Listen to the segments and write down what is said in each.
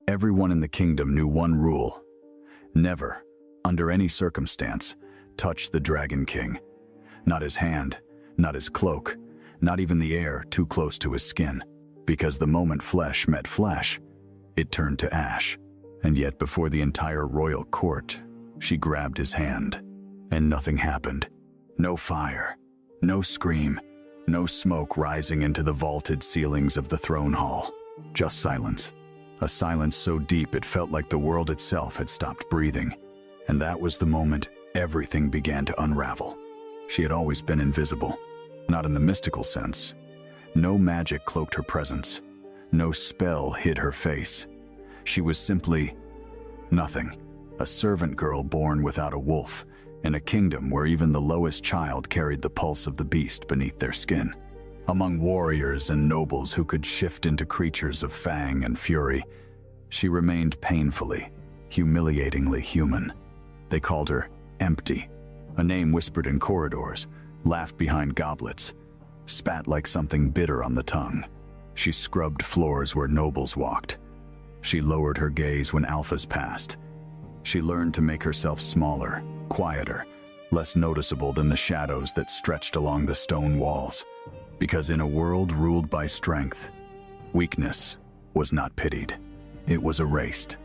Everyone in the kingdom knew one rule: never, under any circumstance, touch the Dragon King. Not his hand, not his cloak, not even the air too close to his skin, because the moment flesh met flesh, it turned to ash. And yet before the entire royal court, she grabbed his hand, and nothing happened. No fire, no scream, no smoke rising into the vaulted ceilings of the throne hall. Just silence. A silence so deep it felt like the world itself had stopped breathing. And that was the moment everything began to unravel. She had always been invisible, not in the mystical sense. No magic cloaked her presence. No spell hid her face. She was simply nothing. A servant girl born without a wolf, in a kingdom where even the lowest child carried the pulse of the beast beneath their skin. Among warriors and nobles who could shift into creatures of fang and fury, she remained painfully, humiliatingly human. They called her Empty, a name whispered in corridors, laughed behind goblets, spat like something bitter on the tongue. She scrubbed floors where nobles walked. She lowered her gaze when alphas passed. She learned to make herself smaller, quieter, less noticeable than the shadows that stretched along the stone walls. Because in a world ruled by strength, weakness was not pitied. It was erased.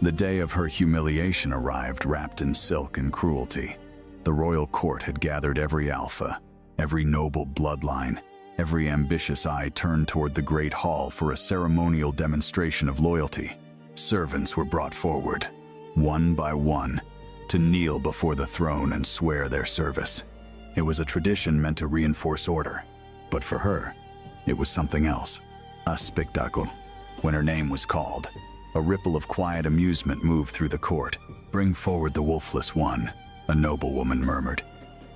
The day of her humiliation arrived wrapped in silk and cruelty. The royal court had gathered every alpha, every noble bloodline, every ambitious eye turned toward the great hall for a ceremonial demonstration of loyalty. Servants were brought forward, one by one, to kneel before the throne and swear their service. It was a tradition meant to reinforce order, but for her, it was something else. A spectacle. When her name was called, a ripple of quiet amusement moved through the court. "Bring forward the wolfless one," a noblewoman murmured,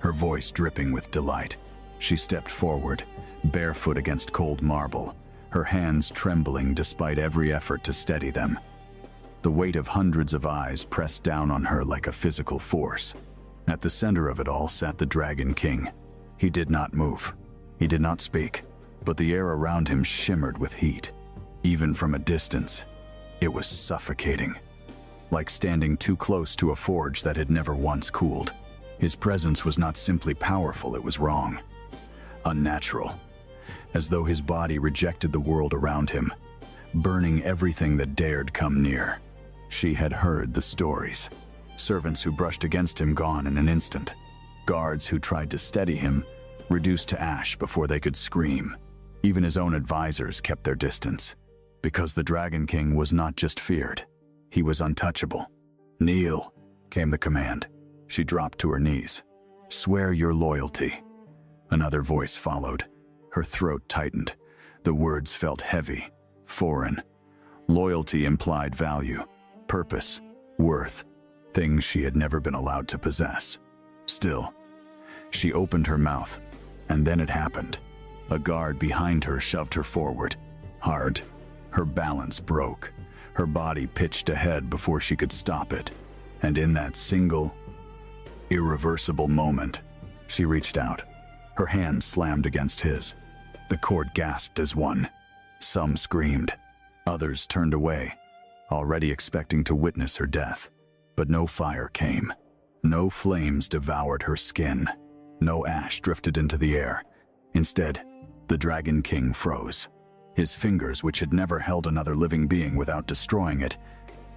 her voice dripping with delight. She stepped forward, barefoot against cold marble, her hands trembling despite every effort to steady them. The weight of hundreds of eyes pressed down on her like a physical force. At the center of it all sat the Dragon King. He did not move. He did not speak, but the air around him shimmered with heat. Even from a distance, it was suffocating, like standing too close to a forge that had never once cooled. His presence was not simply powerful, it was wrong, unnatural, as though his body rejected the world around him, burning everything that dared come near. She had heard the stories. Servants who brushed against him gone in an instant. Guards who tried to steady him, reduced to ash before they could scream. Even his own advisors kept their distance, because the Dragon King was not just feared, he was untouchable. "Kneel," came the command. She dropped to her knees. "Swear your loyalty." Another voice followed. Her throat tightened. The words felt heavy, foreign. Loyalty implied value, purpose, worth, things she had never been allowed to possess. Still, she opened her mouth, and then it happened. A guard behind her shoved her forward, hard. Her balance broke. Her body pitched ahead before she could stop it. And in that single, irreversible moment, she reached out. Her hand slammed against his. The court gasped as one. Some screamed. Others turned away, already expecting to witness her death. But no fire came. No flames devoured her skin. No ash drifted into the air. Instead, the Dragon King froze. His fingers, which had never held another living being without destroying it,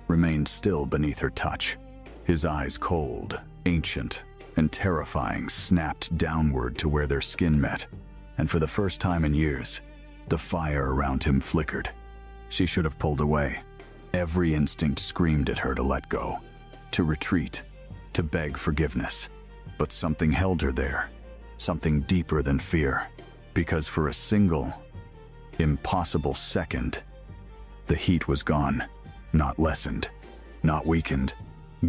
remained still beneath her touch. His eyes, cold, ancient, and terrifying, snapped downward to where their skin met. And for the first time in years, the fire around him flickered. She should have pulled away. Every instinct screamed at her to let go, to retreat, to beg forgiveness. But something held her there, something deeper than fear, because for a single, impossible second, the heat was gone, not lessened, not weakened,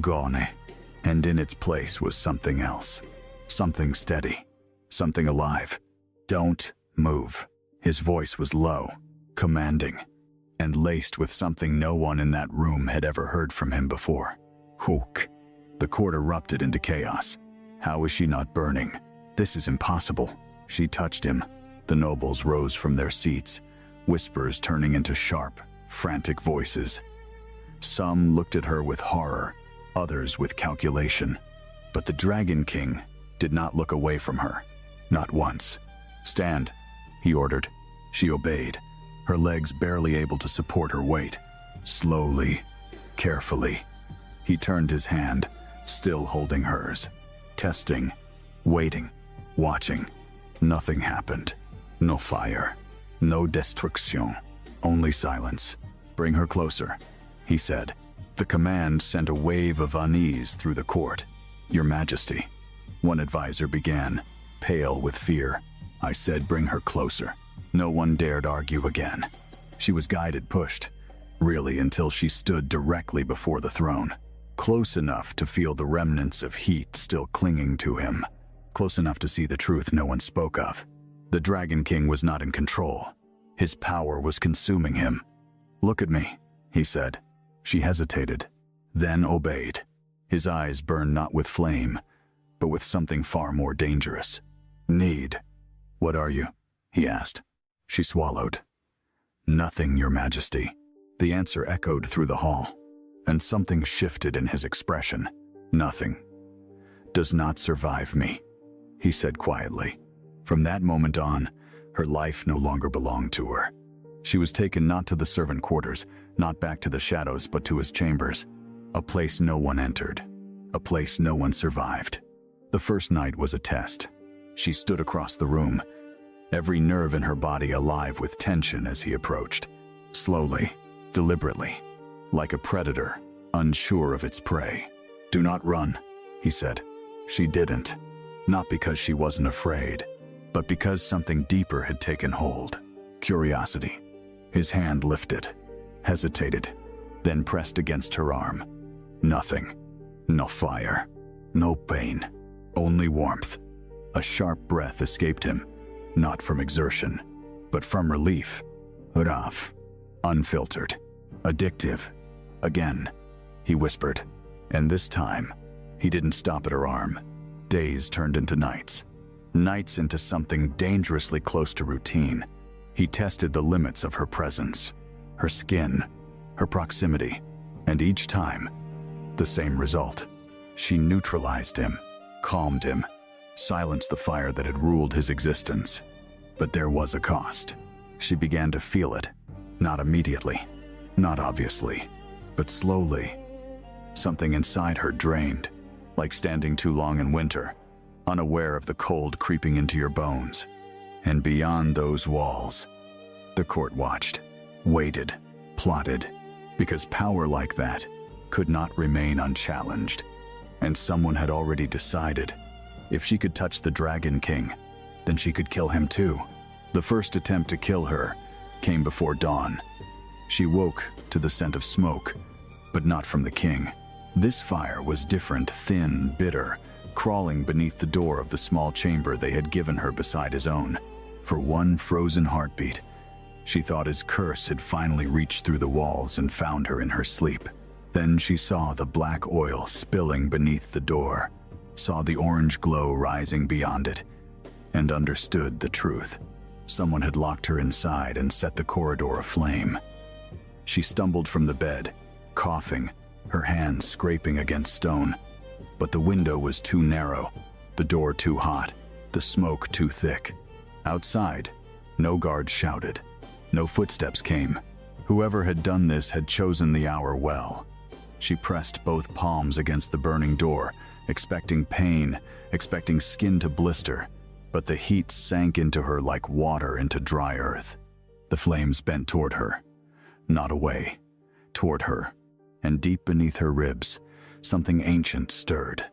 gone, and in its place was something else, something steady, something alive. "Don't move." His voice was low, commanding, and laced with something no one in that room had ever heard from him before. Hook. The court erupted into chaos. How is she not burning? This is impossible. She touched him. The nobles rose from their seats, whispers turning into sharp, frantic voices. Some looked at her with horror, others with calculation. But the Dragon King did not look away from her. Not once. "Stand," he ordered. She obeyed, her legs barely able to support her weight. Slowly, carefully, he turned his hand, still holding hers. Testing, waiting, watching. Nothing happened. No fire. No destruction. Only silence. "Bring her closer," he said. The command sent a wave of unease through the court. "Your Majesty," one advisor began, pale with fear. "I said bring her closer." No one dared argue again. She was guided, pushed, really until she stood directly before the throne. Close enough to feel the remnants of heat still clinging to him. Close enough to see the truth no one spoke of. The Dragon King was not in control. His power was consuming him. "Look at me," he said. She hesitated, then obeyed. His eyes burned not with flame, but with something far more dangerous. "Need. What are you?" he asked. She swallowed. "Nothing, Your Majesty." The answer echoed through the hall, and something shifted in his expression. "Nothing does not survive me," he said quietly. From that moment on, her life no longer belonged to her. She was taken not to the servant quarters, not back to the shadows, but to his chambers. A place no one entered. A place no one survived. The first night was a test. She stood across the room, every nerve in her body alive with tension as he approached. Slowly, deliberately, like a predator, unsure of its prey. "Do not run," he said. She didn't. Not because she wasn't afraid, but because something deeper had taken hold. Curiosity. His hand lifted, hesitated, then pressed against her arm. Nothing. No fire. No pain. Only warmth. A sharp breath escaped him, not from exertion, but from relief. Rav. Unfiltered. Addictive. Again, he whispered. And this time, he didn't stop at her arm. Days turned into nights. Nights into something dangerously close to routine. He tested the limits of her presence, her skin, her proximity, and each time, the same result. She neutralized him, calmed him, silenced the fire that had ruled his existence. But there was a cost. She began to feel it, not immediately, not obviously, but slowly. Something inside her drained, like standing too long in winter, unaware of the cold creeping into your bones. And beyond those walls, the court watched, waited, plotted, because power like that could not remain unchallenged. And someone had already decided, if she could touch the Dragon King, then she could kill him too. The first attempt to kill her came before dawn. She woke to the scent of smoke, but not from the king. This fire was different, thin, bitter, crawling beneath the door of the small chamber they had given her beside his own. For one frozen heartbeat, she thought his curse had finally reached through the walls and found her in her sleep. Then she saw the black oil spilling beneath the door, saw the orange glow rising beyond it, and understood the truth. Someone had locked her inside and set the corridor aflame. She stumbled from the bed, coughing, her hands scraping against stone. But the window was too narrow, the door too hot, the smoke too thick. Outside, no guards shouted, no footsteps came. Whoever had done this had chosen the hour well. She pressed both palms against the burning door, expecting pain, expecting skin to blister, but the heat sank into her like water into dry earth. The flames bent toward her, not away, toward her, and deep beneath her ribs, something ancient stirred.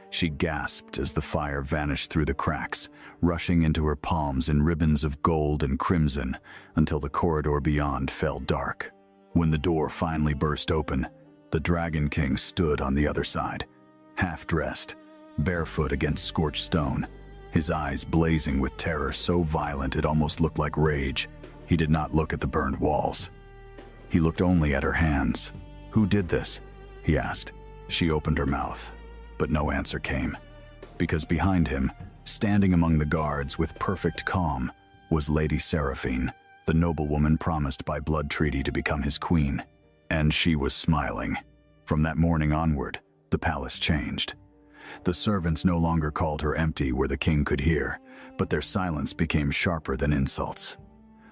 She gasped as the fire vanished through the cracks, rushing into her palms in ribbons of gold and crimson until the corridor beyond fell dark. When the door finally burst open, the Dragon King stood on the other side, half-dressed, barefoot against scorched stone, his eyes blazing with terror so violent it almost looked like rage. He did not look at the burned walls. He looked only at her hands. "Who did this?" he asked. She opened her mouth, but no answer came, because behind him, standing among the guards with perfect calm, was Lady Seraphine, the noblewoman promised by blood treaty to become his queen. And she was smiling. From that morning onward, the palace changed. The servants no longer called her empty where the king could hear, but their silence became sharper than insults.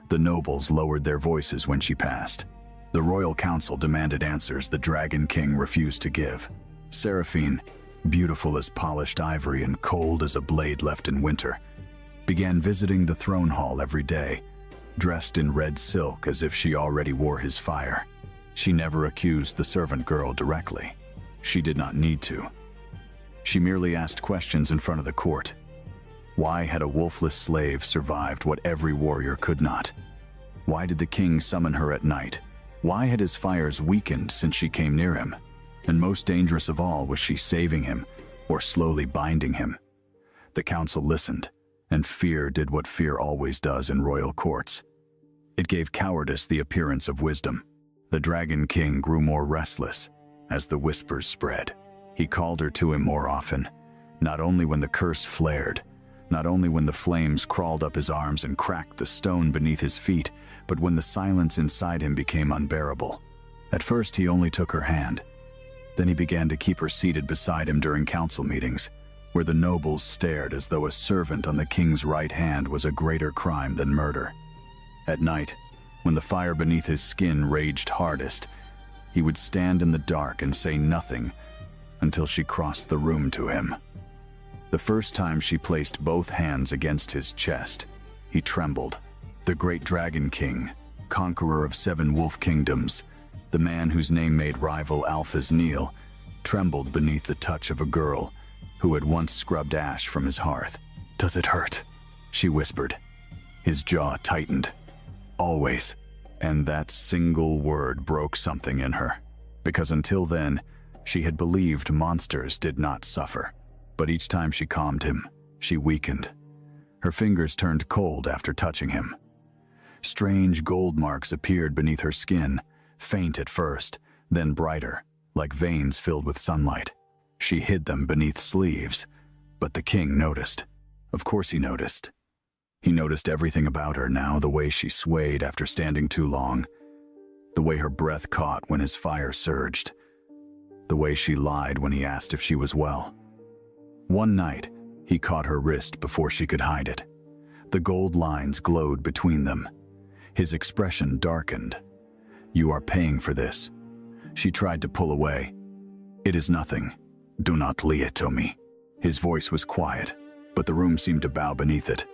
The nobles lowered their voices when she passed. The royal council demanded answers the Dragon King refused to give. Seraphine, beautiful as polished ivory and cold as a blade left in winter, began visiting the throne hall every day, dressed in red silk as if she already wore his fire. She never accused the servant girl directly. She did not need to. She merely asked questions in front of the court. Why had a wolfless slave survived what every warrior could not? Why did the king summon her at night? Why had his fires weakened since she came near him? And most dangerous of all, was she saving him or slowly binding him? The council listened, and fear did what fear always does in royal courts. It gave cowardice the appearance of wisdom. The Dragon King grew more restless as the whispers spread. He called her to him more often, not only when the curse flared, not only when the flames crawled up his arms and cracked the stone beneath his feet, but when the silence inside him became unbearable. At first he only took her hand. Then he began to keep her seated beside him during council meetings, where the nobles stared as though a servant on the king's right hand was a greater crime than murder. At night, when the fire beneath his skin raged hardest, he would stand in the dark and say nothing until she crossed the room to him. The first time she placed both hands against his chest, he trembled. The great Dragon King, conqueror of 7 wolf kingdoms, the man whose name made rival alphas kneel, trembled beneath the touch of a girl who had once scrubbed ash from his hearth. "Does it hurt?" she whispered. His jaw tightened. "Always." And that single word broke something in her, because until then, she had believed monsters did not suffer. But each time she calmed him, she weakened. Her fingers turned cold after touching him. Strange gold marks appeared beneath her skin, faint at first, then brighter, like veins filled with sunlight. She hid them beneath sleeves, but the king noticed. Of course he noticed. He noticed everything about her now, the way she swayed after standing too long, the way her breath caught when his fire surged, the way she lied when he asked if she was well. One night, he caught her wrist before she could hide it. The gold lines glowed between them. His expression darkened. "You are paying for this." She tried to pull away. "It is nothing. Do not lie to me." His voice was quiet, but the room seemed to bow beneath it.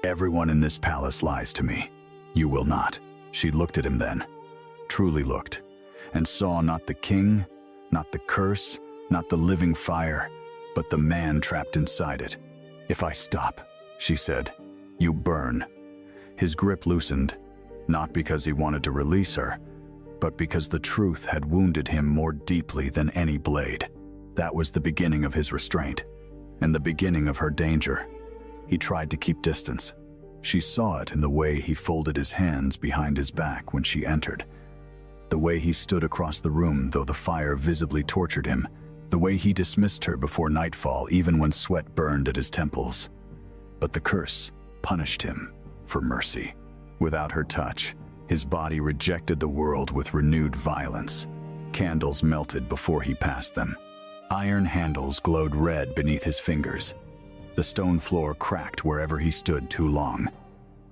"Everyone in this palace lies to me. You will not." She looked at him then, truly looked, and saw not the king, not the curse, not the living fire, but the man trapped inside it. "If I stop," she said, "you burn." His grip loosened, not because he wanted to release her, but because the truth had wounded him more deeply than any blade. That was the beginning of his restraint, and the beginning of her danger. He tried to keep distance. She saw it in the way he folded his hands behind his back when she entered, the way he stood across the room though the fire visibly tortured him, the way he dismissed her before nightfall even when sweat burned at his temples. But the curse punished him for mercy. Without her touch, his body rejected the world with renewed violence. Candles melted before he passed them. Iron handles glowed red beneath his fingers. The stone floor cracked wherever he stood too long.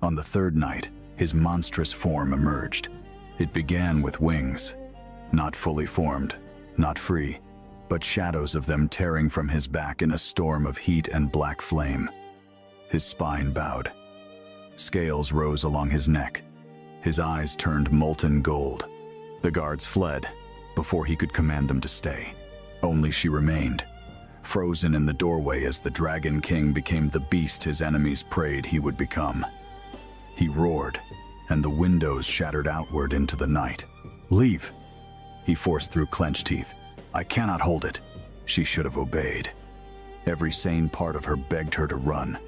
On the third night, his monstrous form emerged. It began with wings, not fully formed, not free, but shadows of them tearing from his back in a storm of heat and black flame. His spine bowed. Scales rose along his neck. His eyes turned molten gold. The guards fled before he could command them to stay. Only she remained, frozen in the doorway as the Dragon King became the beast his enemies prayed he would become. He roared, and the windows shattered outward into the night. "Leave," he forced through clenched teeth. "I cannot hold it." She should have obeyed. Every sane part of her begged her to run.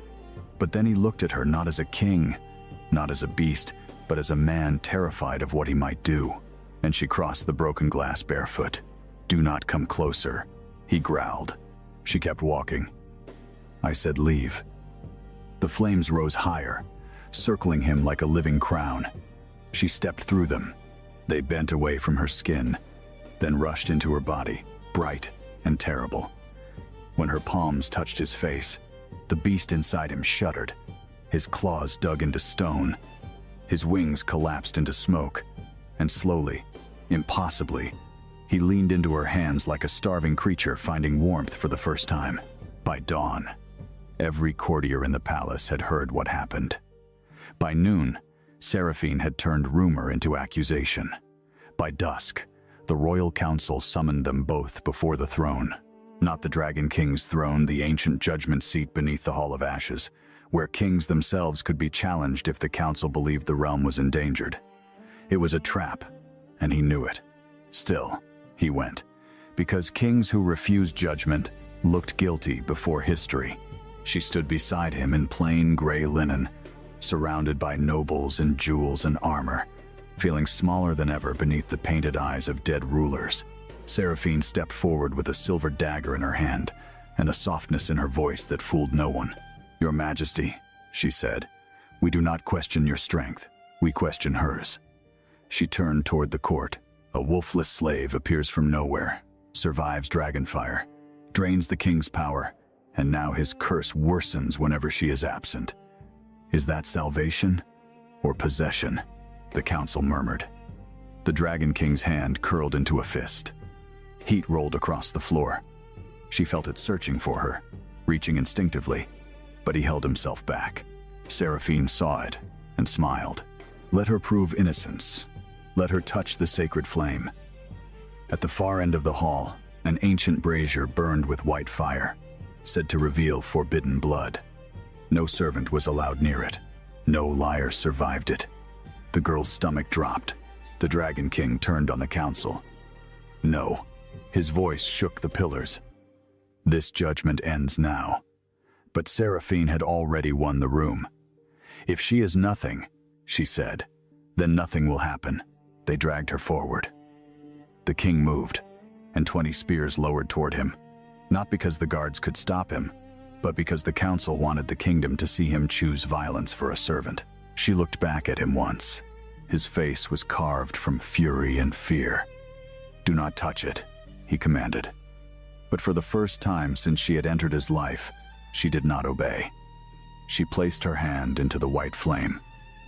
But then he looked at her not as a king, not as a beast, but as a man terrified of what he might do. And she crossed the broken glass barefoot. "Do not come closer," he growled. She kept walking. I said, "Leave." The flames rose higher, circling him like a living crown. She stepped through them. They bent away from her skin, then rushed into her body, bright and terrible. When her palms touched his face, the beast inside him shuddered. His claws dug into stone. His wings collapsed into smoke, and slowly, impossibly, he leaned into her hands like a starving creature finding warmth for the first time. By dawn, every courtier in the palace had heard what happened. By noon, Seraphine had turned rumor into accusation. By dusk, the royal council summoned them both before the throne. Not the Dragon King's throne, the ancient judgment seat beneath the Hall of Ashes, where kings themselves could be challenged if the council believed the realm was endangered. It was a trap, and he knew it. Still, he went, because kings who refused judgment looked guilty before history. She stood beside him in plain gray linen, surrounded by nobles in jewels and armor, feeling smaller than ever beneath the painted eyes of dead rulers. Seraphine stepped forward with a silver dagger in her hand and a softness in her voice that fooled no one. "Your Majesty," she said, "we do not question your strength, we question hers." She turned toward the court. A wolfless slave appears from nowhere, survives dragonfire, drains the king's power, and now his curse worsens whenever she is absent. "Is that salvation or possession?" the council murmured. The Dragon King's hand curled into a fist. Heat rolled across the floor. She felt it searching for her, reaching instinctively, but he held himself back. Seraphine saw it and smiled. Let her prove innocence. Let her touch the sacred flame. At the far end of the hall, an ancient brazier burned with white fire, said to reveal forbidden blood. No servant was allowed near it. No liar survived it. The girl's stomach dropped. The Dragon King turned on the council. "No." His voice shook the pillars. "This judgment ends now." But Seraphine had already won the room. "If she is nothing," she said, "then nothing will happen." They dragged her forward. The king moved, and 20 spears lowered toward him, not because the guards could stop him, but because the council wanted the kingdom to see him choose violence for a servant. She looked back at him once. His face was carved from fury and fear. "Do not touch it," he commanded. But for the first time since she had entered his life, she did not obey. She placed her hand into the white flame.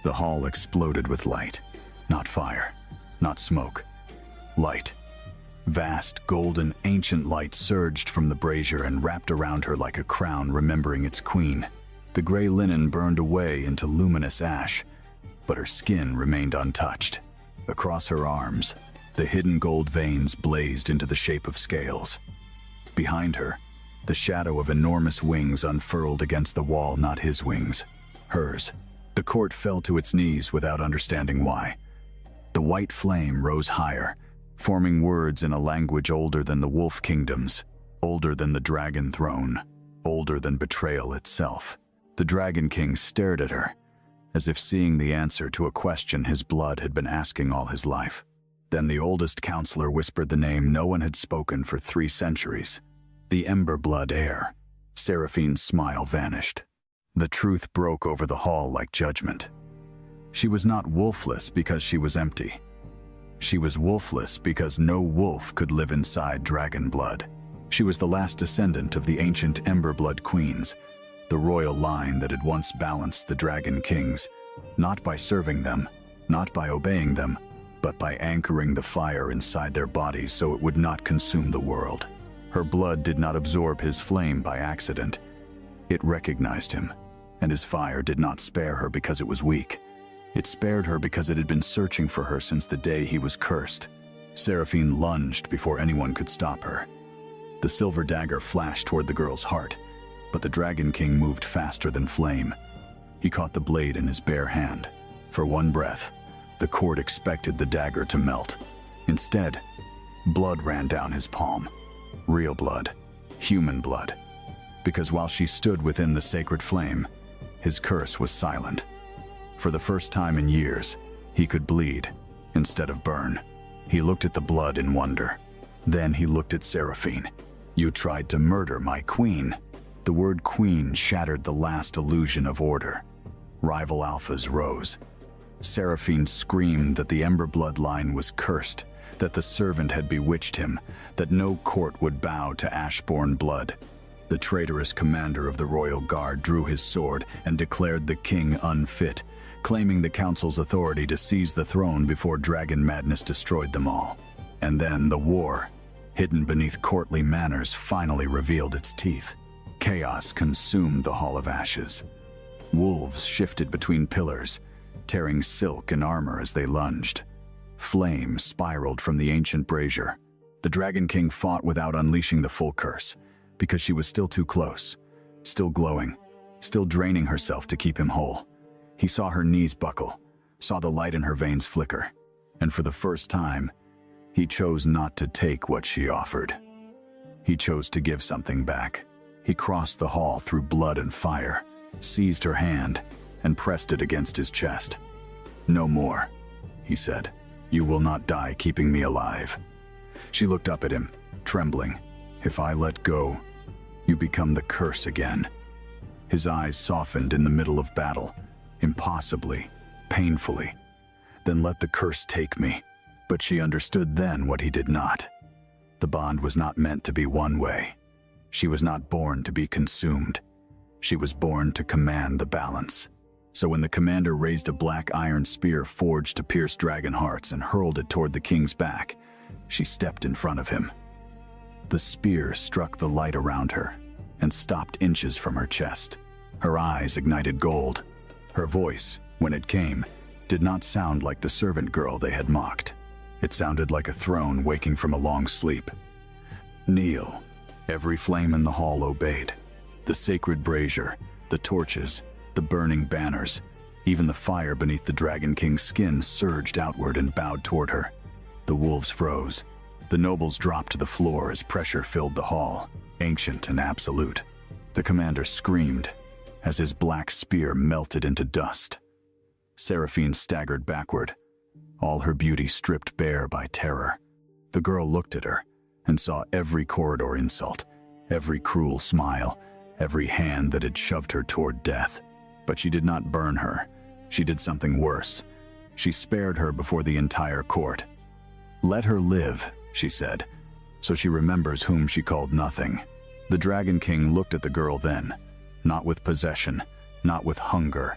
The hall exploded with light, not fire, not smoke. Light. Vast, golden, ancient light surged from the brazier and wrapped around her like a crown remembering its queen. The gray linen burned away into luminous ash, but her skin remained untouched. Across her arms, the hidden gold veins blazed into the shape of scales. Behind her, the shadow of enormous wings unfurled against the wall, not his wings, hers. The court fell to its knees without understanding why. The white flame rose higher, forming words in a language older than the wolf kingdoms, older than the dragon throne, older than betrayal itself. The Dragon King stared at her, as if seeing the answer to a question his blood had been asking all his life. Then the oldest counselor whispered the name no one had spoken for 3 centuries. The Emberblood heir. Seraphine's smile vanished. The truth broke over the hall like judgment. She was not wolfless because she was empty. She was wolfless because no wolf could live inside dragon blood. She was the last descendant of the ancient Emberblood queens, the royal line that had once balanced the Dragon Kings, not by serving them, not by obeying them, but by anchoring the fire inside their bodies so it would not consume the world. Her blood did not absorb his flame by accident. It recognized him, and his fire did not spare her because it was weak. It spared her because it had been searching for her since the day he was cursed. Seraphine lunged before anyone could stop her. The silver dagger flashed toward the girl's heart, but the Dragon King moved faster than flame. He caught the blade in his bare hand. For one breath, the court expected the dagger to melt. Instead, blood ran down his palm. Real blood. Human blood. Because while she stood within the sacred flame, his curse was silent. For the first time in years, he could bleed instead of burn. He looked at the blood in wonder. Then he looked at Seraphine. "You tried to murder my queen." The word queen shattered the last illusion of order. Rival alphas rose. Seraphine screamed that the Ember bloodline was cursed, that the servant had bewitched him, that no court would bow to Ashborn blood. The traitorous commander of the royal guard drew his sword and declared the king unfit, claiming the council's authority to seize the throne before dragon madness destroyed them all. And then the war, hidden beneath courtly manners, finally revealed its teeth. Chaos consumed the Hall of Ashes. Wolves shifted between pillars, tearing silk and armor as they lunged. Flame spiraled from the ancient brazier. The Dragon King fought without unleashing the full curse, because she was still too close, still glowing, still draining herself to keep him whole. He saw her knees buckle, saw the light in her veins flicker, and for the first time, he chose not to take what she offered. He chose to give something back. He crossed the hall through blood and fire, seized her hand, and pressed it against his chest. "No more," he said. "You will not die keeping me alive." She looked up at him, trembling. "If I let go, you become the curse again." His eyes softened in the middle of battle, impossibly, painfully. "Then let the curse take me." But she understood then what he did not. The bond was not meant to be one way. She was not born to be consumed. She was born to command the balance. So when the commander raised a black iron spear forged to pierce dragon hearts and hurled it toward the king's back, she stepped in front of him. The spear struck the light around her and stopped inches from her chest. Her eyes ignited gold. Her voice, when it came, did not sound like the servant girl they had mocked. It sounded like a throne waking from a long sleep. "Kneel." Every flame in the hall obeyed. The sacred brazier, the torches, the burning banners, even the fire beneath the Dragon King's skin surged outward and bowed toward her. The wolves froze. The nobles dropped to the floor as pressure filled the hall, ancient and absolute. The commander screamed as his black spear melted into dust. Seraphine staggered backward, all her beauty stripped bare by terror. The girl looked at her and saw every corridor insult, every cruel smile, every hand that had shoved her toward death. But she did not burn her. She did something worse. She spared her before the entire court. "Let her live," she said, "so she remembers whom she called nothing." The Dragon King looked at the girl then, not with possession, not with hunger,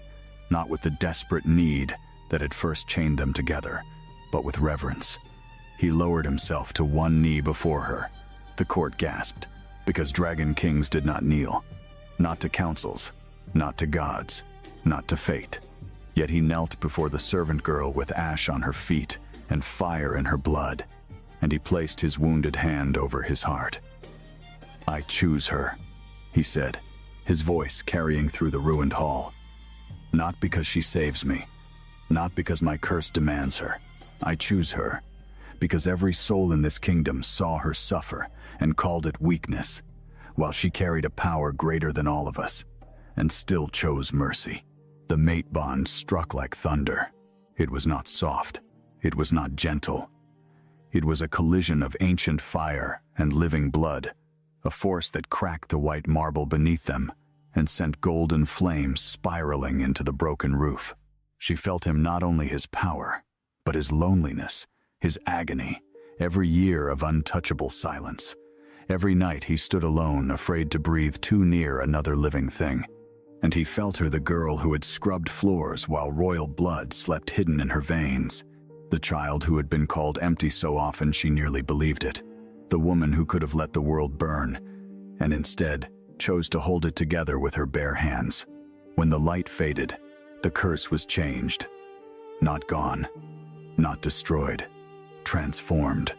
not with the desperate need that had first chained them together, but with reverence. He lowered himself to one knee before her. The court gasped, because Dragon Kings did not kneel. Not to councils, not to gods, not to fate. Yet he knelt before the servant girl with ash on her feet and fire in her blood, and he placed his wounded hand over his heart. "I choose her," he said, his voice carrying through the ruined hall. "Not because she saves me, not because my curse demands her. I choose her because every soul in this kingdom saw her suffer and called it weakness, while she carried a power greater than all of us, and still chose mercy." The mate bond struck like thunder. It was not soft. It was not gentle. It was a collision of ancient fire and living blood, a force that cracked the white marble beneath them and sent golden flames spiraling into the broken roof. She felt him not only his power, but his loneliness, his agony, every year of untouchable silence. Every night he stood alone, afraid to breathe too near another living thing. And he felt her the girl who had scrubbed floors while royal blood slept hidden in her veins. The child who had been called empty so often she nearly believed it. The woman who could have let the world burn, and instead chose to hold it together with her bare hands. When the light faded, the curse was changed. Not gone, not destroyed, transformed.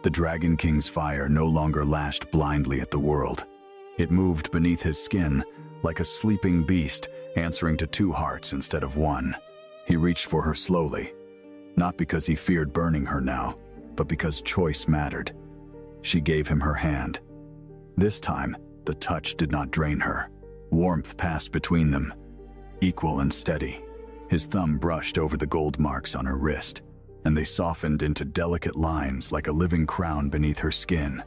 The Dragon King's fire no longer lashed blindly at the world. It moved beneath his skin, like a sleeping beast, answering to two hearts instead of one. He reached for her slowly, not because he feared burning her now, but because choice mattered. She gave him her hand. This time, the touch did not drain her. Warmth passed between them, equal and steady. His thumb brushed over the gold marks on her wrist, and they softened into delicate lines like a living crown beneath her skin.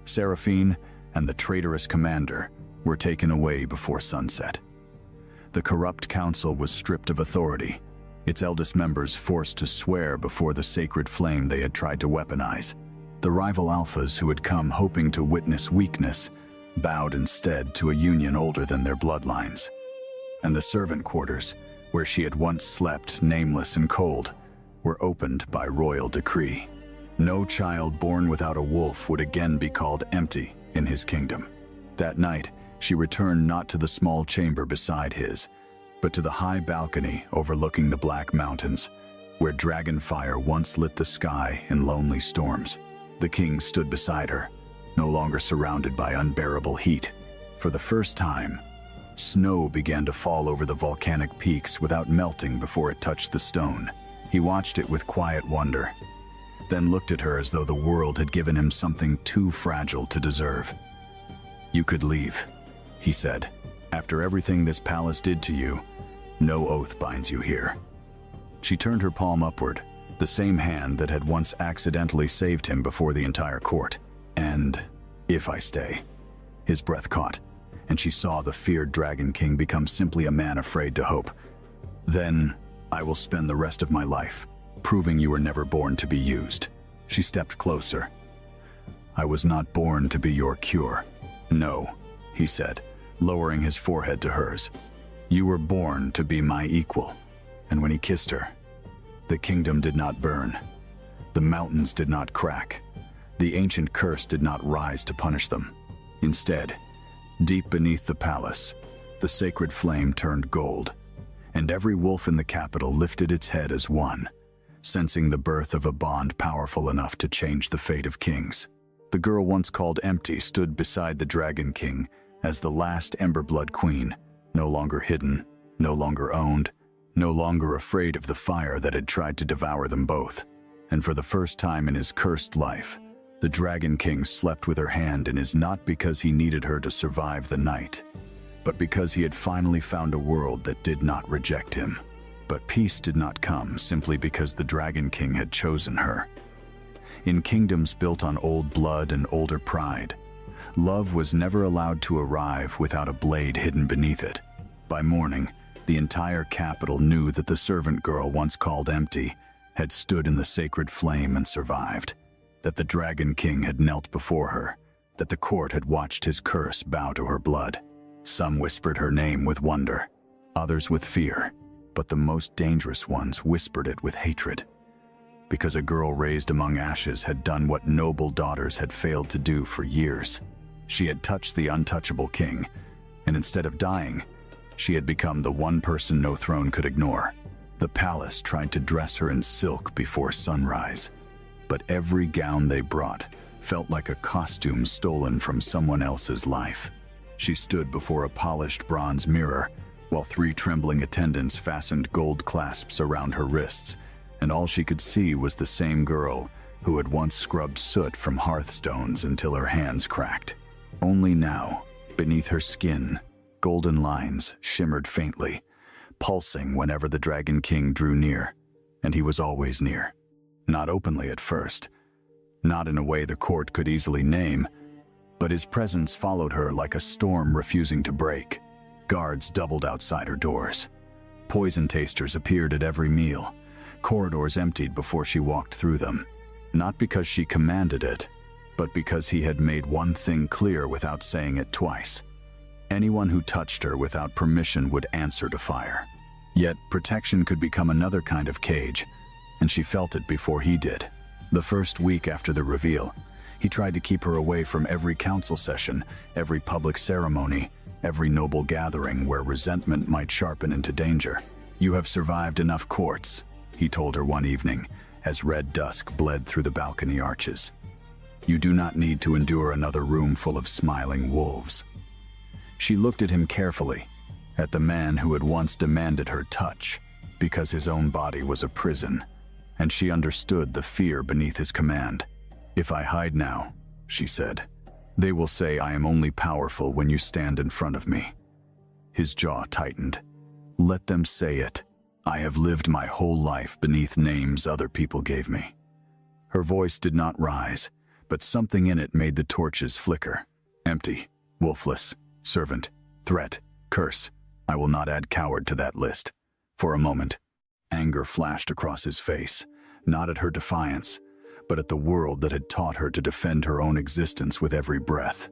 Seraphine and the traitorous commander were taken away before sunset. The corrupt council was stripped of authority, its eldest members forced to swear before the sacred flame they had tried to weaponize. The rival alphas who had come hoping to witness weakness bowed instead to a union older than their bloodlines. And the servant quarters, where she had once slept, nameless and cold, were opened by royal decree. No child born without a wolf would again be called empty in his kingdom. That night, she returned not to the small chamber beside his, but to the high balcony overlooking the Black Mountains, where dragon fire once lit the sky in lonely storms. The king stood beside her, no longer surrounded by unbearable heat. For the first time, snow began to fall over the volcanic peaks without melting before it touched the stone. He watched it with quiet wonder, then looked at her as though the world had given him something too fragile to deserve. "You could leave," he said. "After everything this palace did to you, no oath binds you here." She turned her palm upward, the same hand that had once accidentally saved him before the entire court. "And if I stay?" His breath caught, and she saw the feared Dragon King become simply a man afraid to hope. "Then I will spend the rest of my life proving you were never born to be used." She stepped closer. "I was not born to be your cure." "No," he said, lowering his forehead to hers. "You were born to be my equal." And when he kissed her, the kingdom did not burn. The mountains did not crack. The ancient curse did not rise to punish them. Instead, deep beneath the palace, the sacred flame turned gold, and every wolf in the capital lifted its head as one, sensing the birth of a bond powerful enough to change the fate of kings. The girl once called Empty stood beside the Dragon King as the last Emberblood Queen, no longer hidden, no longer owned, no longer afraid of the fire that had tried to devour them both. And for the first time in his cursed life, the Dragon King slept with her hand in his, not because he needed her to survive the night, but because he had finally found a world that did not reject him. But peace did not come simply because the Dragon King had chosen her. In kingdoms built on old blood and older pride, love was never allowed to arrive without a blade hidden beneath it. By morning, the entire capital knew that the servant girl once called Empty had stood in the sacred flame and survived, that the Dragon King had knelt before her, that the court had watched his curse bow to her blood. Some whispered her name with wonder, others with fear, but the most dangerous ones whispered it with hatred. Because a girl raised among ashes had done what noble daughters had failed to do for years. She had touched the untouchable king, and instead of dying, she had become the one person no throne could ignore. The palace tried to dress her in silk before sunrise, but every gown they brought felt like a costume stolen from someone else's life. She stood before a polished bronze mirror, while 3 trembling attendants fastened gold clasps around her wrists, and all she could see was the same girl who had once scrubbed soot from hearthstones until her hands cracked. Only now, beneath her skin, golden lines shimmered faintly, pulsing whenever the Dragon King drew near, and he was always near. Not openly at first, not in a way the court could easily name, but his presence followed her like a storm refusing to break. Guards doubled outside her doors. Poison tasters appeared at every meal. Corridors emptied before she walked through them, not because she commanded it, but because he had made one thing clear without saying it twice. Anyone who touched her without permission would answer to fire. Yet protection could become another kind of cage, and she felt it before he did. The first week after the reveal, he tried to keep her away from every council session, every public ceremony, every noble gathering where resentment might sharpen into danger. "You have survived enough courts," he told her one evening, as red dusk bled through the balcony arches. "You do not need to endure another room full of smiling wolves." She looked at him carefully, at the man who had once demanded her touch, because his own body was a prison, and she understood the fear beneath his command. "If I hide now," she said, "they will say I am only powerful when you stand in front of me." His jaw tightened. "Let them say it. I have lived my whole life beneath names other people gave me." Her voice did not rise, but something in it made the torches flicker. "Empty, wolfless, servant, threat, curse. I will not add coward to that list. For a moment." Anger flashed across his face, not at her defiance, but at the world that had taught her to defend her own existence with every breath.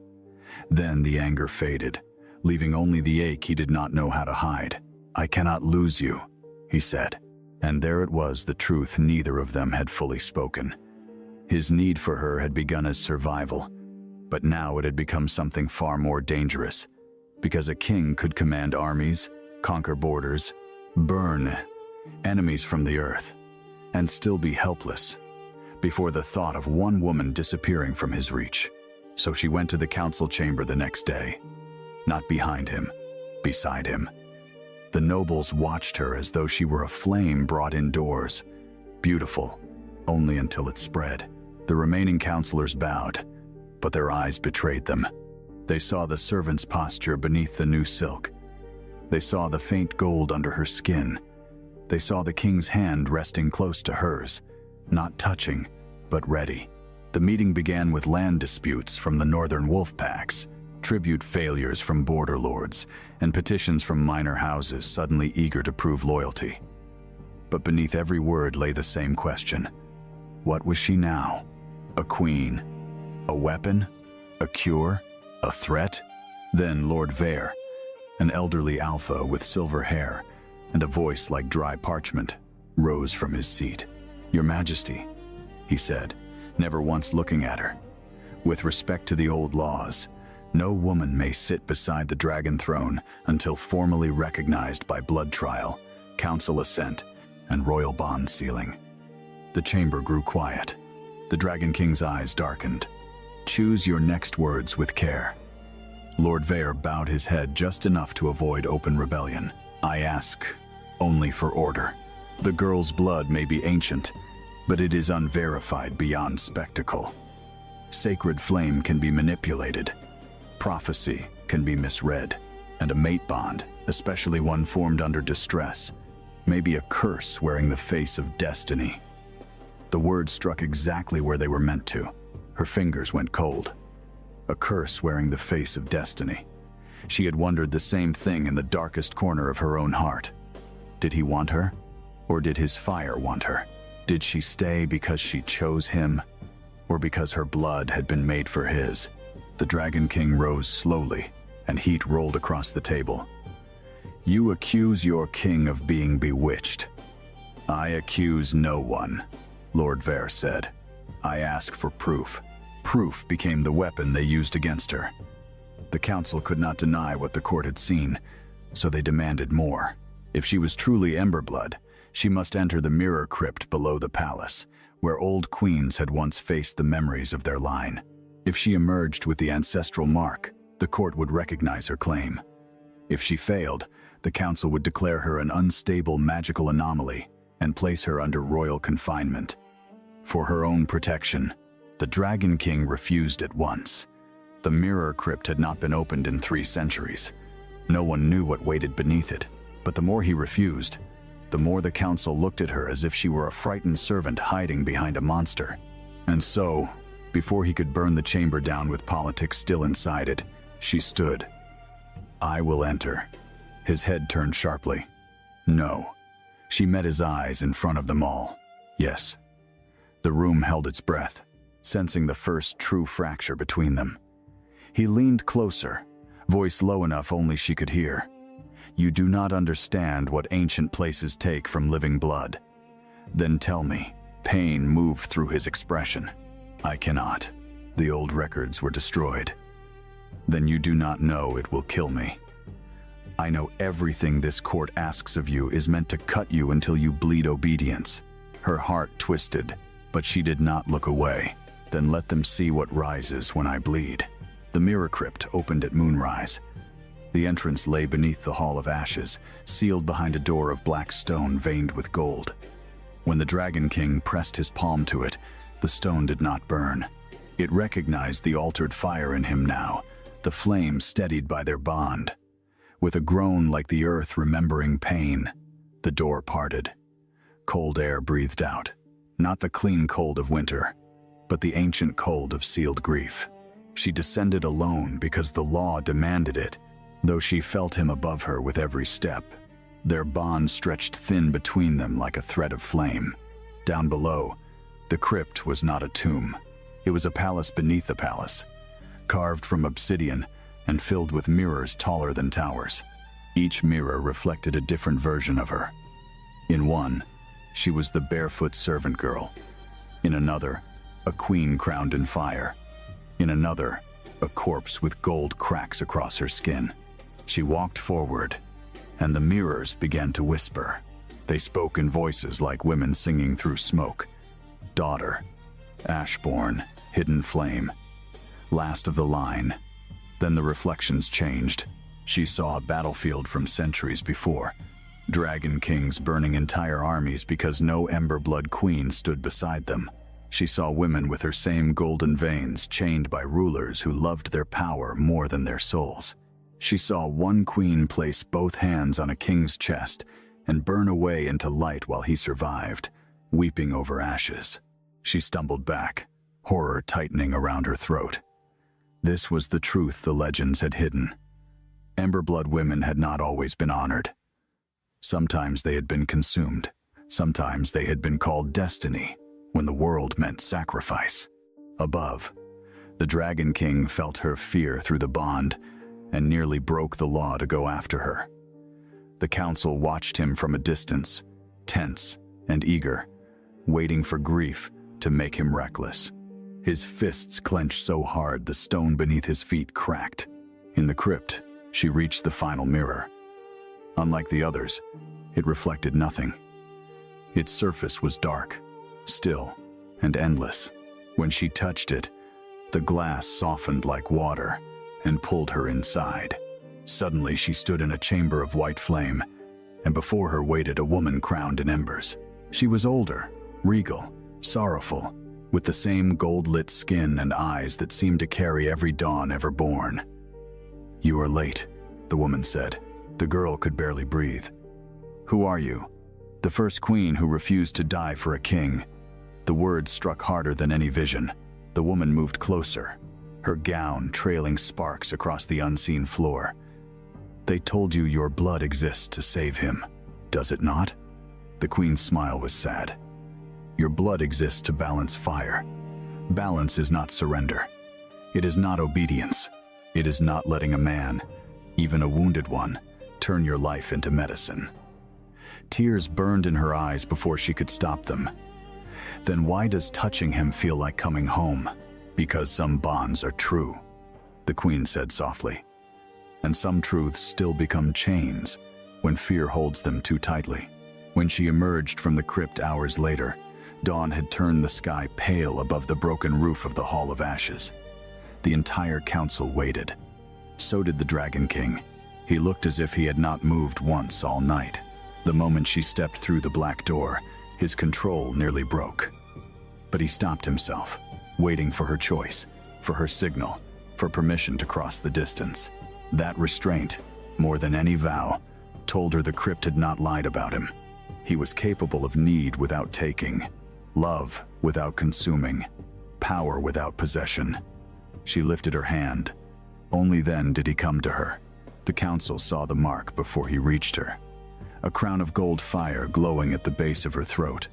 Then the anger faded, leaving only the ache he did not know how to hide. "I cannot lose you," he said. And there it was, the truth neither of them had fully spoken. His need for her had begun as survival, but now it had become something far more dangerous, because a king could command armies, conquer borders, burn enemies from the earth, and still be helpless before the thought of one woman disappearing from his reach. So she went to the council chamber the next day, not behind him, beside him. The nobles watched her as though she were a flame brought indoors, beautiful, only until it spread. The remaining counselors bowed, but their eyes betrayed them. They saw the servant's posture beneath the new silk. They saw the faint gold under her skin. They saw the king's hand resting close to hers, not touching, but ready. The meeting began with land disputes from the northern wolf packs, tribute failures from border lords, and petitions from minor houses suddenly eager to prove loyalty. But beneath every word lay the same question. What was she now? A queen? A weapon? A cure? A threat? Then Lord Vare, an elderly alpha with silver hair and a voice like dry parchment, rose from his seat. "Your Majesty," he said, never once looking at her. "With respect to the old laws, no woman may sit beside the dragon throne until formally recognized by blood trial, council assent, and royal bond sealing." The chamber grew quiet. The Dragon King's eyes darkened. "Choose your next words with care." Lord Vare bowed his head just enough to avoid open rebellion. "I ask only for order. The girl's blood may be ancient, but it is unverified beyond spectacle. Sacred flame can be manipulated. Prophecy can be misread, and a mate bond, especially one formed under distress, may be a curse wearing the face of destiny." The words struck exactly where they were meant to. Her fingers went cold. A curse wearing the face of destiny. She had wondered the same thing in the darkest corner of her own heart. Did he want her? Or did his fire want her? Did she stay because she chose him? Or because her blood had been made for his? The Dragon King rose slowly, and heat rolled across the table. "You accuse your king of being bewitched. I accuse no one," Lord Vare said. "I ask for proof." Proof became the weapon they used against her. The council could not deny what the court had seen, so they demanded more. If she was truly Emberblood, she must enter the mirror crypt below the palace, where old queens had once faced the memories of their line. If she emerged with the ancestral mark, the court would recognize her claim. If she failed, the council would declare her an unstable magical anomaly and place her under royal confinement. For her own protection, the Dragon King refused at once. The mirror crypt had not been opened in 3 centuries. No one knew what waited beneath it, but the more he refused, the more the council looked at her as if she were a frightened servant hiding behind a monster. And so, before he could burn the chamber down with politics still inside it, she stood. "I will enter." His head turned sharply. "No." She met his eyes in front of them all. "Yes." The room held its breath, sensing the first true fracture between them. He leaned closer, voice low enough only she could hear. "You do not understand what ancient places take from living blood." "Then tell me." Pain moved through his expression. "I cannot. The old records were destroyed." "Then you do not know it will kill me." "I know everything this court asks of you is meant to cut you until you bleed obedience." Her heart twisted, but she did not look away. "Then let them see what rises when I bleed." The mirror crypt opened at moonrise. The entrance lay beneath the Hall of Ashes, sealed behind a door of black stone veined with gold. When the Dragon King pressed his palm to it, the stone did not burn. It recognized the altered fire in him now, the flame steadied by their bond. With a groan like the earth remembering pain, the door parted. Cold air breathed out, not the clean cold of winter, but the ancient cold of sealed grief. She descended alone because the law demanded it, though she felt him above her with every step. Their bond stretched thin between them like a thread of flame. Down below, the crypt was not a tomb. It was a palace beneath a palace, carved from obsidian and filled with mirrors taller than towers. Each mirror reflected a different version of her. In one, she was the barefoot servant girl. In another, a queen crowned in fire. In another, a corpse with gold cracks across her skin. She walked forward, and the mirrors began to whisper. They spoke in voices like women singing through smoke. Daughter, Ashborn, hidden flame, last of the line. Then the reflections changed. She saw a battlefield from centuries before. Dragon kings burning entire armies because no Emberblood queen stood beside them. She saw women with her same golden veins chained by rulers who loved their power more than their souls. She saw one queen place both hands on a king's chest and burn away into light while he survived, weeping over ashes. She stumbled back, horror tightening around her throat. This was the truth the legends had hidden. Emberblood women had not always been honored. Sometimes they had been consumed. Sometimes they had been called destiny, when the world meant sacrifice. Above, the Dragon King felt her fear through the bond and nearly broke the law to go after her. The council watched him from a distance, tense and eager, waiting for grief to make him reckless. His fists clenched so hard the stone beneath his feet cracked. In the crypt, she reached the final mirror. Unlike the others, it reflected nothing. Its surface was dark, still, and endless. When she touched it, the glass softened like water and pulled her inside. Suddenly she stood in a chamber of white flame, and before her waited a woman crowned in embers. She was older, regal, sorrowful, with the same gold-lit skin and eyes that seemed to carry every dawn ever born. "You are late," the woman said. The girl could barely breathe. "Who are you?" "The first queen who refused to die for a king." The words struck harder than any vision. The woman moved closer, her gown trailing sparks across the unseen floor. "They told you your blood exists to save him. Does it not?" The queen's smile was sad. "Your blood exists to balance fire. Balance is not surrender. It is not obedience. It is not letting a man, even a wounded one, turn your life into medicine." Tears burned in her eyes before she could stop them. "Then why does touching him feel like coming home?" "Because some bonds are true," the queen said softly. "And some truths still become chains when fear holds them too tightly." When she emerged from the crypt hours later, dawn had turned the sky pale above the broken roof of the Hall of Ashes. The entire council waited. So did the Dragon King. He looked as if he had not moved once all night. The moment she stepped through the black door, his control nearly broke. But he stopped himself, waiting for her choice, for her signal, for permission to cross the distance. That restraint, more than any vow, told her the crypt had not lied about him. He was capable of need without taking, love without consuming, power without possession. She lifted her hand. Only then did he come to her. The council saw the mark before he reached her. A crown of gold fire glowing at the base of her throat,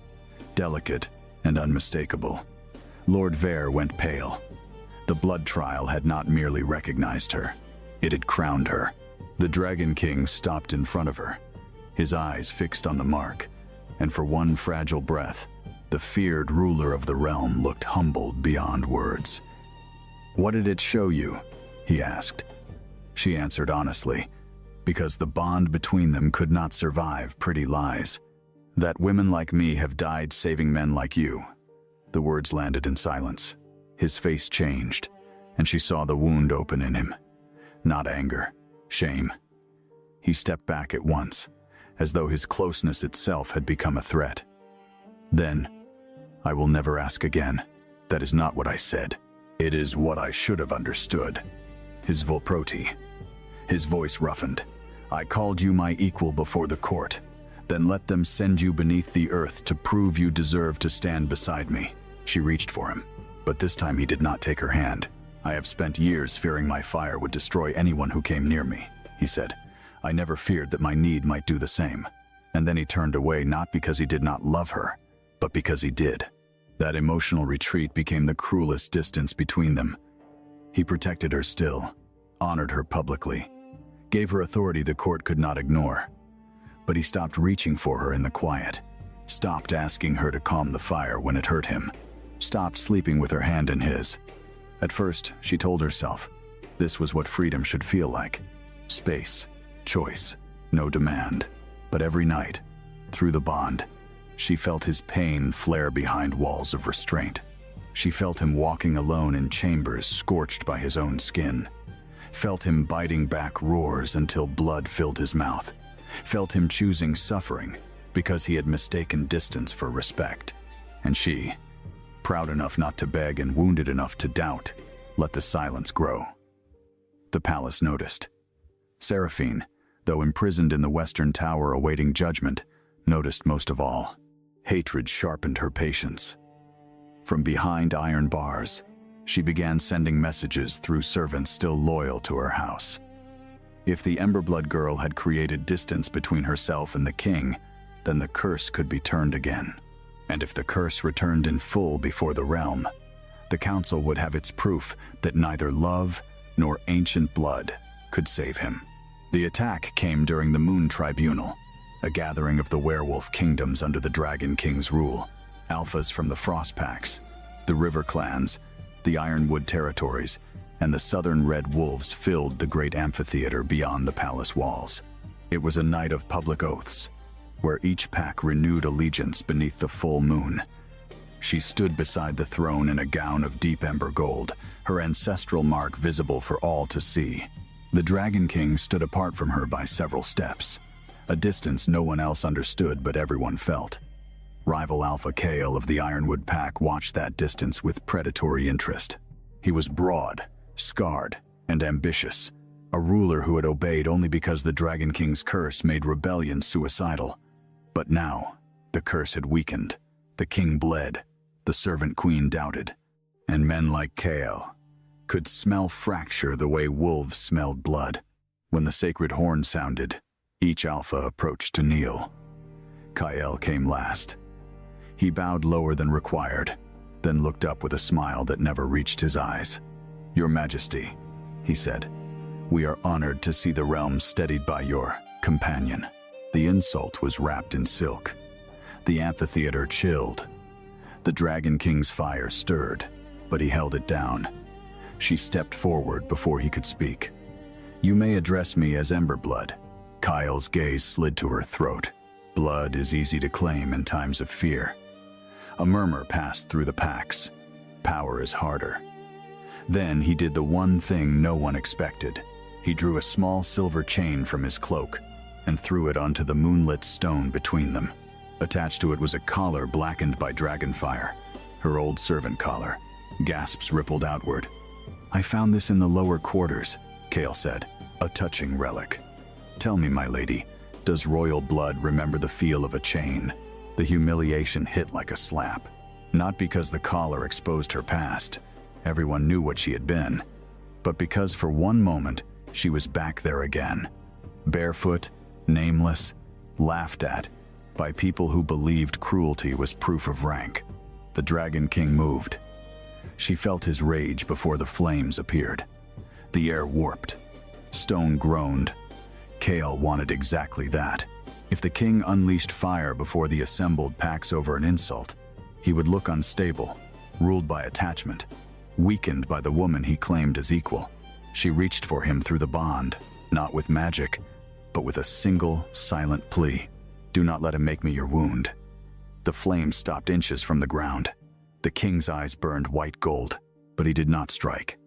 delicate and unmistakable. Lord Vare went pale. The blood trial had not merely recognized her, it had crowned her. The Dragon King stopped in front of her, his eyes fixed on the mark, and for one fragile breath, the feared ruler of the realm looked humbled beyond words. "What did it show you?" he asked. She answered honestly, because the bond between them could not survive pretty lies. "That women like me have died saving men like you." The words landed in silence. His face changed, and she saw the wound open in him. Not anger, shame. He stepped back at once, as though his closeness itself had become a threat. Then, "I will never ask again. That is not what I said. It is what I should have understood." His Volproti. His voice roughened. "I called you my equal before the court. Then let them send you beneath the earth to prove you deserve to stand beside me." She reached for him, but this time he did not take her hand. "I have spent years fearing my fire would destroy anyone who came near me," he said. I never feared that my need might do the same. And then he turned away not because he did not love her, but because he did. That emotional retreat became the cruelest distance between them. He protected her still, honored her publicly, gave her authority the court could not ignore. But he stopped reaching for her in the quiet, stopped asking her to calm the fire when it hurt him, stopped sleeping with her hand in his. At first, she told herself, this was what freedom should feel like. Space, choice, no demand. But every night, through the bond, she felt his pain flare behind walls of restraint. She felt him walking alone in chambers scorched by his own skin. Felt him biting back roars until blood filled his mouth. Felt him choosing suffering because he had mistaken distance for respect. And she, proud enough not to beg and wounded enough to doubt, let the silence grow. The palace noticed. Seraphine, though imprisoned in the Western Tower awaiting judgment, noticed most of all. Hatred sharpened her patience. From behind iron bars, she began sending messages through servants still loyal to her house. If the Emberblood girl had created distance between herself and the king, then the curse could be turned again. And if the curse returned in full before the realm, the council would have its proof that neither love nor ancient blood could save him. The attack came during the Moon Tribunal, a gathering of the werewolf kingdoms under the Dragon King's rule. Alphas from the Frost Packs, the River Clans, the Ironwood territories, and the Southern Red Wolves filled the great amphitheater beyond the palace walls. It was a night of public oaths, where each pack renewed allegiance beneath the full moon. She stood beside the throne in a gown of deep ember gold, her ancestral mark visible for all to see. The Dragon King stood apart from her by several steps, a distance no one else understood but everyone felt. Rival Alpha Kale of the Ironwood Pack watched that distance with predatory interest. He was broad, scarred, and ambitious, a ruler who had obeyed only because the Dragon King's curse made rebellion suicidal. But now, the curse had weakened. The king bled, the servant queen doubted, and men like Kale could smell fracture the way wolves smelled blood. When the sacred horn sounded, each alpha approached to kneel. Kyle came last. He bowed lower than required, then looked up with a smile that never reached his eyes. "Your Majesty," he said, "we are honored to see the realm steadied by your companion." The insult was wrapped in silk. The amphitheater chilled. The Dragon King's fire stirred, but he held it down. She stepped forward before he could speak. "You may address me as Emberblood." Kyle's gaze slid to her throat. Blood is easy to claim in times of fear. A murmur passed through the packs. Power is harder. Then he did the one thing no one expected. He drew a small silver chain from his cloak and threw it onto the moonlit stone between them. Attached to it was a collar blackened by dragonfire, her old servant collar. Gasps rippled outward. "I found this in the lower quarters," Kale said, "a touching relic. Tell me, my lady, does royal blood remember the feel of a chain?" The humiliation hit like a slap. Not because the collar exposed her past. Everyone knew what she had been. But because for one moment, she was back there again. Barefoot, nameless, laughed at, by people who believed cruelty was proof of rank. The Dragon King moved. She felt his rage before the flames appeared. The air warped. Stone groaned. Kale wanted exactly that. If the king unleashed fire before the assembled packs over an insult, he would look unstable, ruled by attachment, weakened by the woman he claimed as equal. She reached for him through the bond, not with magic, but with a single, silent plea. "Do not let him make me your wound." The flame stopped inches from the ground. The king's eyes burned white gold, but he did not strike.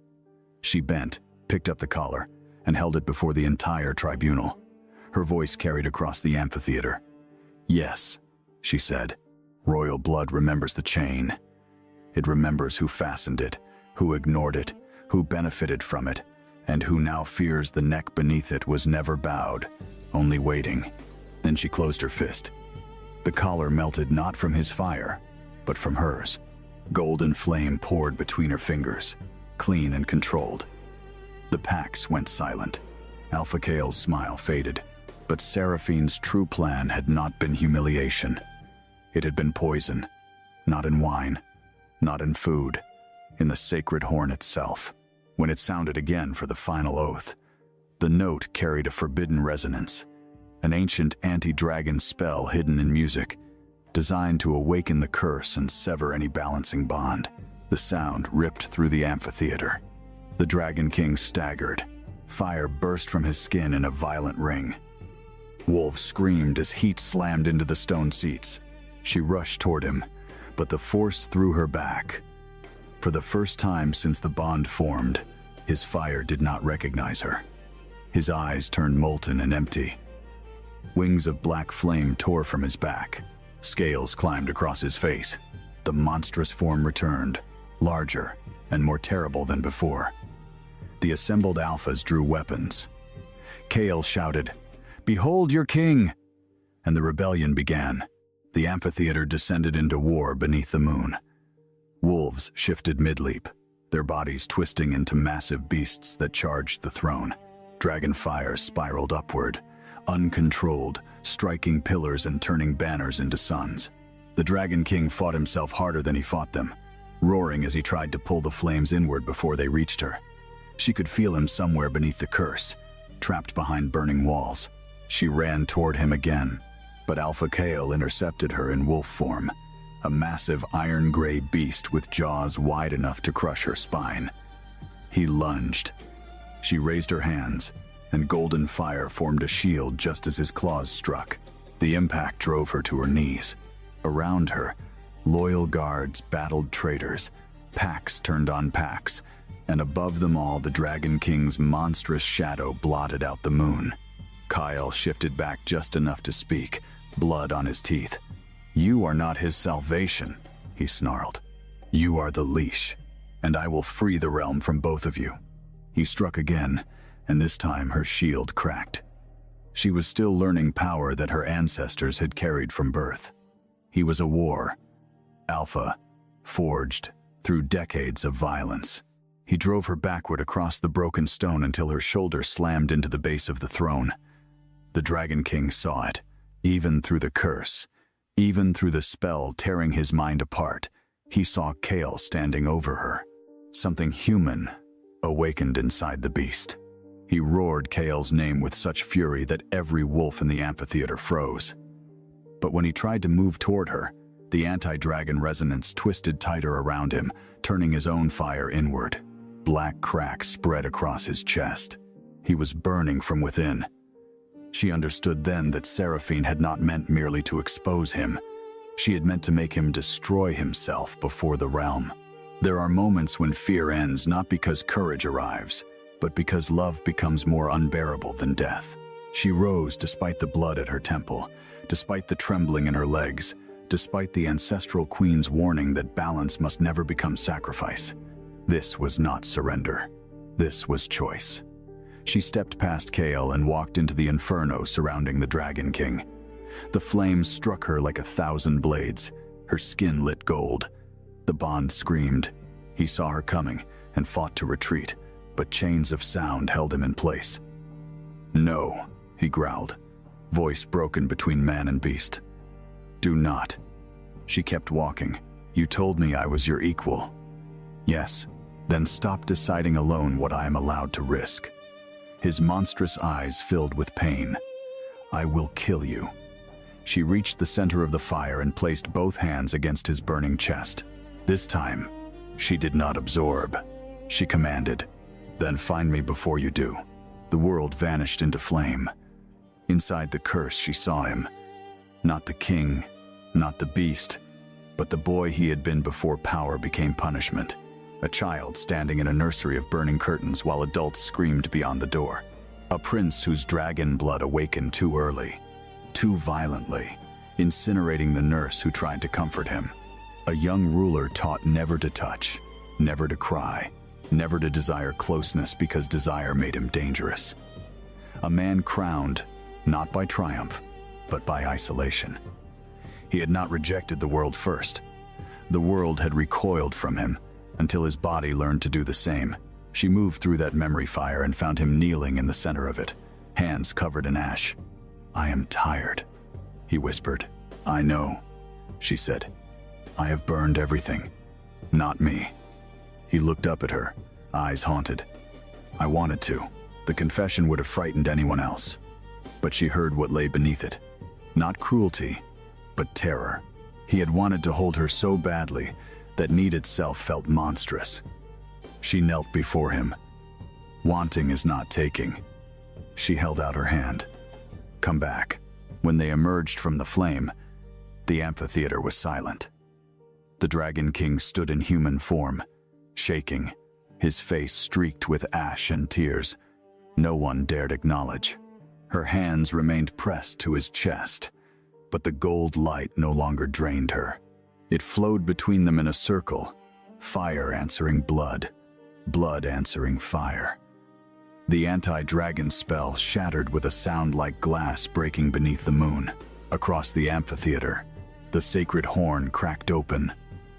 She bent, picked up the collar, and held it before the entire tribunal. Her voice carried across the amphitheater. "Yes," she said, "royal blood remembers the chain. It remembers who fastened it, who ignored it, who benefited from it, and who now fears the neck beneath it was never bowed, only waiting." Then she closed her fist. The collar melted not from his fire, but from hers. Golden flame poured between her fingers, clean and controlled. The packs went silent. Alpha Kale's smile faded. But Seraphine's true plan had not been humiliation. It had been poison, not in wine, not in food, in the sacred horn itself. When it sounded again for the final oath, the note carried a forbidden resonance, an ancient anti-dragon spell hidden in music, designed to awaken the curse and sever any balancing bond. The sound ripped through the amphitheater. The Dragon King staggered. Fire burst from his skin in a violent ring. Wolf screamed as heat slammed into the stone seats. She rushed toward him, but the force threw her back. For the first time since the bond formed, his fire did not recognize her. His eyes turned molten and empty. Wings of black flame tore from his back. Scales climbed across his face. The monstrous form returned, larger and more terrible than before. The assembled alphas drew weapons. Kale shouted, "Behold your king!" And the rebellion began. The amphitheater descended into war beneath the moon. Wolves shifted mid-leap, their bodies twisting into massive beasts that charged the throne. Dragon fire spiraled upward, uncontrolled, striking pillars and turning banners into suns. The Dragon King fought himself harder than he fought them, roaring as he tried to pull the flames inward before they reached her. She could feel him somewhere beneath the curse, trapped behind burning walls. She ran toward him again, but Alpha Kale intercepted her in wolf form, a massive iron-gray beast with jaws wide enough to crush her spine. He lunged. She raised her hands, and golden fire formed a shield just as his claws struck. The impact drove her to her knees. Around her, loyal guards battled traitors, packs turned on packs, and above them all the Dragon King's monstrous shadow blotted out the moon. Kyle shifted back just enough to speak, blood on his teeth. "You are not his salvation," he snarled. "You are the leash, and I will free the realm from both of you." He struck again, and this time her shield cracked. She was still learning power that her ancestors had carried from birth. He was a war, Alpha, forged through decades of violence. He drove her backward across the broken stone until her shoulder slammed into the base of the throne. The Dragon King saw it, even through the curse, even through the spell tearing his mind apart. He saw Kale standing over her. Something human awakened inside the beast. He roared Kale's name with such fury that every wolf in the amphitheater froze. But when he tried to move toward her, the anti-dragon resonance twisted tighter around him, turning his own fire inward. Black cracks spread across his chest. He was burning from within. She understood then that Seraphine had not meant merely to expose him. She had meant to make him destroy himself before the realm. There are moments when fear ends not because courage arrives, but because love becomes more unbearable than death. She rose despite the blood at her temple, despite the trembling in her legs, despite the ancestral queen's warning that balance must never become sacrifice. This was not surrender. This was choice. She stepped past Kale and walked into the inferno surrounding the Dragon King. The flames struck her like 1,000 blades. Her skin lit gold. The bond screamed. He saw her coming and fought to retreat, but chains of sound held him in place. "No," he growled, voice broken between man and beast. "Do not." She kept walking. "You told me I was your equal." "Yes, then stop deciding alone what I am allowed to risk." His monstrous eyes filled with pain. "I will kill you." She reached the center of the fire and placed both hands against his burning chest. This time, she did not absorb. She commanded, "Then find me before you do." The world vanished into flame. Inside the curse, she saw him. Not the king, not the beast, but the boy he had been before power became punishment. A child standing in a nursery of burning curtains while adults screamed beyond the door. A prince whose dragon blood awakened too early, too violently, incinerating the nurse who tried to comfort him. A young ruler taught never to touch, never to cry, never to desire closeness because desire made him dangerous. A man crowned, not by triumph, but by isolation. He had not rejected the world first. The world had recoiled from him, until his body learned to do the same. She moved through that memory fire and found him kneeling in the center of it, hands covered in ash. I am tired, he whispered. I know, she said. I have burned everything. Not me. He looked up at her, eyes haunted. I wanted to. The confession would have frightened anyone else. But she heard what lay beneath it. Not cruelty, but terror. He had wanted to hold her so badly that need itself felt monstrous. She knelt before him. Wanting is not taking. She held out her hand. Come back. When they emerged from the flame, the amphitheater was silent. The Dragon King stood in human form, shaking, his face streaked with ash and tears. No one dared acknowledge. Her hands remained pressed to his chest, but the gold light no longer drained her. It flowed between them in a circle, fire answering blood, blood answering fire. The anti-dragon spell shattered with a sound like glass breaking beneath the moon. Across the amphitheater, the sacred horn cracked open,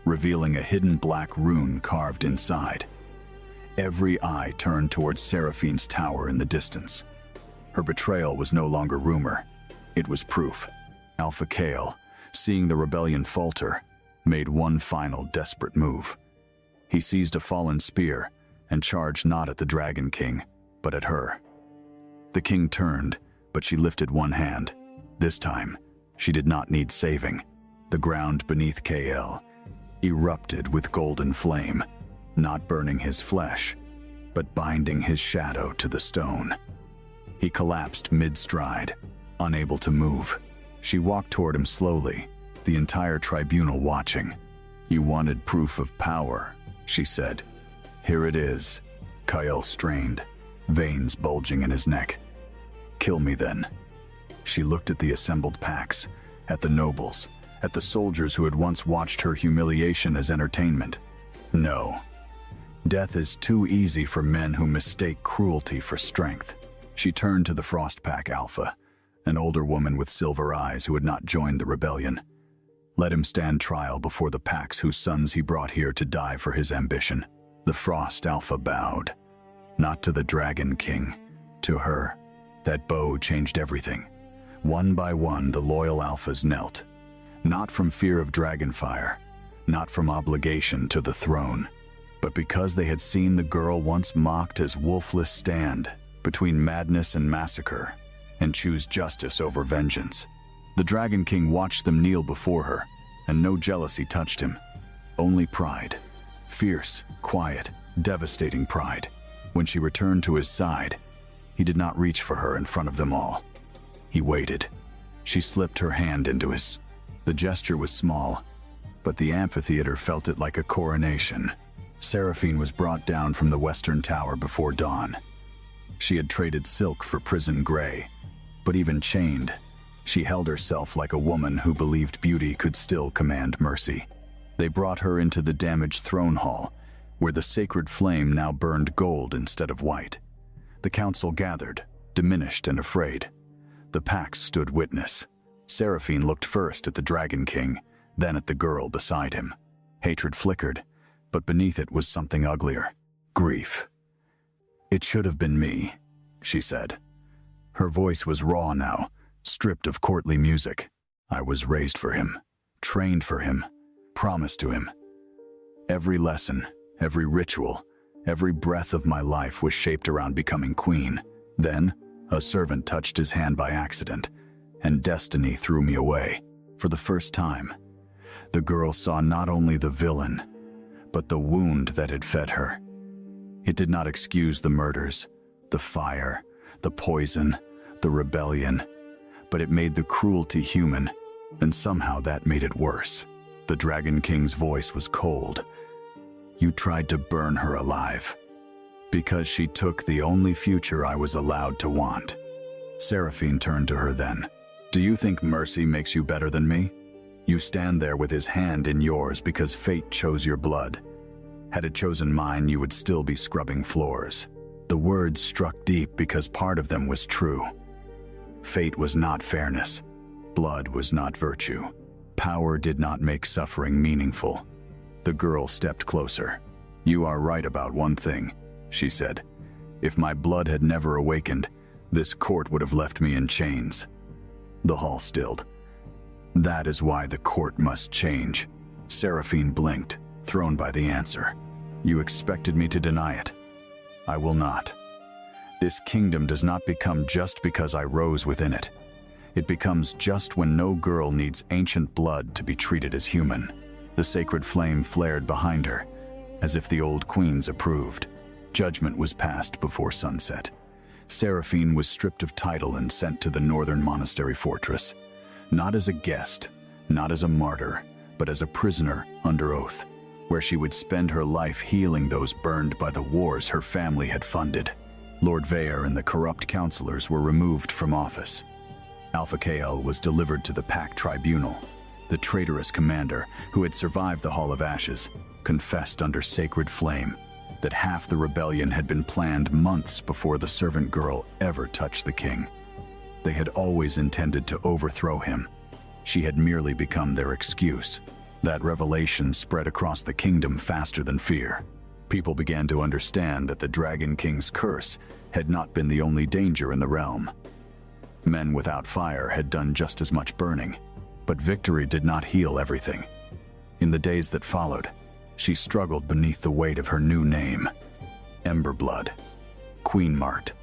revealing a hidden black rune carved inside. Every eye turned towards Seraphine's tower in the distance. Her betrayal was no longer rumor. It was proof. Alpha Kale, seeing the rebellion falter, made one final desperate move. He seized a fallen spear and charged not at the Dragon King, but at her. The king turned, but she lifted one hand. This time, she did not need saving. The ground beneath KL erupted with golden flame, not burning his flesh, but binding his shadow to the stone. He collapsed mid-stride, unable to move. She walked toward him slowly, the entire tribunal watching. You wanted proof of power, she said. Here it is. Kyle strained, veins bulging in his neck. Kill me then. She looked at the assembled packs, at the nobles, at the soldiers who had once watched her humiliation as entertainment. No. Death is too easy for men who mistake cruelty for strength. She turned to the Frostpack Alpha, an older woman with silver eyes who had not joined the rebellion. Let him stand trial before the packs whose sons he brought here to die for his ambition. The Frost Alpha bowed, not to the Dragon King, to her. That bow changed everything. One by one, the loyal Alphas knelt, not from fear of dragonfire, not from obligation to the throne, but because they had seen the girl once mocked as wolfless stand between madness and massacre and choose justice over vengeance. The Dragon King watched them kneel before her, and no jealousy touched him, only pride. Fierce, quiet, devastating pride. When she returned to his side, he did not reach for her in front of them all. He waited. She slipped her hand into his. The gesture was small, but the amphitheater felt it like a coronation. Seraphine was brought down from the western tower before dawn. She had traded silk for prison gray, but even chained, she held herself like a woman who believed beauty could still command mercy. They brought her into the damaged throne hall, where the sacred flame now burned gold instead of white. The council gathered, diminished and afraid. The packs stood witness. Seraphine looked first at the Dragon King, then at the girl beside him. Hatred flickered, but beneath it was something uglier. Grief. It should have been me, she said. Her voice was raw now, stripped of courtly music. I was raised for him, trained for him, promised to him. Every lesson, every ritual, every breath of my life was shaped around becoming queen. Then, a servant touched his hand by accident, and destiny threw me away. For the first time, the girl saw not only the villain, but the wound that had fed her. It did not excuse the murders, the fire, the poison, the rebellion, but it made the cruelty human, and somehow that made it worse. The Dragon King's voice was cold. You tried to burn her alive, because she took the only future I was allowed to want. Seraphine turned to her then. Do you think mercy makes you better than me? You stand there with his hand in yours because fate chose your blood. Had it chosen mine, you would still be scrubbing floors. The words struck deep because part of them was true. Fate was not fairness. Blood was not virtue. Power did not make suffering meaningful. The girl stepped closer. You are right about one thing, she said. If my blood had never awakened, this court would have left me in chains. The hall stilled. That is why the court must change. Seraphine blinked, thrown by the answer. You expected me to deny it. I will not. This kingdom does not become just because I rose within it. It becomes just when no girl needs ancient blood to be treated as human. The sacred flame flared behind her, as if the old queens approved. Judgment was passed before sunset. Seraphine was stripped of title and sent to the northern monastery fortress, not as a guest, not as a martyr, but as a prisoner under oath, where she would spend her life healing those burned by the wars her family had funded. Lord Vare and the corrupt counselors were removed from office. Alpha Kael was delivered to the Pack Tribunal. The traitorous commander, who had survived the Hall of Ashes, confessed under sacred flame that half the rebellion had been planned months before the servant girl ever touched the king. They had always intended to overthrow him. She had merely become their excuse. That revelation spread across the kingdom faster than fear. People began to understand that the Dragon King's curse had not been the only danger in the realm. Men without fire had done just as much burning, but victory did not heal everything. In the days that followed, she struggled beneath the weight of her new name. Emberblood, Queen-marked,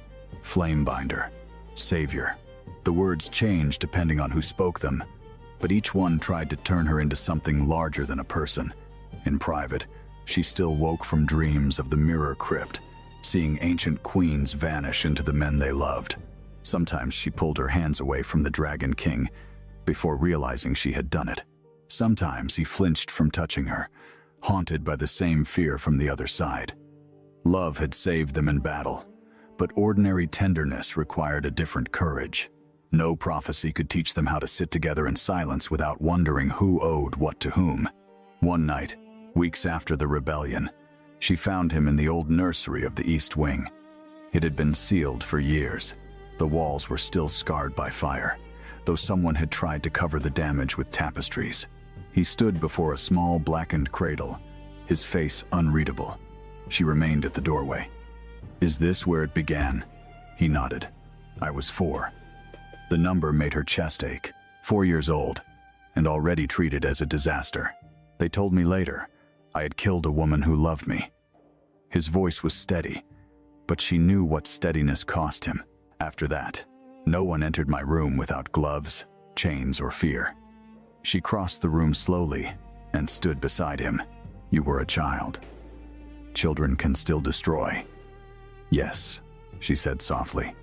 Flamebinder, Savior. The words changed depending on who spoke them, but each one tried to turn her into something larger than a person. In private, she still woke from dreams of the Mirror Crypt, seeing ancient queens vanish into the men they loved. Sometimes she pulled her hands away from the Dragon King before realizing she had done it. Sometimes he flinched from touching her, haunted by the same fear from the other side. Love had saved them in battle, but ordinary tenderness required a different courage. No prophecy could teach them how to sit together in silence without wondering who owed what to whom. One night, weeks after the rebellion, she found him in the old nursery of the East Wing. It had been sealed for years. The walls were still scarred by fire, though someone had tried to cover the damage with tapestries. He stood before a small blackened cradle, his face unreadable. She remained at the doorway. Is this where it began? He nodded. I was 4. The number made her chest ache. 4 years old, and already treated as a disaster. They told me later I had killed a woman who loved me. His voice was steady, but she knew what steadiness cost him. After that, no one entered my room without gloves, chains, or fear. She crossed the room slowly and stood beside him. You were a child. Children can still destroy. Yes, she said softly,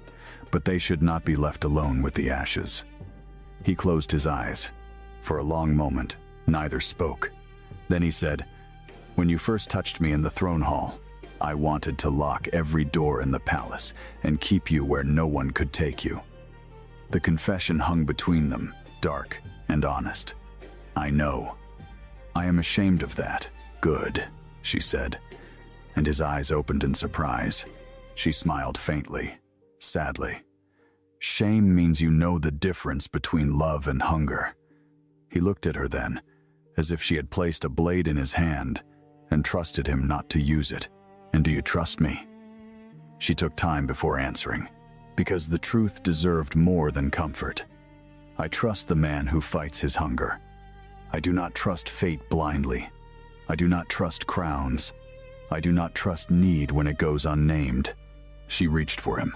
but they should not be left alone with the ashes. He closed his eyes. For a long moment, neither spoke. Then he said, when you first touched me in the throne hall, I wanted to lock every door in the palace and keep you where no one could take you. The confession hung between them, dark and honest. I know. I am ashamed of that. Good, she said, and his eyes opened in surprise. She smiled faintly, sadly. Shame means you know the difference between love and hunger. He looked at her then, as if she had placed a blade in his hand and trusted him not to use it. And do you trust me? She took time before answering, because the truth deserved more than comfort. I trust the man who fights his hunger. I do not trust fate blindly. I do not trust crowns. I do not trust need when it goes unnamed. She reached for him.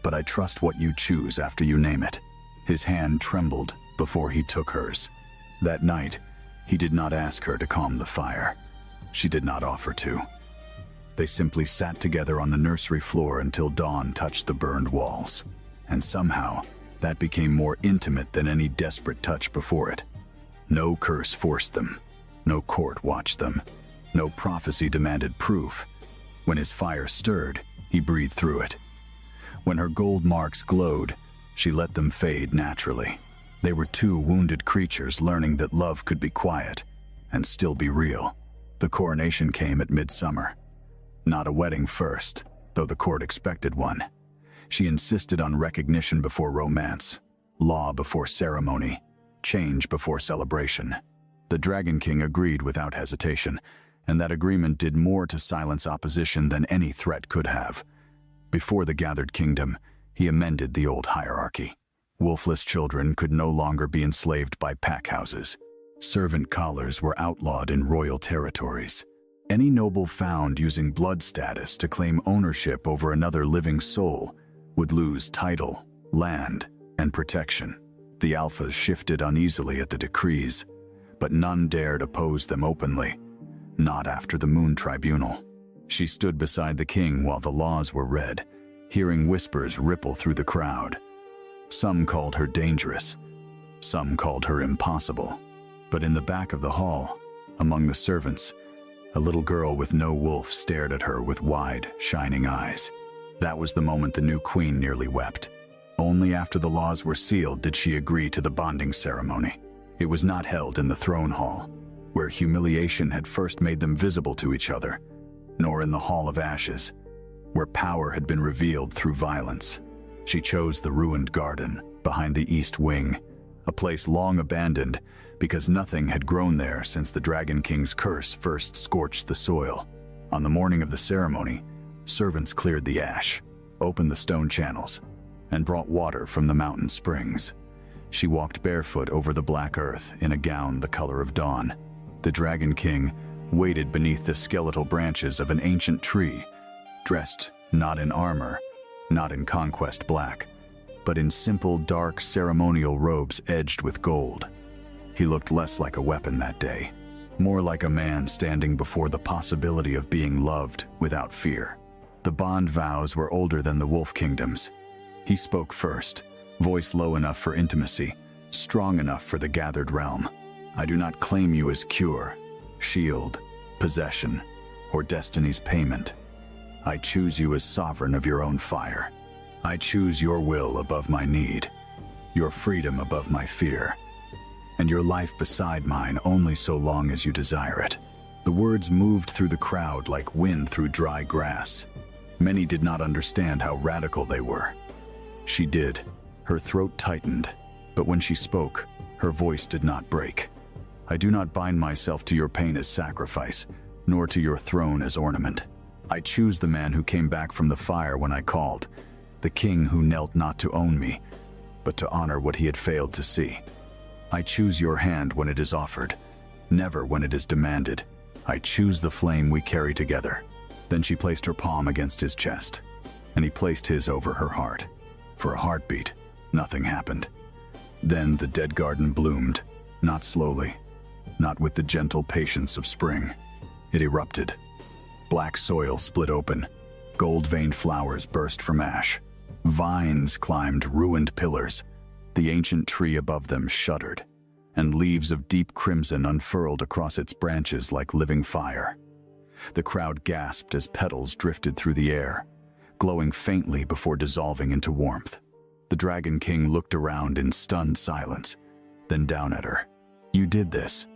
But I trust what you choose after you name it. His hand trembled before he took hers. That night, he did not ask her to calm the fire. She did not offer to. They simply sat together on the nursery floor until dawn touched the burned walls. And somehow, that became more intimate than any desperate touch before it. No curse forced them. No court watched them. No prophecy demanded proof. When his fire stirred, he breathed through it. When her gold marks glowed, she let them fade naturally. They were two wounded creatures learning that love could be quiet and still be real. The coronation came at midsummer. Not a wedding first, though the court expected one. She insisted on recognition before romance, law before ceremony, change before celebration. The Dragon King agreed without hesitation, and that agreement did more to silence opposition than any threat could have. Before the gathered kingdom, he amended the old hierarchy. Wolfless children could no longer be enslaved by packhouses. Servant collars were outlawed in royal territories. Any noble found using blood status to claim ownership over another living soul would lose title, land, and protection. The alphas shifted uneasily at the decrees, but none dared oppose them openly, not after the Moon Tribunal. She stood beside the king while the laws were read, hearing whispers ripple through the crowd. Some called her dangerous, some called her impossible. But in the back of the hall, among the servants, a little girl with no wolf stared at her with wide, shining eyes. That was the moment the new queen nearly wept. Only after the laws were sealed did she agree to the bonding ceremony. It was not held in the throne hall, where humiliation had first made them visible to each other, nor in the Hall of Ashes, where power had been revealed through violence. She chose the ruined garden behind the East Wing, a place long abandoned because nothing had grown there since the Dragon King's curse first scorched the soil. On the morning of the ceremony, servants cleared the ash, opened the stone channels, and brought water from the mountain springs. She walked barefoot over the black earth in a gown the color of dawn. The Dragon King waited beneath the skeletal branches of an ancient tree, dressed not in armor, not in conquest black, but in simple, dark ceremonial robes edged with gold. He looked less like a weapon that day, more like a man standing before the possibility of being loved without fear. The bond vows were older than the Wolf Kingdoms. He spoke first, voice low enough for intimacy, strong enough for the gathered realm. I do not claim you as cure, shield, possession, or destiny's payment. I choose you as sovereign of your own fire. I choose your will above my need, your freedom above my fear, and your life beside mine only so long as you desire it. The words moved through the crowd like wind through dry grass. Many did not understand how radical they were. She did. Her throat tightened, but when she spoke, her voice did not break. I do not bind myself to your pain as sacrifice, nor to your throne as ornament. I choose the man who came back from the fire when I called, the king who knelt not to own me, but to honor what he had failed to see. I choose your hand when it is offered, never when it is demanded. I choose the flame we carry together. Then she placed her palm against his chest, and he placed his over her heart. For a heartbeat, nothing happened. Then the dead garden bloomed, not slowly, not with the gentle patience of spring. It erupted. Black soil split open, gold-veined flowers burst from ash. Vines climbed ruined pillars. The ancient tree above them shuddered, and leaves of deep crimson unfurled across its branches like living fire. The crowd gasped as petals drifted through the air, glowing faintly before dissolving into warmth. The Dragon King looked around in stunned silence, then down at her. You did this.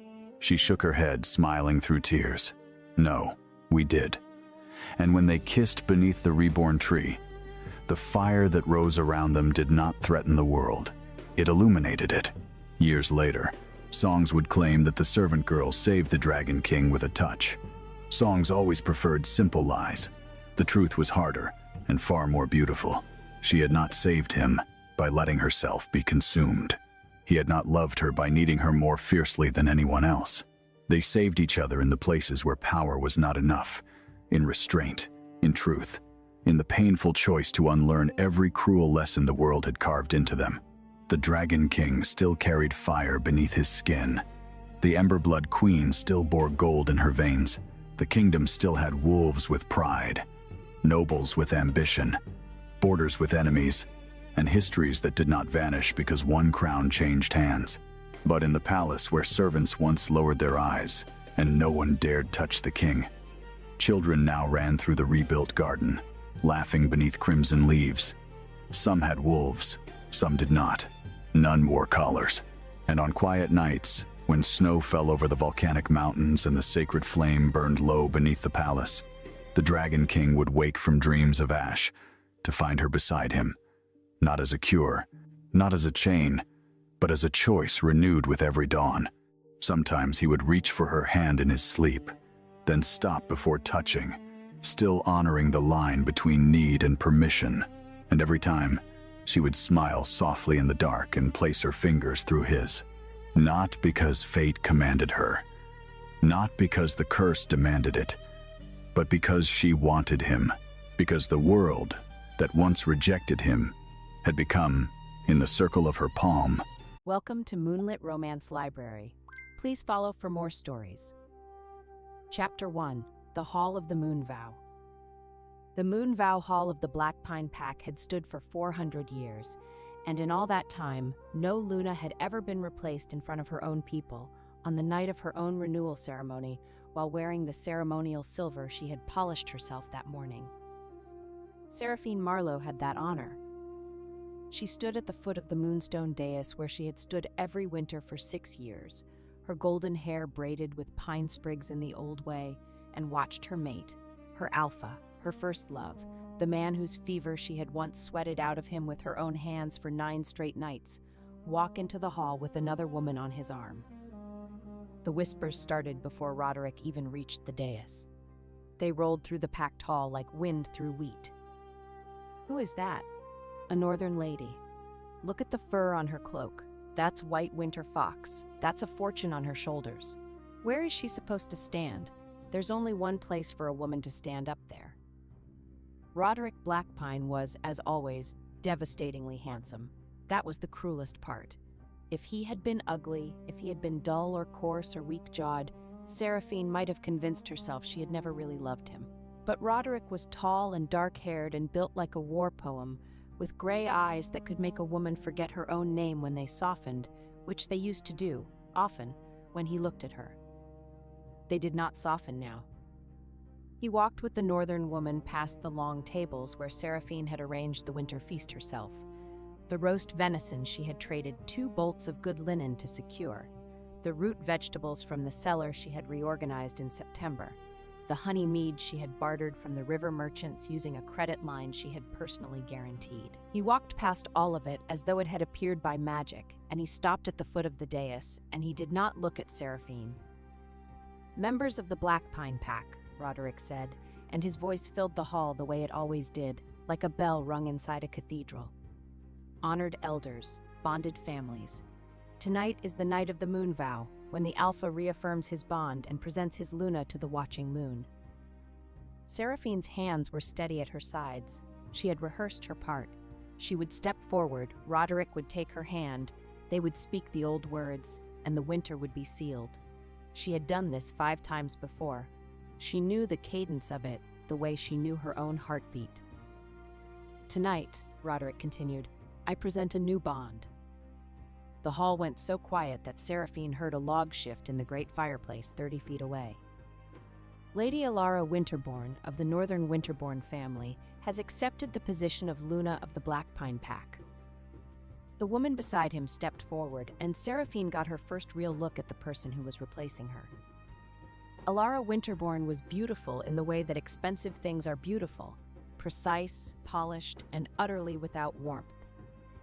She shook her head, smiling through tears. No, we did. And when they kissed beneath the reborn tree, the fire that rose around them did not threaten the world. It illuminated it. Years later, songs would claim that the servant girl saved the Dragon King with a touch. Songs always preferred simple lies. The truth was harder and far more beautiful. She had not saved him by letting herself be consumed. He had not loved her by needing her more fiercely than anyone else. They saved each other in the places where power was not enough, in restraint, in truth, in the painful choice to unlearn every cruel lesson the world had carved into them. The Dragon King still carried fire beneath his skin. The Emberblood Queen still bore gold in her veins. The kingdom still had wolves with pride, nobles with ambition, borders with enemies, and histories that did not vanish because one crown changed hands. But in the palace where servants once lowered their eyes and no one dared touch the king, children now ran through the rebuilt garden, laughing beneath crimson leaves. Some had wolves, some did not. None wore collars. And on quiet nights, when snow fell over the volcanic mountains and the sacred flame burned low beneath the palace, the Dragon King would wake from dreams of ash to find her beside him, not as a cure, not as a chain, but as a choice renewed with every dawn. Sometimes he would reach for her hand in his sleep, then stop before touching, still honoring the line between need and permission. And every time, She would smile softly in the dark and place her fingers through his. Not because fate commanded her, not because the curse demanded it, but because she wanted him, because the world that once rejected him had become, in the circle of her palm. Welcome to Moonlit Romance Library. Please follow for more stories. Chapter 1: The Hall of the Moon Vow. The Moon Vow Hall of the Black Pine Pack had stood for 400 years, and in all that time, no Luna had ever been replaced in front of her own people on the night of her own renewal ceremony while wearing the ceremonial silver she had polished herself that morning. Seraphine Marlowe had that honor. She stood at the foot of the Moonstone dais where she had stood every winter for 6 years, her golden hair braided with pine sprigs in the old way, and watched her mate, her alpha, her first love, the man whose fever she had once sweated out of him with her own hands for 9 straight nights, walk into the hall with another woman on his arm. The whispers started before Roderick even reached the dais. They rolled through the packed hall like wind through wheat. "Who is that?" "A northern lady. Look at the fur on her cloak. That's White Winter Fox. That's a fortune on her shoulders. Where is she supposed to stand? There's only one place for a woman to stand up there." Roderick Blackpine was, as always, devastatingly handsome. That was the cruelest part. If he had been ugly, if he had been dull or coarse or weak-jawed, Seraphine might have convinced herself she had never really loved him. But Roderick was tall and dark-haired and built like a war poem, with gray eyes that could make a woman forget her own name when they softened, which they used to do, often, when he looked at her. They did not soften now. He walked with the northern woman past the long tables where Seraphine had arranged the winter feast herself. The roast venison she had traded 2 bolts of good linen to secure, the root vegetables from the cellar she had reorganized in September, the honey mead she had bartered from the river merchants using a credit line she had personally guaranteed. He walked past all of it as though it had appeared by magic, and he stopped at the foot of the dais, and he did not look at Seraphine. "Members of the Black Pine Pack," Roderick said, and his voice filled the hall the way it always did, like a bell rung inside a cathedral. "Honored elders, bonded families. Tonight is the night of the moon vow, when the Alpha reaffirms his bond and presents his Luna to the watching moon." Seraphine's hands were steady at her sides. She had rehearsed her part. She would step forward, Roderick would take her hand, they would speak the old words, and the winter would be sealed. She had done this 5 times before. She knew the cadence of it, the way she knew her own heartbeat. "Tonight," Roderick continued, "I present a new bond." The hall went so quiet that Seraphine heard a log shift in the great fireplace 30 feet away. "Lady Alara Winterbourne, of the Northern Winterbourne family, has accepted the position of Luna of the Black Pine Pack." The woman beside him stepped forward, and Seraphine got her first real look at the person who was replacing her. Alara Winterbourne was beautiful in the way that expensive things are beautiful, precise, polished, and utterly without warmth.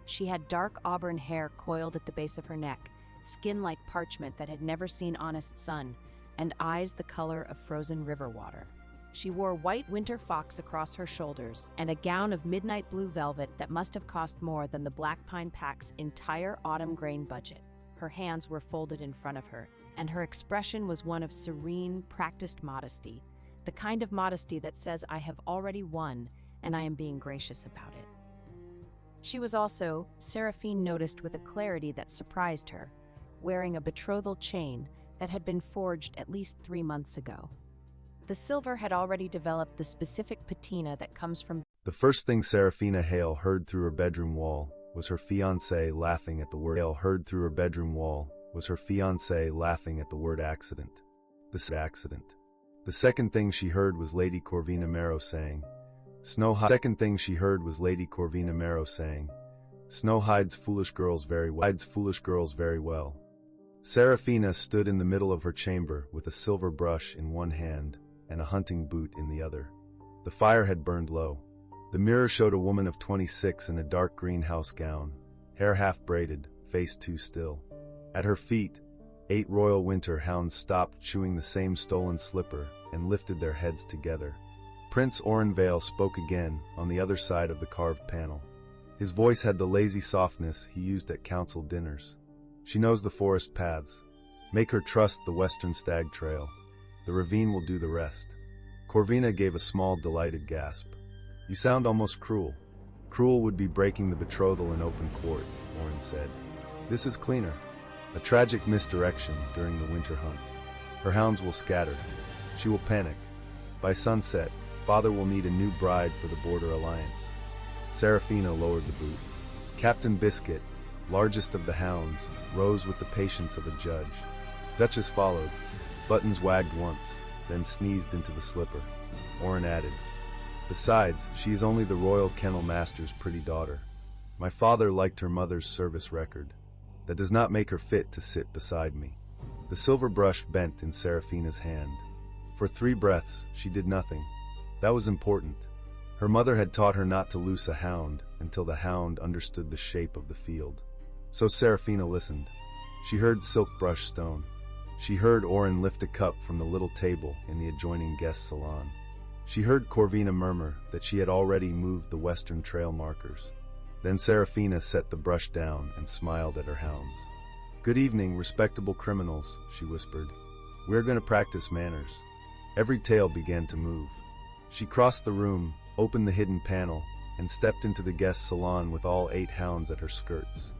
She had dark auburn hair coiled at the base of her neck, skin like parchment that had never seen honest sun, and eyes the color of frozen river water. She wore White Winter Fox across her shoulders and a gown of midnight blue velvet that must have cost more than the Black Pine Pack's entire autumn grain budget. Her hands were folded in front of her, and her expression was one of serene, practiced modesty, the kind of modesty that says, "I have already won, and I am being gracious about it." She was also, Seraphine noticed with a clarity that surprised her, wearing a betrothal chain that had been forged at least 3 months ago. The silver had already developed the specific patina that comes from. The first thing Seraphina Hale heard through her bedroom wall was her fiancé laughing at the word accident. The second thing she heard was Lady Corvina Marrow saying, "Snow hides foolish girls very well." Seraphina stood in the middle of her chamber with a silver brush in one hand and a hunting boot in the other. The fire had burned low. The mirror showed a woman of 26 in a dark green house gown, hair half braided, face too still. At her feet, 8 royal winter hounds stopped chewing the same stolen slipper and lifted their heads together. Prince Orenvale spoke again on the other side of the carved panel. His voice had the lazy softness he used at council dinners. She knows the forest paths. Make her trust the western stag trail. The ravine will do the rest. Corvina gave a small, delighted gasp. You sound almost cruel. Cruel would be breaking the betrothal in open court, Oren said. This is cleaner. A tragic misdirection during the winter hunt. Her hounds will scatter. She will panic. By sunset, father will need a new bride for the border alliance. Serafina lowered the boot. Captain Biscuit, largest of the hounds, rose with the patience of a judge. Duchess followed. Buttons wagged once, then sneezed into the slipper. Oren added, Besides, she is only the royal kennel master's pretty daughter. My father liked her mother's service record. That does not make her fit to sit beside me. The silver brush bent in Serafina's hand. For 3 breaths, she did nothing. That was important. Her mother had taught her not to loose a hound until the hound understood the shape of the field. So Serafina listened. She heard silk brush stone. She heard Oren lift a cup from the little table in the adjoining guest salon. She heard Corvina murmur that she had already moved the western trail markers. Then Serafina set the brush down and smiled at her hounds. Good evening, respectable criminals, she whispered. We're going to practice manners. Every tail began to move. She crossed the room, opened the hidden panel, and stepped into the guest salon with all 8 hounds at her skirts.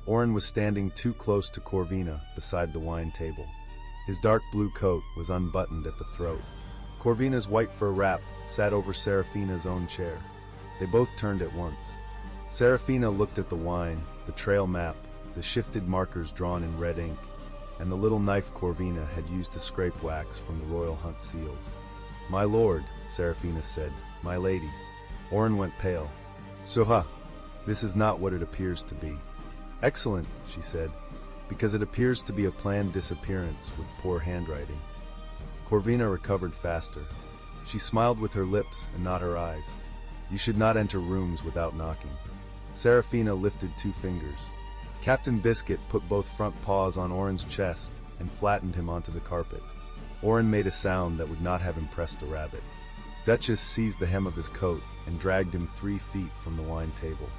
Oren was standing too close to Corvina beside the wine table. His dark blue coat was unbuttoned at the throat. Corvina's white fur wrap sat over Serafina's own chair. They both turned at once. Serafina looked at the wine, the trail map, the shifted markers drawn in red ink, and the little knife Corvina had used to scrape wax from the royal hunt seals. My lord, Serafina said, my lady. Oren went pale. Suha, this is not what it appears to be. Excellent, she said, because it appears to be a planned disappearance with poor handwriting. Corvina recovered faster. She smiled with her lips and not her eyes. You should not enter rooms without knocking. Serafina lifted 2 fingers. Captain Biscuit put both front paws on Oren's chest and flattened him onto the carpet. Oren made a sound that would not have impressed a rabbit. Duchess seized the hem of his coat and dragged him 3 feet from the wine table.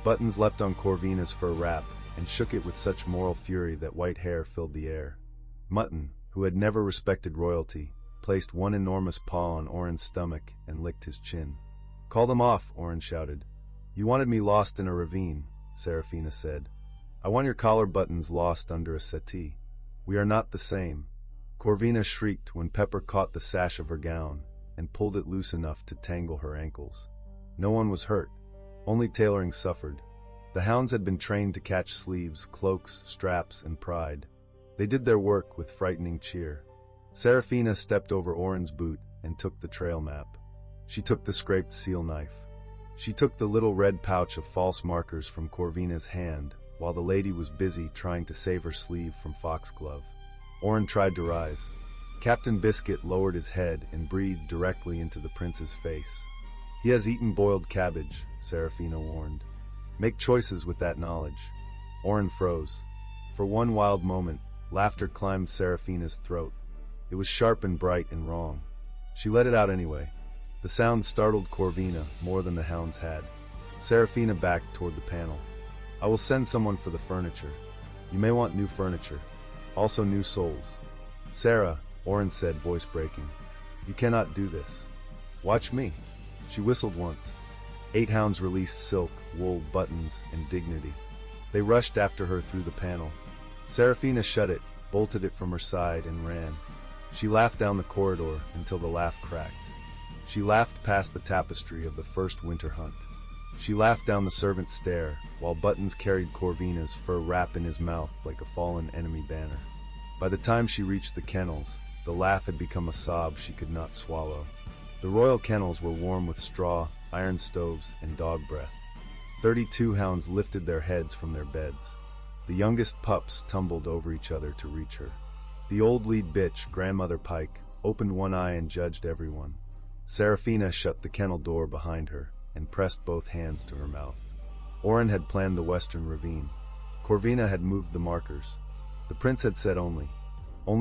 Buttons leapt on Corvina's fur wrap and shook it with such moral fury that white hair filled the air. Mutton, who had never respected royalty, placed one enormous paw on Oren's stomach and licked his chin. Call them off, Oren shouted. You wanted me lost in a ravine, Serafina said. I want your collar buttons lost under a settee. We are not the same. Corvina shrieked when Pepper caught the sash of her gown and pulled it loose enough to tangle her ankles. No one was hurt. Only tailoring suffered. The hounds had been trained to catch sleeves, cloaks, straps, and pride. They did their work with frightening cheer. Serafina stepped over Oren's boot and took the trail map. She took the scraped seal knife. She took the little red pouch of false markers from Corvina's hand while the lady was busy trying to save her sleeve from foxglove. Oren tried to rise. Captain Biscuit lowered his head and breathed directly into the prince's face. He has eaten boiled cabbage, Serafina warned. Make choices with that knowledge. Oren froze. For one wild moment, laughter climbed Serafina's throat. It was sharp and bright and wrong. She let it out anyway. The sound startled Corvina more than the hounds had. Serafina backed toward the panel. I will send someone for the furniture. You may want new furniture. Also new souls. Sarah, Oren said, voice breaking. You cannot do this. Watch me. She whistled once. 8 hounds released silk, wool, buttons, and dignity. They rushed after her through the panel. Serafina shut it, bolted it from her side, and ran. She laughed down the corridor until the laugh cracked. She laughed past the tapestry of the first winter hunt. She laughed down the servant's stair, while Buttons carried Corvina's fur wrap in his mouth like a fallen enemy banner. By the time she reached the kennels, the laugh had become a sob she could not swallow. The royal kennels were warm with straw, iron stoves, and dog breath. 32 hounds lifted their heads from their beds. The youngest pups tumbled over each other to reach her. The old lead bitch, Grandmother Pike, opened one eye and judged everyone. Serafina shut the kennel door behind her and pressed both hands to her mouth. Oren had planned the western ravine. Corvina had moved the markers. The prince had said only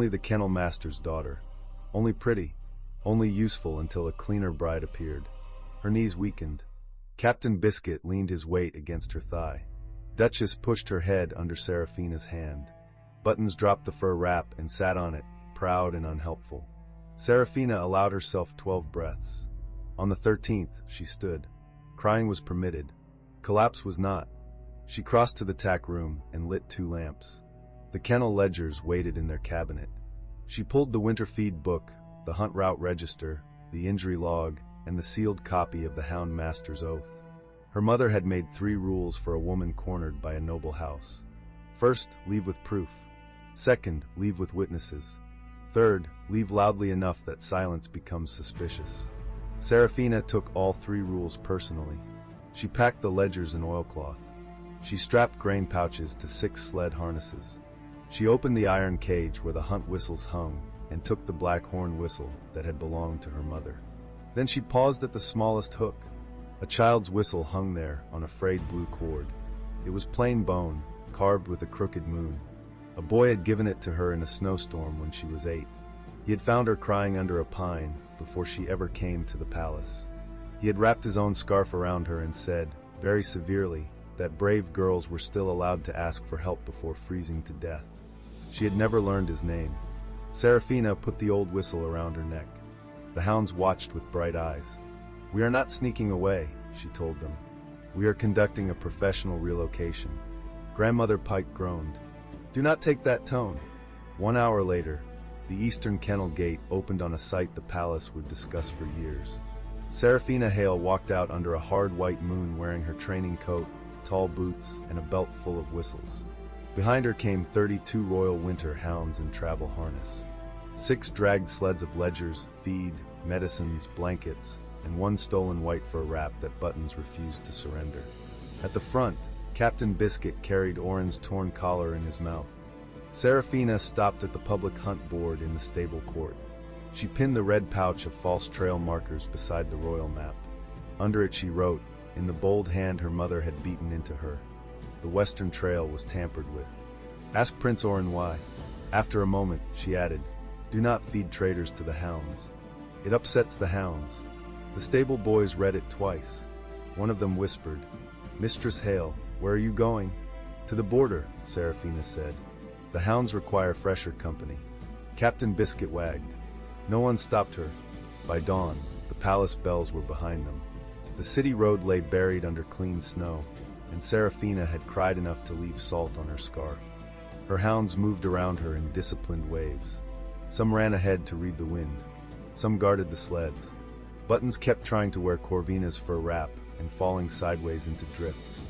the kennel master's daughter. Only pretty, only useful until a cleaner bride appeared. Her knees weakened. Captain Biscuit leaned his weight against her thigh. Duchess pushed her head under Seraphina's hand. Buttons dropped the fur wrap and sat on it, proud and unhelpful. Seraphina allowed herself 12 breaths. On the 13th, she stood. Crying was permitted. Collapse was not. She crossed to the tack room and lit 2 lamps. The kennel ledgers waited in their cabinet. She pulled the winter feed book, the hunt route register, the injury log, and the sealed copy of the hound master's oath. Her mother had made 3 rules for a woman cornered by a noble house. First, leave with proof. Second, leave with witnesses. Third, leave loudly enough that silence becomes suspicious. Seraphina took all 3 rules personally. She packed the ledgers in oilcloth. She strapped grain pouches to 6 sled harnesses. She opened the iron cage where the hunt whistles hung and took the black horn whistle that had belonged to her mother. Then she paused at the smallest hook. A child's whistle hung there on a frayed blue cord. It was plain bone, carved with a crooked moon. A boy had given it to her in a snowstorm when she was 8. He had found her crying under a pine before she ever came to the palace. He had wrapped his own scarf around her and said, very severely, that brave girls were still allowed to ask for help before freezing to death. She had never learned his name. Seraphina put the old whistle around her neck. The hounds watched with bright eyes. "We are not sneaking away," she told them. "We are conducting a professional relocation." Grandmother Pike groaned. "Do not take that tone." 1 hour later, the eastern kennel gate opened on a sight the palace would discuss for years. Seraphina Hale walked out under a hard white moon wearing her training coat, tall boots, and a belt full of whistles. Behind her came 32 royal winter hounds in travel harness. 6 dragged sleds of ledgers, feed, medicines, blankets, and 1 stolen white fur wrap that Buttons refused to surrender. At the front, Captain Biscuit carried Orin's torn collar in his mouth. Seraphina stopped at the public hunt board in the stable court. She pinned the red pouch of false trail markers beside the royal map. Under it she wrote, in the bold hand her mother had beaten into her, "The Western Trail was tampered with. Ask Prince Orin why." After a moment, she added, "Do not feed traitors to the hounds. It upsets the hounds." The stable boys read it twice. One of them whispered, "Mistress Hale, where are you going?" "To the border," Seraphina said. "The hounds require fresher company." Captain Biscuit wagged. No one stopped her. By dawn, the palace bells were behind them. The city road lay buried under clean snow, and Seraphina had cried enough to leave salt on her scarf. Her hounds moved around her in disciplined waves. Some ran ahead to read the wind. Some guarded the sleds. Buttons kept trying to wear Corvina's fur wrap and falling sideways into drifts.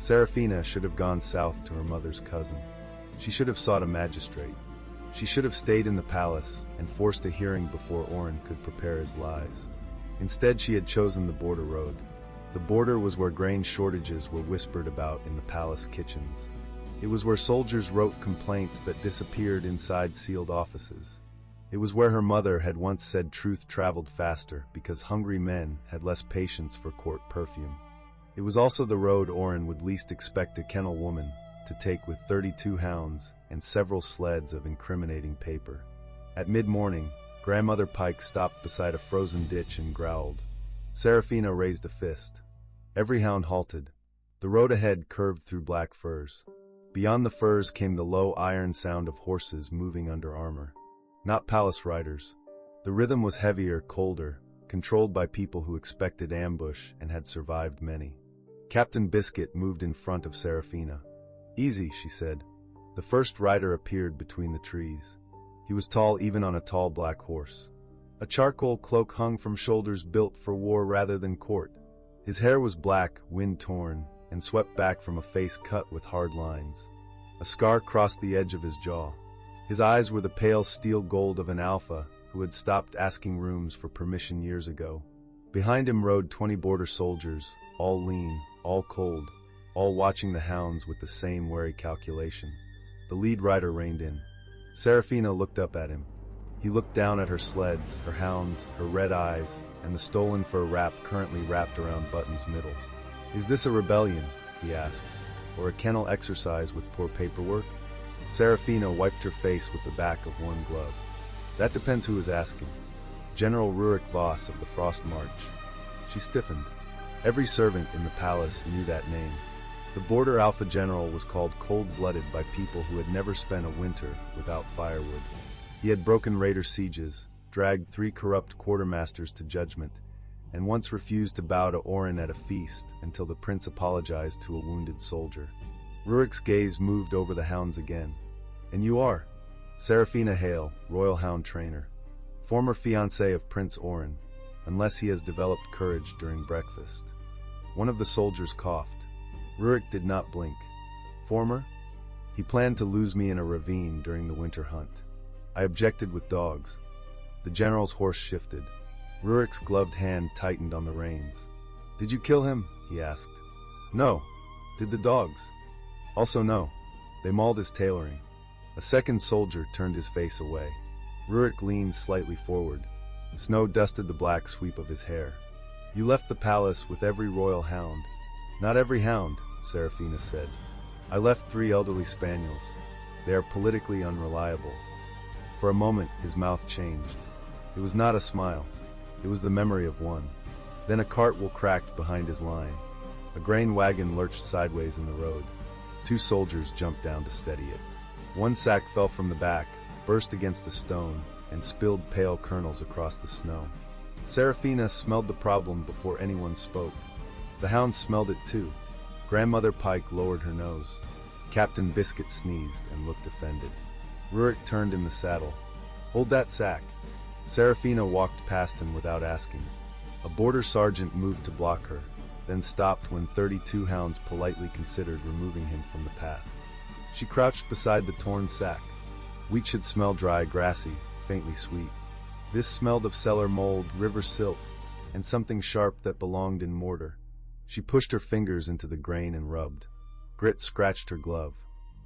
Seraphina should have gone south to her mother's cousin. She should have sought a magistrate. She should have stayed in the palace and forced a hearing before Orin could prepare his lies. Instead, she had chosen the border road. The border was where grain shortages were whispered about in the palace kitchens. It was where soldiers wrote complaints that disappeared inside sealed offices. It was where her mother had once said truth traveled faster because hungry men had less patience for court perfume. It was also the road Orin would least expect a kennel woman to take with 32 hounds and several sleds of incriminating paper. At mid-morning, Grandmother Pike stopped beside a frozen ditch and growled. Seraphina raised a fist. Every hound halted. The road ahead curved through black firs. Beyond the firs came the low iron sound of horses moving under armor. Not palace riders. The rhythm was heavier, colder, controlled by people who expected ambush and had survived many. Captain Biscuit moved in front of Seraphina. "Easy," she said. The first rider appeared between the trees. He was tall even on a tall black horse. A charcoal cloak hung from shoulders built for war rather than court. His hair was black, wind-torn, and swept back from a face cut with hard lines. A scar crossed the edge of his jaw. His eyes were the pale steel gold of an alpha who had stopped asking rooms for permission years ago. Behind him rode 20 border soldiers, all lean, all cold, all watching the hounds with the same wary calculation. The lead rider reined in. Seraphina looked up at him. He looked down at her sleds, her hounds, her red eyes, and the stolen fur wrap currently wrapped around Button's middle. "Is this a rebellion?" he asked, "or a kennel exercise with poor paperwork?" Seraphina wiped her face with the back of one glove. "That depends who is asking. General Rurik Voss of the Frost March." She stiffened. Every servant in the palace knew that name. The border Alpha General was called cold-blooded by people who had never spent a winter without firewood. He had broken raider sieges, dragged 3 corrupt quartermasters to judgment, and once refused to bow to Oren at a feast until the prince apologized to a wounded soldier. Rurik's gaze moved over the hounds again. "And you are?" "Seraphina Hale, Royal Hound Trainer. Former fiancée of Prince Oren, unless he has developed courage during breakfast." One of the soldiers coughed. Rurik did not blink. "Former? He planned to lose me in a ravine during the winter hunt. I objected with dogs." The general's horse shifted. Rurik's gloved hand tightened on the reins. "Did you kill him?" he asked. "No." "Did the dogs?" "Also no. They mauled his tailoring." A second soldier turned his face away. Rurik leaned slightly forward. Snow dusted the black sweep of his hair. "You left the palace with every royal hound." "Not every hound," Seraphina said. "I left 3 elderly spaniels. They are politically unreliable." For a moment, his mouth changed. It was not a smile. It was the memory of one. Then a cartwheel cracked behind his line. A grain wagon lurched sideways in the road. 2 soldiers jumped down to steady it. One sack fell from the back, burst against a stone, and spilled pale kernels across the snow. Seraphina smelled the problem before anyone spoke. The hounds smelled it too. Grandmother Pike lowered her nose. Captain Biscuit sneezed and looked offended. Rurik turned in the saddle. "Hold that sack." Seraphina walked past him without asking. A border sergeant moved to block her, then stopped when 32 hounds politely considered removing him from the path. She crouched beside the torn sack. Wheat should smell dry, grassy, faintly sweet. This smelled of cellar mold, river silt, and something sharp that belonged in mortar. She pushed her fingers into the grain and rubbed. Grit scratched her glove.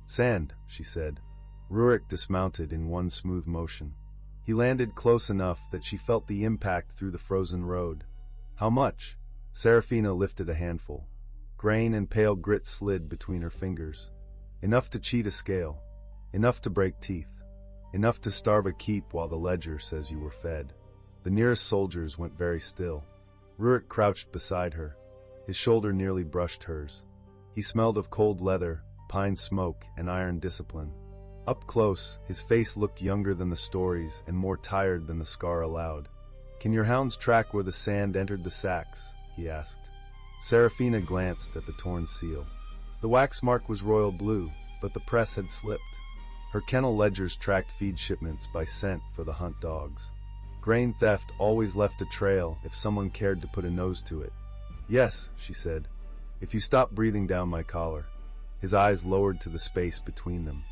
"Sand," she said. Rurik dismounted in one smooth motion. He landed close enough that she felt the impact through the frozen road. "How much?" Seraphina lifted a handful. Grain and pale grit slid between her fingers. "Enough to cheat a scale. Enough to break teeth. Enough to starve a keep while the ledger says you were fed." The nearest soldiers went very still. Rurik crouched beside her. His shoulder nearly brushed hers. He smelled of cold leather, pine smoke, and iron discipline. Up close, his face looked younger than the stories and more tired than the scar allowed. "Can your hounds track where the sand entered the sacks?" he asked. Seraphina glanced at the torn seal. The wax mark was royal blue, but the press had slipped. Her kennel ledgers tracked feed shipments by scent for the hunt dogs. Grain theft always left a trail if someone cared to put a nose to it. "Yes," she said, "if you stop breathing down my collar." His eyes lowered to the space between them.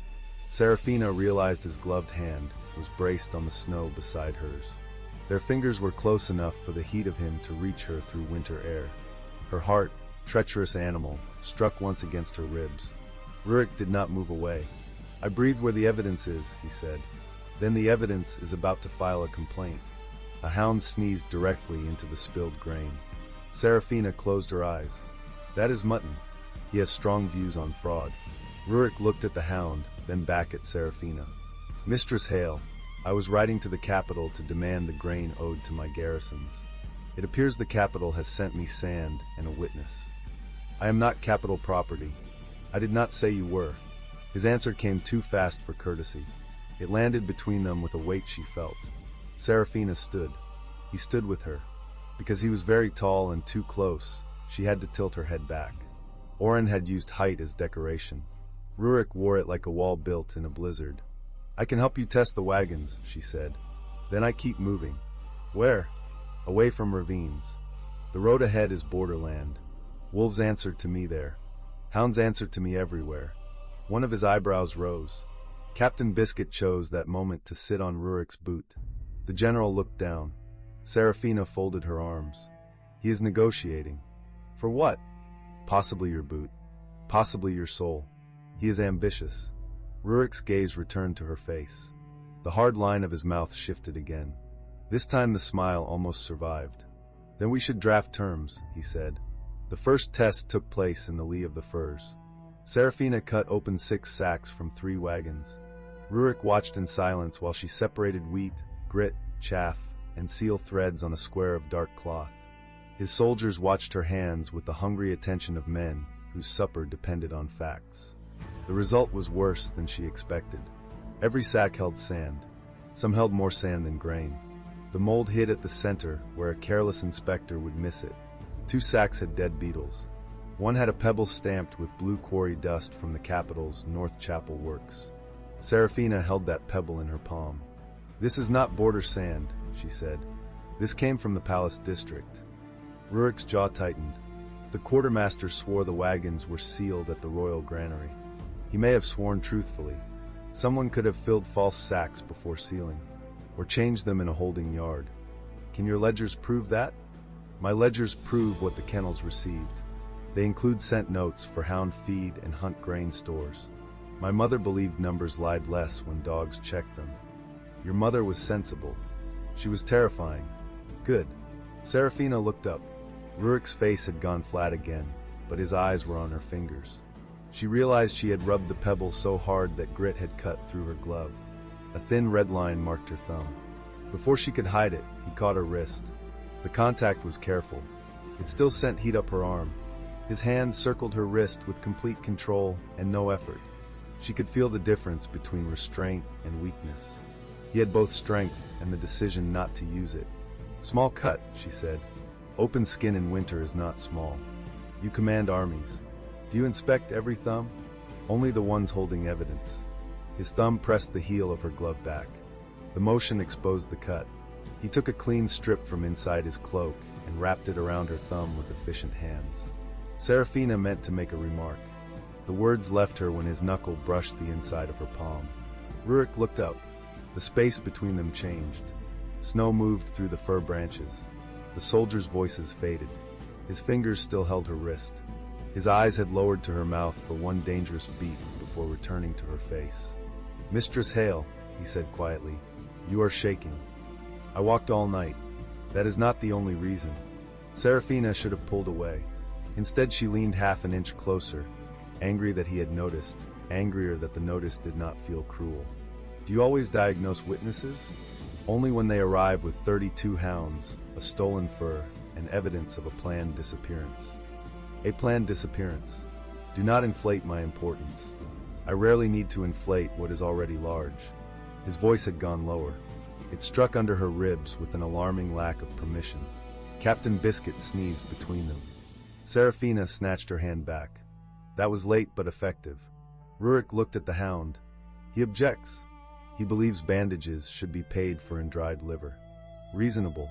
Seraphina realized his gloved hand was braced on the snow beside hers. Their fingers were close enough for the heat of him to reach her through winter air. Her heart, treacherous animal, struck once against her ribs. Rurik did not move away. "I breathed where the evidence is," he said. "Then the evidence is about to file a complaint." A hound sneezed directly into the spilled grain. Seraphina closed her eyes. "That is Mutton. He has strong views on fraud." Rurik looked at the hound, then back at Seraphina. "Mistress Hale, I was riding to the capital to demand the grain owed to my garrisons. It appears the capital has sent me sand and a witness. I am not capital property. I did not say you were." His answer came too fast for courtesy. It landed between them with a weight she felt. Seraphina stood. He stood with her. Because he was very tall and too close, she had to tilt her head back. Oren had used height as decoration. Rurik wore it like a wall built in a blizzard. "I can help you test the wagons," she said. "Then I keep moving." "Where?" "Away from ravines. The road ahead is borderland. Wolves answered to me there. Hounds answered to me everywhere." One of his eyebrows rose. Captain Biscuit chose that moment to sit on Rurik's boot. The general looked down. Seraphina folded her arms. "He is negotiating." "For what?" "Possibly your boot. Possibly your soul. He is ambitious." Rurik's gaze returned to her face. The hard line of his mouth shifted again. This time the smile almost survived. "Then we should draft terms," he said. The first test took place in the lee of the firs. Seraphina cut open 6 sacks from 3 wagons. Rurik watched in silence while she separated wheat, grit, chaff, and seal threads on a square of dark cloth. His soldiers watched her hands with the hungry attention of men whose supper depended on facts. The result was worse than she expected. Every sack held sand. Some held more sand than grain. The mold hid at the center, where a careless inspector would miss it. 2 sacks had dead beetles. One had a pebble stamped with blue quarry dust from the capital's North Chapel works. Serafina held that pebble in her palm. "This is not border sand," she said. "This came from the palace district." Rurik's jaw tightened. The quartermaster swore the wagons were sealed at the royal granary. He may have sworn truthfully. Someone could have filled false sacks before sealing, or changed them in a holding yard. "Can your ledgers prove that?" "My ledgers prove what the kennels received. They include cent notes for hound feed and hunt grain stores. My mother believed numbers lied less when dogs checked them. Your mother was sensible. She was terrifying." "Good." Serafina looked up. Rurik's face had gone flat again, but his eyes were on her fingers. She realized she had rubbed the pebble so hard that grit had cut through her glove. A thin red line marked her thumb. Before she could hide it, he caught her wrist. The contact was careful. It still sent heat up her arm. His hand circled her wrist with complete control and no effort. She could feel the difference between restraint and weakness. He had both strength and the decision not to use it. "Small cut," she said. "Open skin in winter is not small. You command armies. Do you inspect every thumb?" "Only the ones holding evidence." His thumb pressed the heel of her glove back. The motion exposed the cut. He took a clean strip from inside his cloak and wrapped it around her thumb with efficient hands. Serafina meant to make a remark. The words left her when his knuckle brushed the inside of her palm. Rurik looked up. The space between them changed. Snow moved through the fir branches. The soldiers' voices faded. His fingers still held her wrist. His eyes had lowered to her mouth for one dangerous beat before returning to her face. "Mistress Hale," he said quietly, "you are shaking." "I walked all night. That is not the only reason." Serafina should have pulled away. Instead, she leaned half an inch closer, angry that he had noticed, angrier that the notice did not feel cruel. "Do you always diagnose witnesses?" "Only when they arrive with 32 hounds, a stolen fur, and evidence of a planned disappearance." "A planned disappearance. Do not inflate my importance. I rarely need to inflate what is already large." His voice had gone lower. It struck under her ribs with an alarming lack of permission. Captain Biscuit sneezed between them. Serafina snatched her hand back. That was late but effective. Rurik looked at the hound. He objects. He believes bandages should be paid for in dried liver. Reasonable.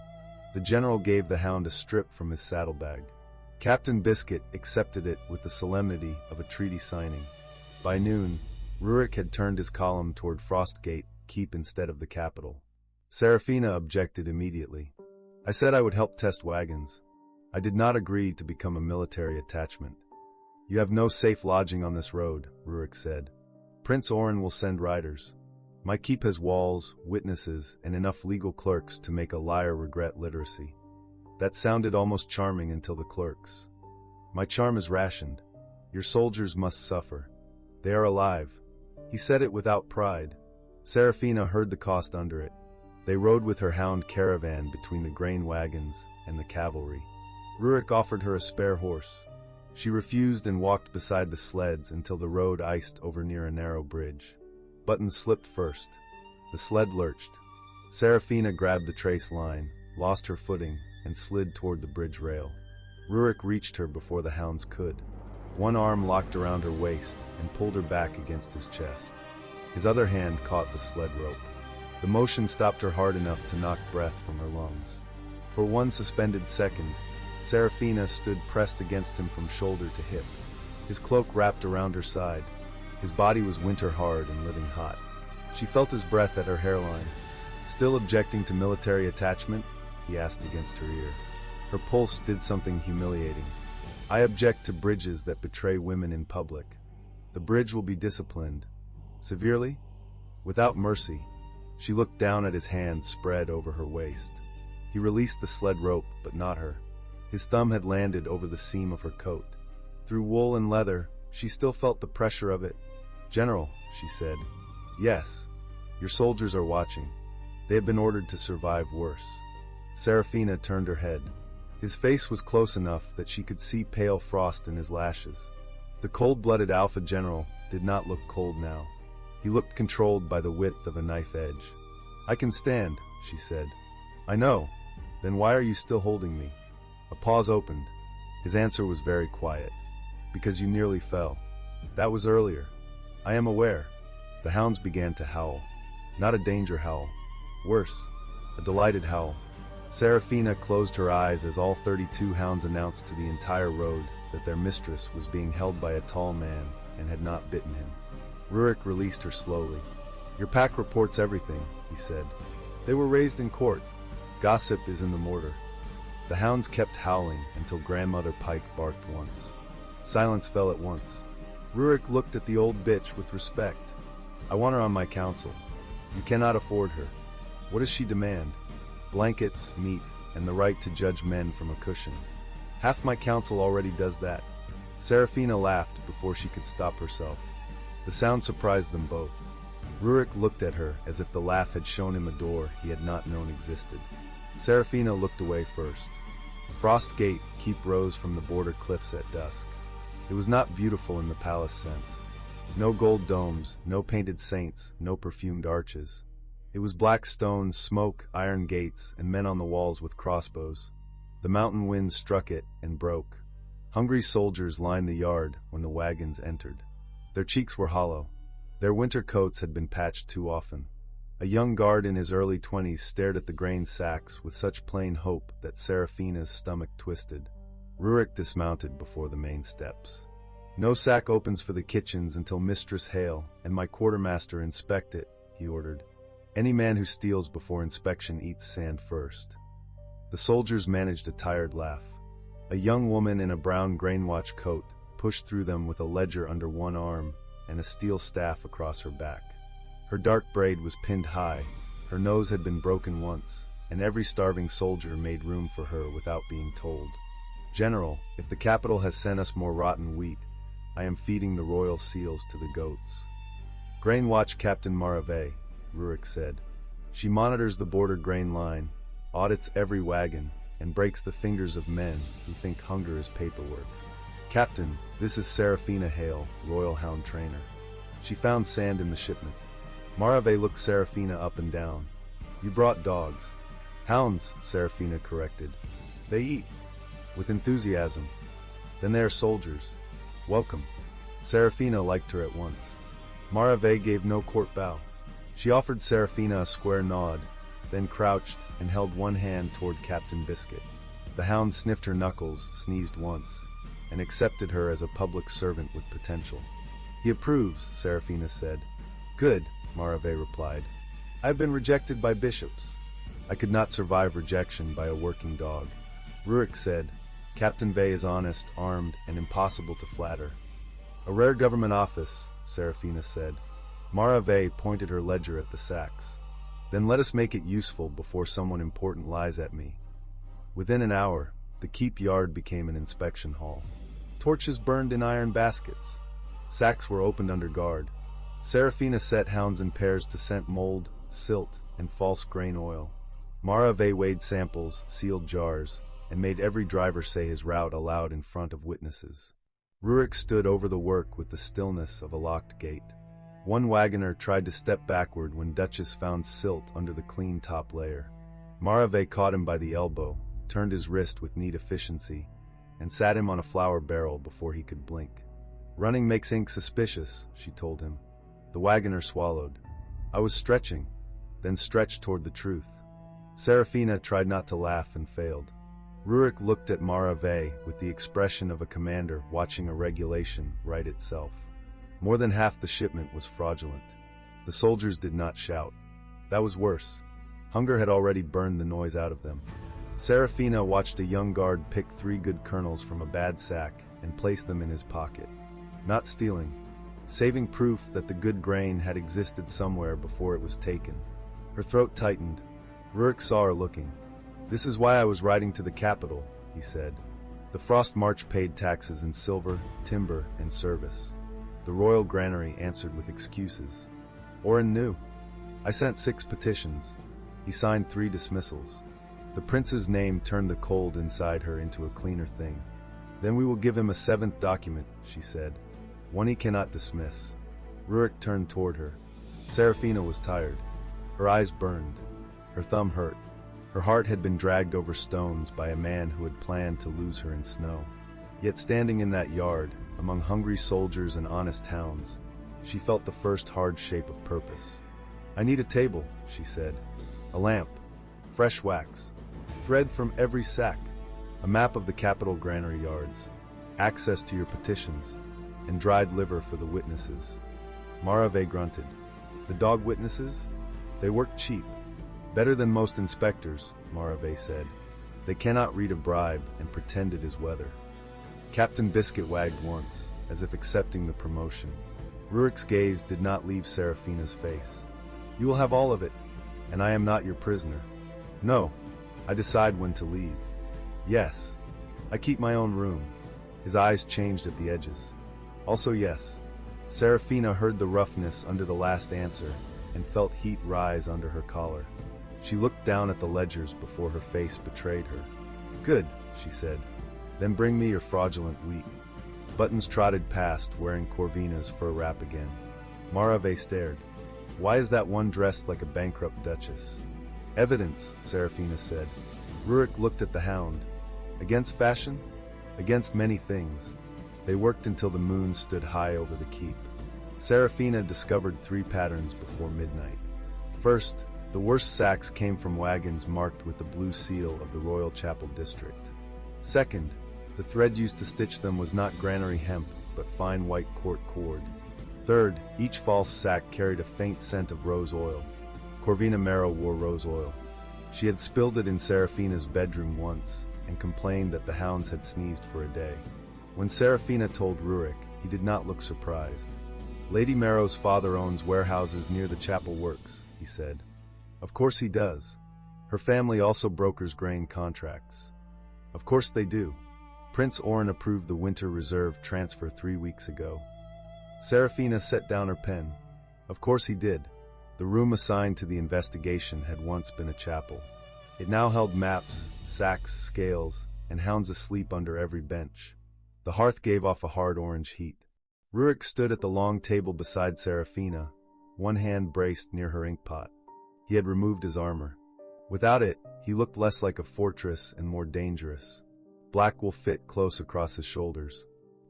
The general gave the hound a strip from his saddlebag. Captain Biscuit accepted it with the solemnity of a treaty signing. By noon, Rurik had turned his column toward Frostgate Keep instead of the capital. Serafina objected immediately. "I said I would help test wagons. I did not agree to become a military attachment." "You have no safe lodging on this road," Rurik said. "Prince Oren will send riders. My keep has walls, witnesses, and enough legal clerks to make a liar regret literacy." That sounded almost charming until the clerks. "My charm is rationed. Your soldiers must suffer. They are alive." He said it without pride. Serafina heard the cost under it. They rode with her hound caravan between the grain wagons and the cavalry. Rurik offered her a spare horse. She refused and walked beside the sleds until the road iced over near a narrow bridge. Buttons slipped first. The sled lurched. Serafina grabbed the trace line, lost her footing, and slid toward the bridge rail. Rurik reached her before the hounds could. One arm locked around her waist and pulled her back against his chest. His other hand caught the sled rope. The motion stopped her hard enough to knock breath from her lungs. For one suspended second, Serafina stood pressed against him from shoulder to hip. His cloak wrapped around her side. His body was winter hard and living hot. She felt his breath at her hairline. "Still objecting to military attachment?" he asked against her ear. Her pulse did something humiliating. "I object to bridges that betray women in public. The bridge will be disciplined." "Severely?" "Without mercy." She looked down at his hand spread over her waist. He released the sled rope, but not her. His thumb had landed over the seam of her coat. Through wool and leather, she still felt the pressure of it. "General," she said. "Yes. Your soldiers are watching. They have been ordered to survive worse." Serafina turned her head. His face was close enough that she could see pale frost in his lashes. The cold-blooded Alpha General did not look cold now. He looked controlled by the width of a knife edge. "I can stand," she said. "I know. Then why are you still holding me?" A pause opened. His answer was very quiet. "Because you nearly fell. That was earlier." "I am aware." The hounds began to howl. Not a danger howl. Worse, a delighted howl. Serafina closed her eyes as all 32 hounds announced to the entire road that their mistress was being held by a tall man and had not bitten him. Rurik released her slowly. "Your pack reports everything," he said. "They were raised in court. Gossip is in the mortar." The hounds kept howling until Grandmother Pike barked once. Silence fell at once. Rurik looked at the old bitch with respect. "I want her on my council." "You cannot afford her." "What does she demand?" "Blankets, meat, and the right to judge men from a cushion." "Half my council already does that." Serafina laughed before she could stop herself. The sound surprised them both. Rurik looked at her as if the laugh had shown him a door he had not known existed. Serafina looked away first. Frost Gate Keep rose from the border cliffs at dusk. It was not beautiful in the palace sense. No gold domes, no painted saints, no perfumed arches. It was black stone, smoke, iron gates, and men on the walls with crossbows. The mountain wind struck it and broke. Hungry soldiers lined the yard when the wagons entered. Their cheeks were hollow. Their winter coats had been patched too often. A young guard in his early 20s stared at the grain sacks with such plain hope that Serafina's stomach twisted. Rurik dismounted before the main steps. "No sack opens for the kitchens until Mistress Hale and my quartermaster inspect it," he ordered. "Any man who steals before inspection eats sand first." The soldiers managed a tired laugh. A young woman in a brown grainwatch coat pushed through them with a ledger under one arm and a steel staff across her back. Her dark braid was pinned high, her nose had been broken once, and every starving soldier made room for her without being told. "General, if the capital has sent us more rotten wheat, I am feeding the royal seals to the goats." "Grain Watch Captain Marave," Rurik said. "She monitors the border grain line, audits every wagon, and breaks the fingers of men who think hunger is paperwork." "Captain, this is Serafina Hale, Royal Hound Trainer." She found sand in the shipment. Marave looked Serafina up and down. "You brought dogs." "Hounds," Serafina corrected. "They eat." "With enthusiasm." "Then they are soldiers." "Welcome." Serafina liked her at once. Marave gave no court bow. She offered Serafina a square nod, then crouched and held one hand toward Captain Biscuit. The hound sniffed her knuckles, sneezed once, and accepted her as a public servant with potential. "He approves," Serafina said. "Good," Marave replied. "I have been rejected by bishops. I could not survive rejection by a working dog." Rurik said, "Captain Vey is honest, armed, and impossible to flatter." "A rare government office," Serafina said. Marave pointed her ledger at the sacks. "Then let us make it useful before someone important lies at me." Within an hour, the keep yard became an inspection hall. Torches burned in iron baskets. Sacks were opened under guard. Serafina set hounds in pairs to scent mold, silt, and false grain oil. Marave weighed samples, sealed jars, and made every driver say his route aloud in front of witnesses. Rurik stood over the work with the stillness of a locked gate. One wagoner tried to step backward when Duchess found silt under the clean top layer. Marave caught him by the elbow, turned his wrist with neat efficiency, and sat him on a flour barrel before he could blink. "Running makes ink suspicious," she told him. The wagoner swallowed. "I was stretching, then stretched toward the truth." Serafina tried not to laugh and failed. Rurik looked at Marave with the expression of a commander watching a regulation write itself. More than half the shipment was fraudulent. The soldiers did not shout. That was worse. Hunger had already burned the noise out of them. Serafina watched a young guard pick 3 good kernels from a bad sack and place them in his pocket. Not stealing, saving proof that the good grain had existed somewhere before it was taken. Her throat tightened. Rurik saw her looking. "This is why I was riding to the capital," he said. "The Frost March paid taxes in silver, timber, and service. The royal granary answered with excuses. Oren knew. I sent 6 petitions. He signed 3 dismissals. The prince's name turned the cold inside her into a cleaner thing. Then we will give him a seventh document, she said. One he cannot dismiss. Rurik turned toward her. Serafina was tired. Her eyes burned. Her thumb hurt. Her heart had been dragged over stones by a man who had planned to lose her in snow. Yet standing in that yard, among hungry soldiers and honest hounds, she felt the first hard shape of purpose. I need a table, she said. A lamp. Fresh wax. Thread from every sack. A map of the capital granary yards. Access to your petitions. And dried liver for the witnesses. Marave grunted. The dog witnesses? They work cheap. Better than most inspectors, Marave said. They cannot read a bribe and pretend it is weather. Captain Biscuit wagged once, as if accepting the promotion. Rurik's gaze did not leave Serafina's face. You will have all of it, and I am not your prisoner. No, I decide when to leave. Yes, I keep my own room. His eyes changed at the edges. Also yes. Serafina heard the roughness under the last answer and felt heat rise under her collar. She looked down at the ledgers before her face betrayed her. Good, she said. Then bring me your fraudulent wheat. Buttons trotted past, wearing Corvina's fur wrap again. Marave stared. Why is that one dressed like a bankrupt duchess? Evidence, Serafina said. Rurik looked at the hound. Against fashion? Against many things. They worked until the moon stood high over the keep. Serafina discovered 3 patterns before midnight. First, the worst sacks came from wagons marked with the blue seal of the Royal Chapel district. Second, the thread used to stitch them was not granary hemp, but fine white court cord. Third, each false sack carried a faint scent of rose oil. Corvina Mero wore rose oil. She had spilled it in Serafina's bedroom once, and complained that the hounds had sneezed for a day. When Serafina told Rurik, he did not look surprised. Lady Mero's father owns warehouses near the chapel works, he said. Of course he does. Her family also brokers grain contracts. Of course they do. Prince Oren approved the winter reserve transfer 3 weeks ago. Serafina set down her pen. Of course he did. The room assigned to the investigation had once been a chapel. It now held maps, sacks, scales, and hounds asleep under every bench. The hearth gave off a hard orange heat. Rurik stood at the long table beside Serafina, one hand braced near her inkpot. He had removed his armor. Without it, he looked less like a fortress and more dangerous. Black wool fit close across his shoulders.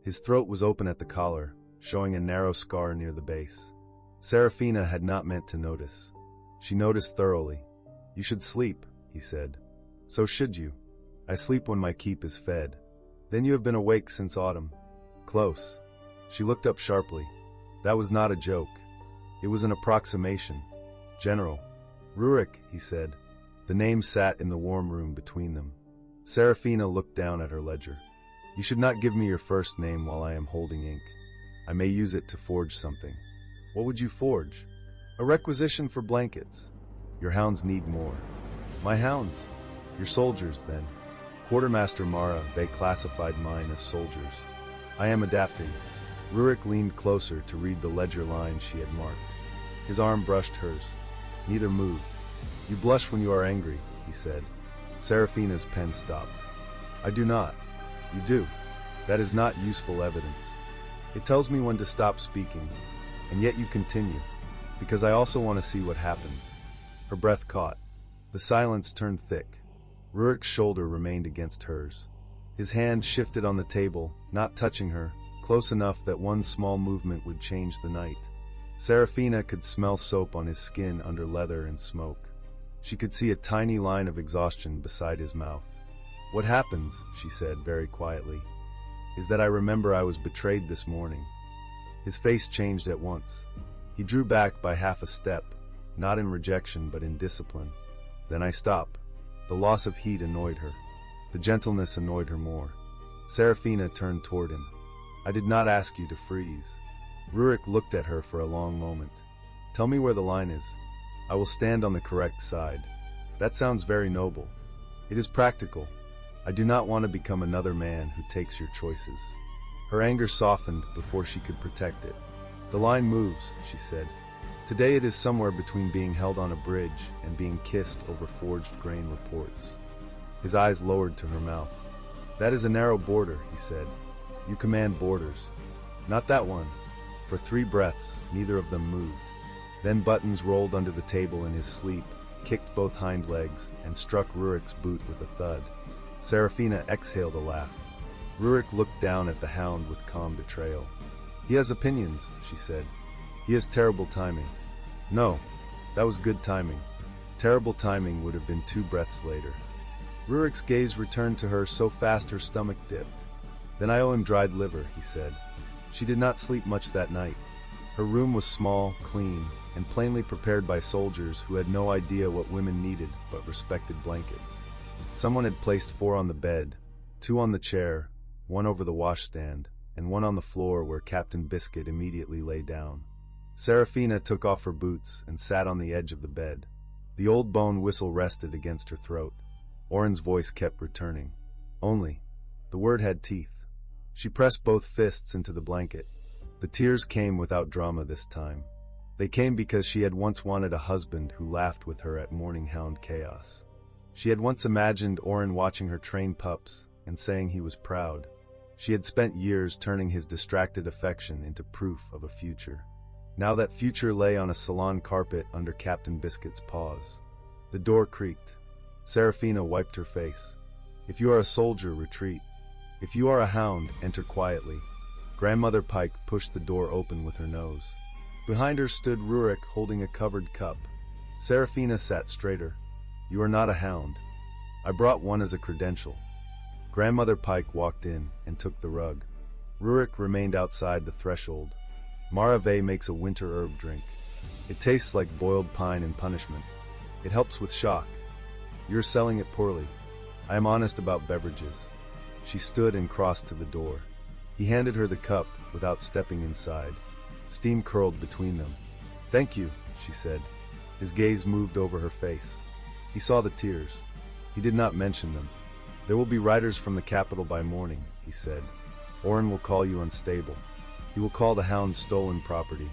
His throat was open at the collar, showing a narrow scar near the base. Serafina had not meant to notice. She noticed thoroughly. You should sleep, he said. So should you. I sleep when my keep is fed. Then you have been awake since autumn. Close. She looked up sharply. That was not a joke. It was an approximation. General. Rurik, he said. The name sat in the warm room between them. Serafina looked down at her ledger. You should not give me your first name while I am holding ink. I may use it to forge something. What would you forge? A requisition for blankets. Your hounds need more. My hounds? Your soldiers, then. Quartermaster Mara, they classified mine as soldiers. I am adapting. Rurik leaned closer to read the ledger line she had marked. His arm brushed hers. Neither moved. You blush when you are angry, he said. Serafina's pen stopped. I do not. You do. That is not useful evidence. It tells me when to stop speaking, and yet you continue, because I also want to see what happens. Her breath caught. The silence turned thick. Rurik's shoulder remained against hers. His hand shifted on the table, not touching her, close enough that one small movement would change the night. Serafina could smell soap on his skin under leather and smoke. She could see a tiny line of exhaustion beside his mouth. What happens, she said very quietly, is that I remember I was betrayed this morning. His face changed at once. He drew back by half a step, not in rejection but in discipline. Then I stopped. The loss of heat annoyed her. The gentleness annoyed her more. Serafina turned toward him. I did not ask you to freeze. Rurik looked at her for a long moment. Tell me where the line is. I will stand on the correct side. That sounds very noble. It is practical. I do not want to become another man who takes your choices. Her anger softened before she could protect it. The line moves, she said. Today it is somewhere between being held on a bridge and being kissed over forged grain reports. His eyes lowered to her mouth. "That is a narrow border," he said. "You command borders." "Not that one." For 3 breaths, neither of them moved. Then Buttons rolled under the table in his sleep, kicked both hind legs, and struck Rurik's boot with a thud. Seraphina exhaled a laugh. Rurik looked down at the hound with calm betrayal. "He has opinions," she said. "He has terrible timing." "No, that was good timing. Terrible timing would have been 2 breaths later." Rurik's gaze returned to her so fast her stomach dipped. "Then I owe him dried liver," he said. She did not sleep much that night. Her room was small, clean, and plainly prepared by soldiers who had no idea what women needed but respected blankets. Someone had placed 4 on the bed, 2 on the chair, 1 over the washstand, and 1 on the floor where Captain Biscuit immediately lay down. Seraphina took off her boots and sat on the edge of the bed. The old bone whistle rested against her throat. Oren's voice kept returning. Only. The word had teeth. She pressed both fists into the blanket. The tears came without drama this time. They came because she had once wanted a husband who laughed with her at morning hound chaos. She had once imagined Oren watching her train pups and saying he was proud. She had spent years turning his distracted affection into proof of a future. Now that future lay on a salon carpet under Captain Biscuit's paws. The door creaked. Seraphina wiped her face. "If you are a soldier, retreat. If you are a hound, enter quietly." Grandmother Pike pushed the door open with her nose. Behind her stood Rurik holding a covered cup. Seraphina sat straighter. "You are not a hound. I brought one as a credential." Grandmother Pike walked in and took the rug. Rurik remained outside the threshold. Marave makes a winter herb drink. It tastes like boiled pine in punishment. It helps with shock. You're selling it poorly. I am honest about beverages. She stood and crossed to the door. He handed her the cup without stepping inside. Steam curled between them. "Thank you," she said. His gaze moved over her face. He saw the tears. He did not mention them. "There will be riders from the capital by morning," he said. "Oren will call you unstable. He will call the hound stolen property.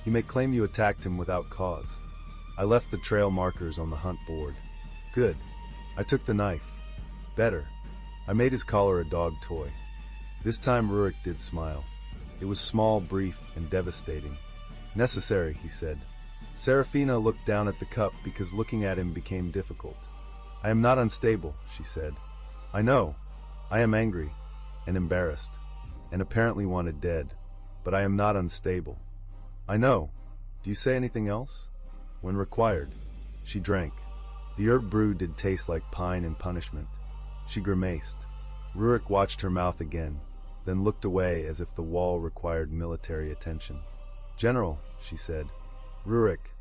He may claim you attacked him without cause. I left the trail markers on the hunt board." "Good. I took the knife." "Better. I made his collar a dog toy." This time Rurik did smile. It was small, brief, and devastating. "Necessary," he said. Seraphina looked down at the cup because looking at him became difficult. "I am not unstable," she said. "I know. I am angry and embarrassed and apparently wanted dead, but I am not unstable. I know. Do you say anything else?" "When required." She drank. The herb brew did taste like pine and punishment. She grimaced. Rurik watched her mouth again, then looked away as if the wall required military attention. "General," she said. "Rurik.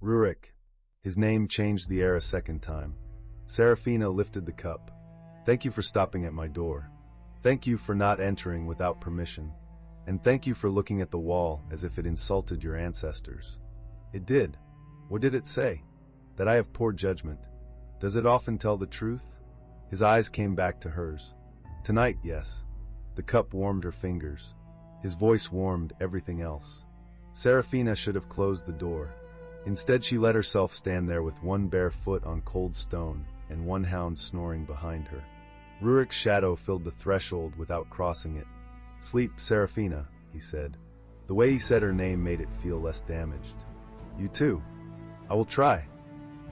Rurik." His name changed the air a second time. Seraphina lifted the cup. "Thank you for stopping at my door. Thank you for not entering without permission. And thank you for looking at the wall as if it insulted your ancestors." "It did." "What did it say?" "That I have poor judgment." "Does it often tell the truth?" His eyes came back to hers. "Tonight, yes." The cup warmed her fingers. His voice warmed everything else. Seraphina should have closed the door. Instead, she let herself stand there with one bare foot on cold stone and one hound snoring behind her. Rurik's shadow filled the threshold without crossing it. "Sleep, Seraphina," he said. The way he said her name made it feel less damaged. "You too." "I will try."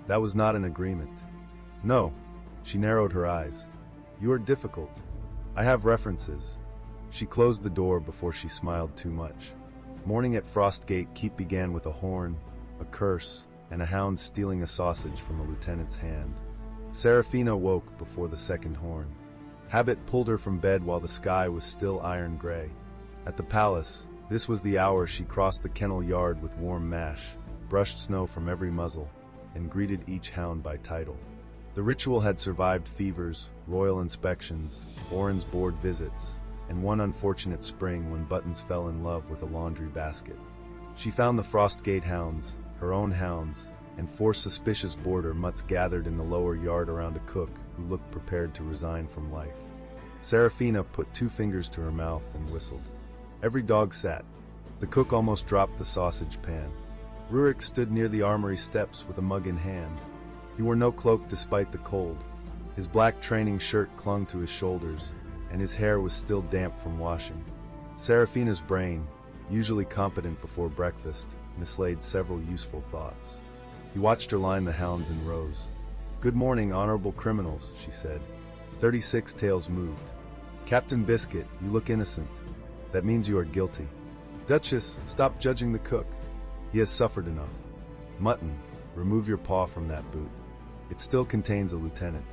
That was not an agreement. "No." She narrowed her eyes. "You are difficult. I have references." She closed the door before she smiled too much. Morning at Frostgate Keep began with a horn, a curse, and a hound stealing a sausage from a lieutenant's hand. Seraphina woke before the second horn. Habit pulled her from bed while the sky was still iron gray. At the palace, this was the hour she crossed the kennel yard with warm mash, brushed snow from every muzzle, and greeted each hound by title. The ritual had survived fevers, royal inspections, Oren's board visits, and one unfortunate spring when Buttons fell in love with a laundry basket. She found the Frostgate hounds, her own hounds, and 4 suspicious border mutts gathered in the lower yard around a cook who looked prepared to resign from life. Seraphina put 2 fingers to her mouth and whistled. Every dog sat. The cook almost dropped the sausage pan. Rurik stood near the armory steps with a mug in hand. He wore no cloak despite the cold. His black training shirt clung to his shoulders, and his hair was still damp from washing. Serafina's brain, usually competent before breakfast, mislaid several useful thoughts. He watched her line the hounds in rows. "Good morning, honorable criminals," she said. 36 tails moved. "Captain Biscuit, you look innocent. That means you are guilty. Duchess, stop judging the cook. He has suffered enough. Mutton, remove your paw from that boot. It still contains a lieutenant.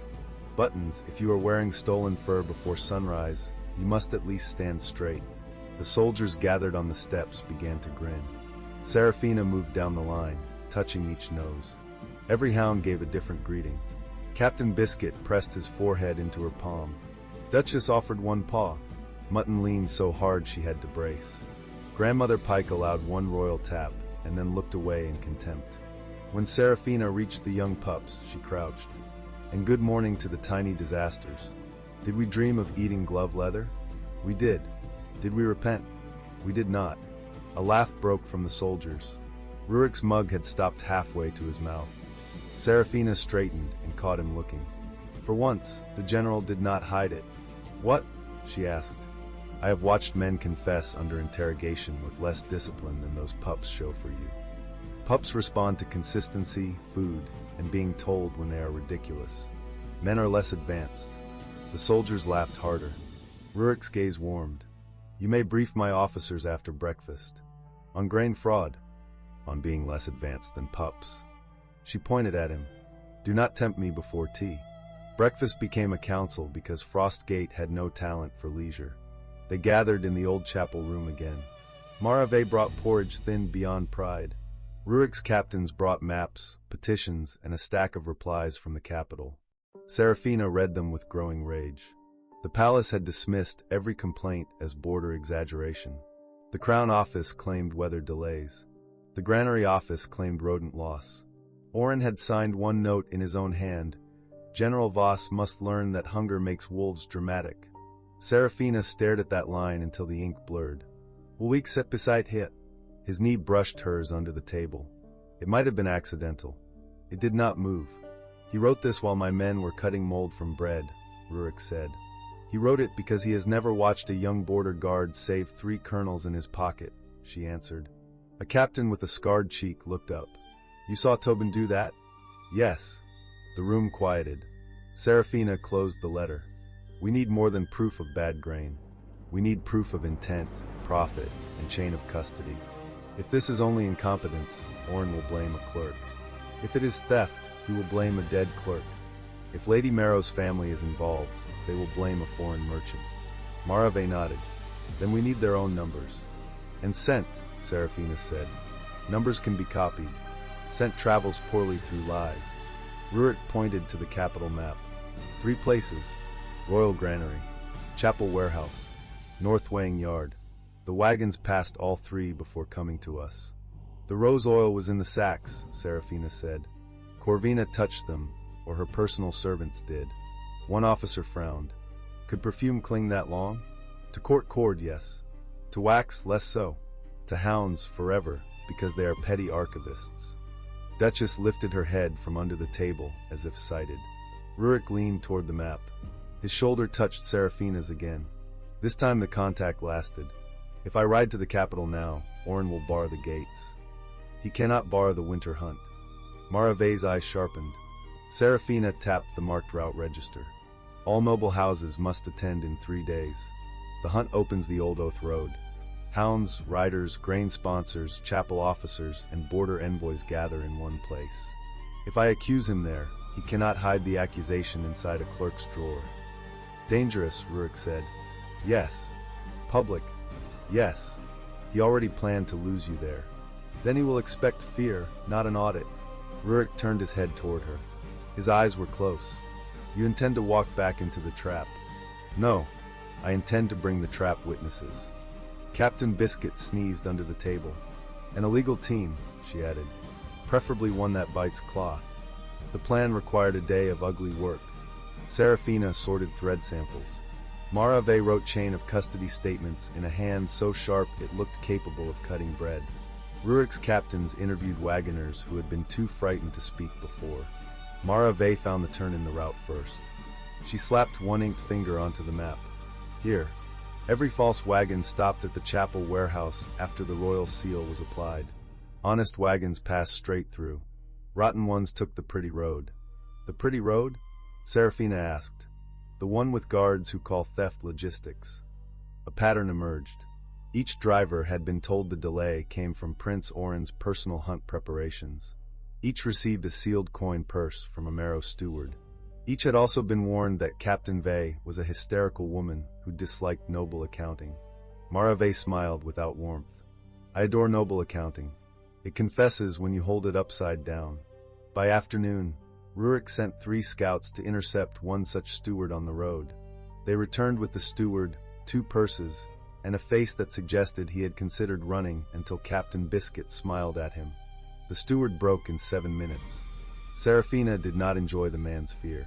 Buttons, if you are wearing stolen fur before sunrise, you must at least stand straight." The soldiers gathered on the steps began to grin. Serafina moved down the line, touching each nose. Every hound gave a different greeting. Captain Biscuit pressed his forehead into her palm. Duchess offered one paw. Mutton leaned so hard she had to brace. Grandmother Pike allowed one royal tap, and then looked away in contempt. When Serafina reached the young pups, she crouched. "And good morning to the tiny disasters. Did we dream of eating glove leather? We did. Did we repent? We did not." A laugh broke from the soldiers. Rurik's mug had stopped halfway to his mouth. Serafina straightened and caught him looking. For once, the general did not hide it. "What?" she asked. "I have watched men confess under interrogation with less discipline than those pups show for you. Pups respond to consistency, food, and being told when they are ridiculous. Men are less advanced." The soldiers laughed harder. Rurik's gaze warmed. "You may brief my officers after breakfast. On grain fraud. On being less advanced than pups." She pointed at him. "Do not tempt me before tea." Breakfast became a council because Frostgate had no talent for leisure. They gathered in the old chapel room again. Marave brought porridge thinned beyond pride. Rurik's captains brought maps, petitions, and a stack of replies from the capital. Serafina read them with growing rage. The palace had dismissed every complaint as border exaggeration. The Crown Office claimed weather delays. The Granary Office claimed rodent loss. Oren had signed one note in his own hand. General Voss must learn that hunger makes wolves dramatic. Serafina stared at that line until the ink blurred. "Will we set beside hit?" His knee brushed hers under the table. It might have been accidental. It did not move. "He wrote this while my men were cutting mold from bread," Rurik said. "He wrote it because he has never watched a young border guard save 3 kernels in his pocket," she answered. A captain with a scarred cheek looked up. "You saw Tobin do that?" "Yes." The room quieted. Serafina closed the letter. "We need more than proof of bad grain. We need proof of intent, profit, and chain of custody. If this is only incompetence, Oren will blame a clerk. If it is theft, he will blame a dead clerk. If Lady Marrow's family is involved, they will blame a foreign merchant." Marave nodded. "Then we need their own numbers." "And scent," Serafina said. "Numbers can be copied. Scent travels poorly through lies." Rurik pointed to the capital map. 3 places: Royal Granary, Chapel Warehouse, North Weighing Yard. The wagons passed all 3 before coming to us. "The rose oil was in the sacks," Serafina said. "Corvina touched them, or her personal servants did." One officer frowned. "Could perfume cling that long? To court cord, yes. To wax, less so. To hounds, forever, because they are petty archivists." Duchess lifted her head from under the table, as if sighted. Rurik leaned toward the map. His shoulder touched Serafina's again. This time the contact lasted. "If I ride to the capital now, Oren will bar the gates. He cannot bar the winter hunt." Marave's eyes sharpened. Serafina tapped the marked route register. "All noble houses must attend in 3 days. The hunt opens the Old Oath Road. Hounds, riders, grain sponsors, chapel officers, and border envoys gather in one place. If I accuse him there, he cannot hide the accusation inside a clerk's drawer." "Dangerous," Rurik said. "Yes." "Public." "Yes." "He already planned to lose you there. Then he will expect fear, not an audit." Rurik turned his head toward her. His eyes were close. "You intend to walk back into the trap?" "No. I intend to bring the trap witnesses." Captain Biscuit sneezed under the table. "An illegal team," she added. "Preferably one that bites cloth." The plan required a day of ugly work. Serafina sorted thread samples. Marave wrote chain of custody statements in a hand so sharp it looked capable of cutting bread. Rurik's captains interviewed wagoners who had been too frightened to speak before. Marave found the turn in the route first. She slapped one inked finger onto the map. Here. Every false wagon stopped at the chapel warehouse after the royal seal was applied. Honest wagons passed straight through. Rotten ones took the pretty road. The pretty road? Serafina asked. The one with guards who call theft logistics. A pattern emerged. Each driver had been told the delay came from Prince Oren's personal hunt preparations. Each received a sealed coin purse from a Marrow steward. Each had also been warned that Captain Vey was a hysterical woman who disliked noble accounting. Mara Vey smiled without warmth. I adore noble accounting. It confesses when you hold it upside down. By afternoon, Rurik sent 3 scouts to intercept one such steward on the road. They returned with the steward, 2 purses, and a face that suggested he had considered running until Captain Biscuit smiled at him. The steward broke in 7 minutes. Serafina did not enjoy the man's fear.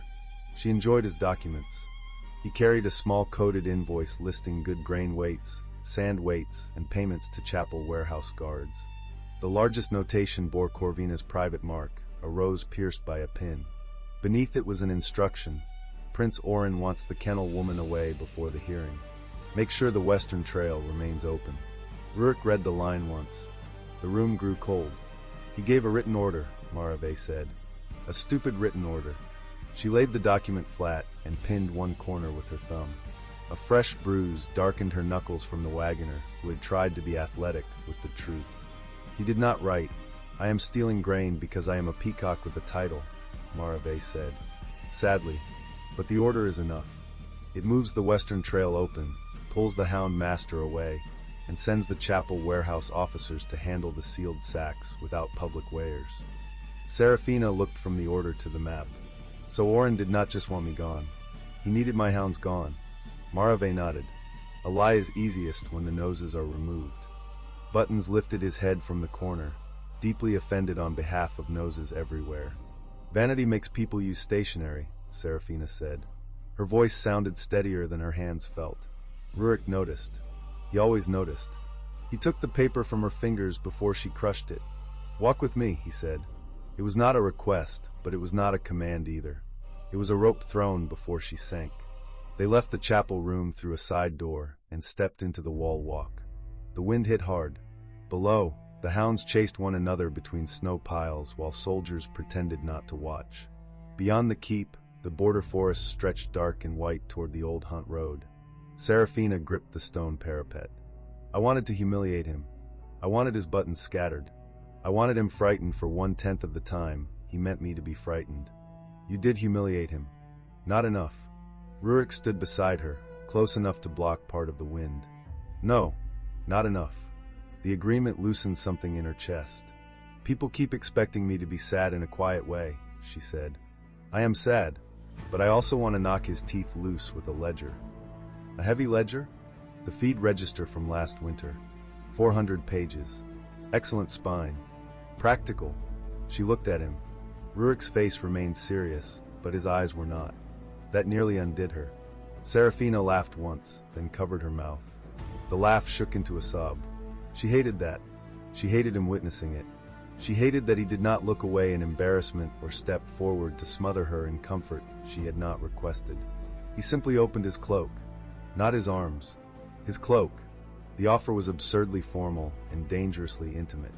She enjoyed his documents. He carried a small coded invoice listing good grain weights, sand weights, and payments to chapel warehouse guards. The largest notation bore Corvina's private mark, a rose pierced by a pin. Beneath it was an instruction. Prince Oren wants the kennel woman away before the hearing. Make sure the western trail remains open. Rurik read the line once. The room grew cold. He gave a written order, Mara Vey said. A stupid written order. She laid the document flat and pinned one corner with her thumb. A fresh bruise darkened her knuckles from the wagoner who had tried to be athletic with the truth. He did not write, I am stealing grain because I am a peacock with a title, Mara Vey said. Sadly, but the order is enough. It moves the western trail open, pulls the hound master away, and sends the chapel warehouse officers to handle the sealed sacks without public weighers. Serafina looked from the order to the map. So Oren did not just want me gone. He needed my hounds gone. Mara Vey nodded. A lie is easiest when the noses are removed. Buttons lifted his head from the corner, deeply offended on behalf of noses everywhere. Vanity makes people use stationery, Serafina said. Her voice sounded steadier than her hands felt. Rurik noticed. He always noticed. He took the paper from her fingers before she crushed it. Walk with me, he said. It was not a request, but it was not a command either. It was a rope thrown before she sank. They left the chapel room through a side door and stepped into the wall walk. The wind hit hard. Below, the hounds chased one another between snow piles while soldiers pretended not to watch. Beyond the keep, the border forest stretched dark and white toward the old hunt road. Serafina gripped the stone parapet. I wanted to humiliate him. I wanted his buttons scattered. I wanted him frightened for 1/10 of the time he meant me to be frightened. You did humiliate him. Not enough. Rurik stood beside her, close enough to block part of the wind. No, not enough. The agreement loosened something in her chest. People keep expecting me to be sad in a quiet way, she said. I am sad, but I also want to knock his teeth loose with a ledger. A heavy ledger? The feed register from last winter. 400 pages. Excellent spine. Practical. She looked at him. Rurik's face remained serious, but his eyes were not. That nearly undid her. Serafina laughed once, then covered her mouth. The laugh shook into a sob. She hated that. She hated him witnessing it. She hated that he did not look away in embarrassment or step forward to smother her in comfort she had not requested. He simply opened his cloak. Not his arms. His cloak. The offer was absurdly formal and dangerously intimate.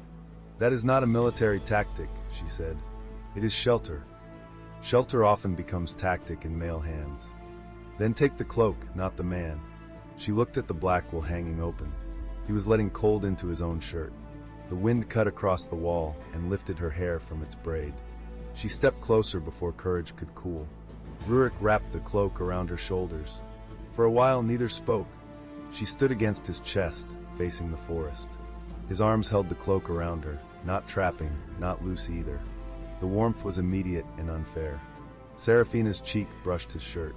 That is not a military tactic, she said. It is shelter. Shelter often becomes tactic in male hands. Then take the cloak, not the man. She looked at the black wool hanging open. He was letting cold into his own shirt. The wind cut across the wall and lifted her hair from its braid. She stepped closer before courage could cool. Rurik wrapped the cloak around her shoulders. For a while neither spoke. She stood against his chest, facing the forest. His arms held the cloak around her, not trapping, not loose either. The warmth was immediate and unfair. Serafina's cheek brushed his shirt.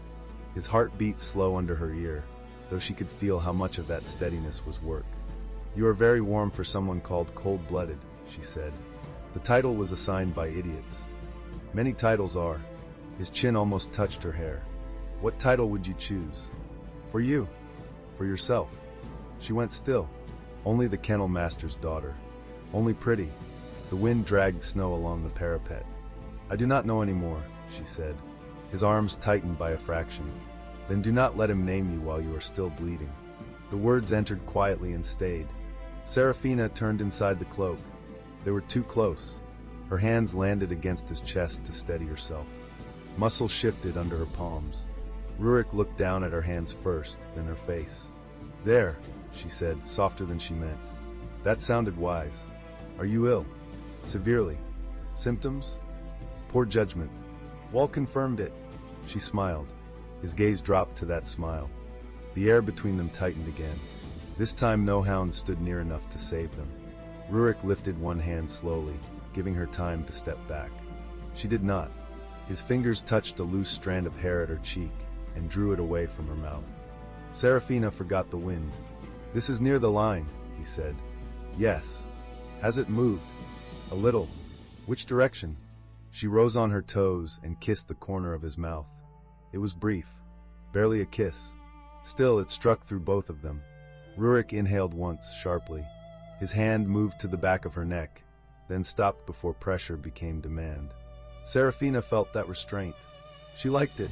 His heart beat slow under her ear, though she could feel how much of that steadiness was work. You are very warm for someone called cold-blooded, she said. The title was assigned by idiots. Many titles are. His chin almost touched her hair. What title would you choose? For you. For yourself. She went still. Only the kennel master's daughter. Only pretty. The wind dragged snow along the parapet. I do not know anymore, she said. His arms tightened by a fraction. Then do not let him name you while you are still bleeding. The words entered quietly and stayed. Serafina turned inside the cloak. They were too close. Her hands landed against his chest to steady herself. Muscle shifted under her palms. Rurik looked down at her hands first, then her face. "There," she said, softer than she meant. "That sounded wise. Are you ill? Severely? Symptoms?" "Poor judgment." Wall confirmed it. She smiled. His gaze dropped to that smile. The air between them tightened again. This time no hound stood near enough to save them. Rurik lifted one hand slowly, giving her time to step back. She did not. His fingers touched a loose strand of hair at her cheek and drew it away from her mouth. Serafina forgot the wind. "This is near the line," he said. "Yes." "Has it moved?" "A little." "Which direction?" She rose on her toes and kissed the corner of his mouth. It was brief. Barely a kiss. Still, it struck through both of them. Rurik inhaled once, sharply. His hand moved to the back of her neck, then stopped before pressure became demand. Serafina felt that restraint. She liked it.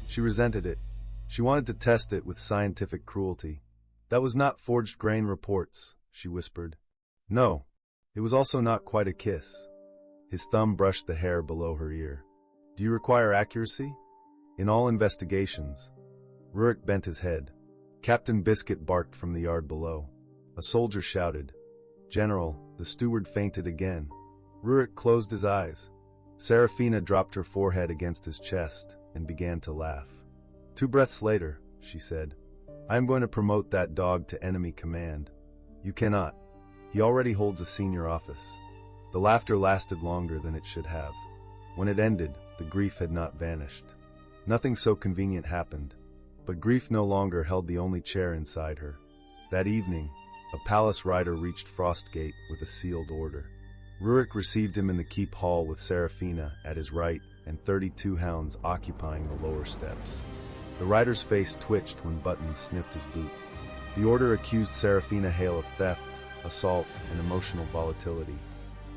She resented it. She wanted to test it with scientific cruelty. "That was not forged grain reports," she whispered. "No." It was also not quite a kiss. His thumb brushed the hair below her ear. "Do you require accuracy?" "In all investigations." Rurik bent his head. Captain Biscuit barked from the yard below. A soldier shouted. "General," the steward fainted again. Rurik closed his eyes. Serafina dropped her forehead against his chest and began to laugh. 2 breaths later, she said, "I am going to promote that dog to enemy command." "You cannot. He already holds a senior office." The laughter lasted longer than it should have. When it ended, the grief had not vanished. Nothing so convenient happened. But grief no longer held the only chair inside her. That evening, a palace rider reached Frostgate with a sealed order. Rurik received him in the keep hall with Serafina at his right and 32 hounds occupying the lower steps. The rider's face twitched when Button sniffed his boot. The order accused Serafina Hale of theft, assault, and emotional volatility.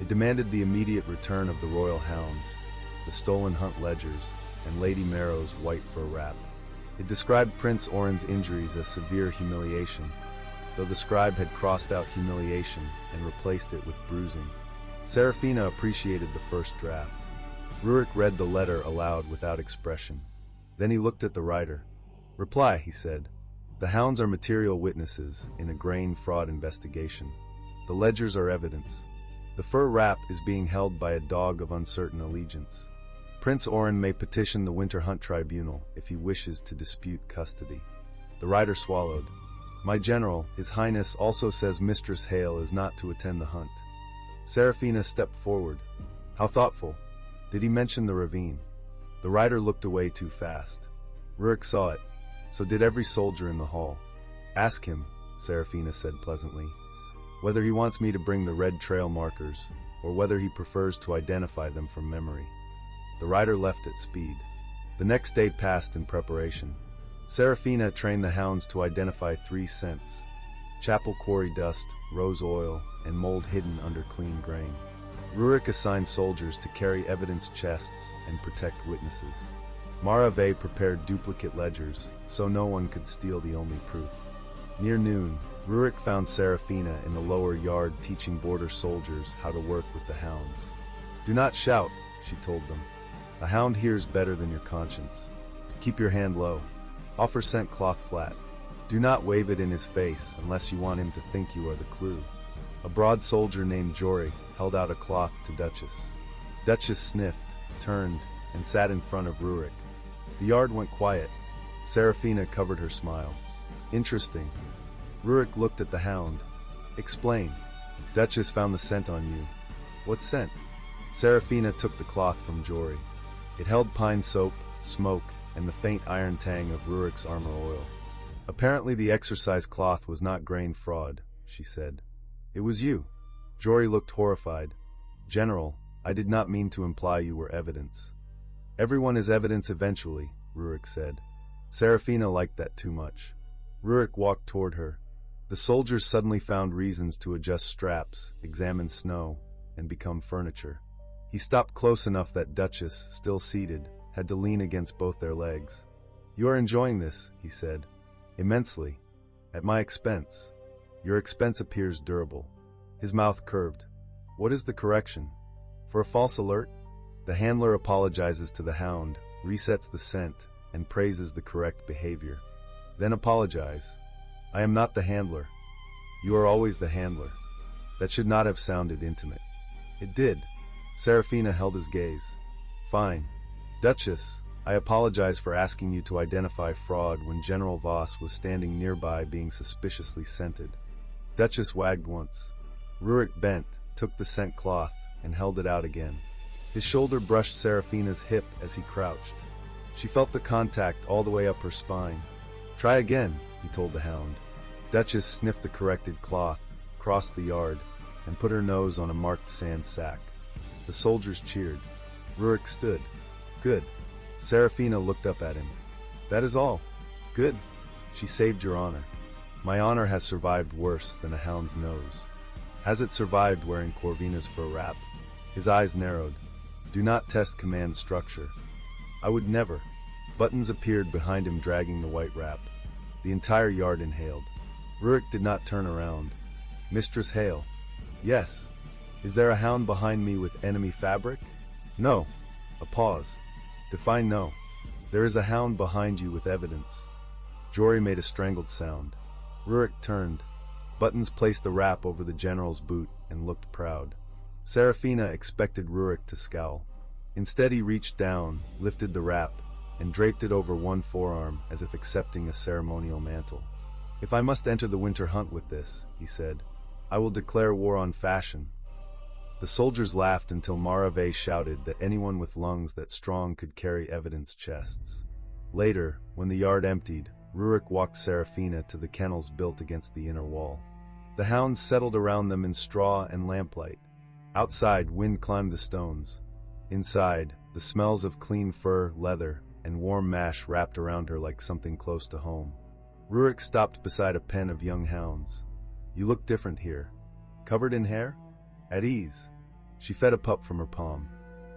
It demanded the immediate return of the royal hounds, the stolen hunt ledgers, and Lady Marrow's white fur wrap. It described Prince Oren's injuries as severe humiliation, though the scribe had crossed out humiliation and replaced it with bruising. Serafina appreciated the first draft. Rurik read the letter aloud without expression. Then he looked at the writer. "Reply," he said. "The hounds are material witnesses in a grain fraud investigation. The ledgers are evidence. The fur wrap is being held by a dog of uncertain allegiance. Prince Oren may petition the Winter Hunt Tribunal if he wishes to dispute custody." The rider swallowed. "My general, His Highness also says Mistress Hale is not to attend the hunt." Serafina stepped forward. "How thoughtful. Did he mention the ravine?" The rider looked away too fast. Rurik saw it. So did every soldier in the hall. "Ask him," Serafina said pleasantly, "whether he wants me to bring the red trail markers, or whether he prefers to identify them from memory." The rider left at speed. The next day passed in preparation. Serafina trained the hounds to identify 3 scents: chapel quarry dust, rose oil, and mold hidden under clean grain. Rurik assigned soldiers to carry evidence chests and protect witnesses. Marave prepared duplicate ledgers, so no one could steal the only proof. Near noon, Rurik found Serafina in the lower yard teaching border soldiers how to work with the hounds. "Do not shout," she told them. "A hound hears better than your conscience. Keep your hand low. Offer scent cloth flat. Do not wave it in his face unless you want him to think you are the clue." A broad soldier named Jory held out a cloth to Duchess. Duchess sniffed, turned, and sat in front of Rurik. The yard went quiet. Serafina covered her smile. "Interesting." Rurik looked at the hound. "Explain." "Duchess found the scent on you." "What scent?" Serafina took the cloth from Jory. It held pine soap, smoke, and the faint iron tang of Rurik's armor oil. "Apparently the exercise cloth was not grain fraud," she said. "It was you." Jory looked horrified. "General, I did not mean to imply you were evidence." "Everyone is evidence eventually," Rurik said. Serafina liked that too much. Rurik walked toward her. The soldiers suddenly found reasons to adjust straps, examine snow, and become furniture. He stopped close enough that Duchess, still seated, had to lean against both their legs. "You are enjoying this," he said. "Immensely. At my expense. Your expense appears durable." His mouth curved. "What is the correction? For a false alert?" The handler apologizes to the hound, resets the scent, and praises the correct behavior. "Then apologize. I am not the handler. You are always the handler." That should not have sounded intimate. It did. Serafina held his gaze. "Fine. Duchess, I apologize for asking you to identify fraud when General Voss was standing nearby being suspiciously scented." Duchess wagged once. Rurik bent, took the scent cloth, and held it out again. His shoulder brushed Serafina's hip as he crouched. She felt the contact all the way up her spine. "Try again," he told the hound. Duchess sniffed the corrected cloth, crossed the yard, and put her nose on a marked sand sack. The soldiers cheered. Rurik stood. "Good." Serafina looked up at him. "That is all. Good. She saved your honor. My honor has survived worse than a hound's nose." "Has it survived wearing Corvina's fur wrap?" His eyes narrowed. "Do not test command structure." "I would never." Buttons appeared behind him dragging the white wrap. The entire yard inhaled. Rurik did not turn around. "Mistress Hale." "Yes." "Is there a hound behind me with enemy fabric?" "No." A pause. "Define no." "There is a hound behind you with evidence." Jory made a strangled sound. Rurik turned. Buttons placed the wrap over the general's boot and looked proud. Serafina expected Rurik to scowl. Instead he reached down, lifted the wrap, and draped it over one forearm as if accepting a ceremonial mantle. "If I must enter the winter hunt with this," he said, "I will declare war on fashion." The soldiers laughed until Marave shouted that anyone with lungs that strong could carry evidence chests. Later, when the yard emptied, Rurik walked Serafina to the kennels built against the inner wall. The hounds settled around them in straw and lamplight. Outside, wind climbed the stones. Inside, the smells of clean fur, leather, and warm mash wrapped around her like something close to home. Rurik stopped beside a pen of young hounds. "You look different here. Covered in hair? At ease." She fed a pup from her palm.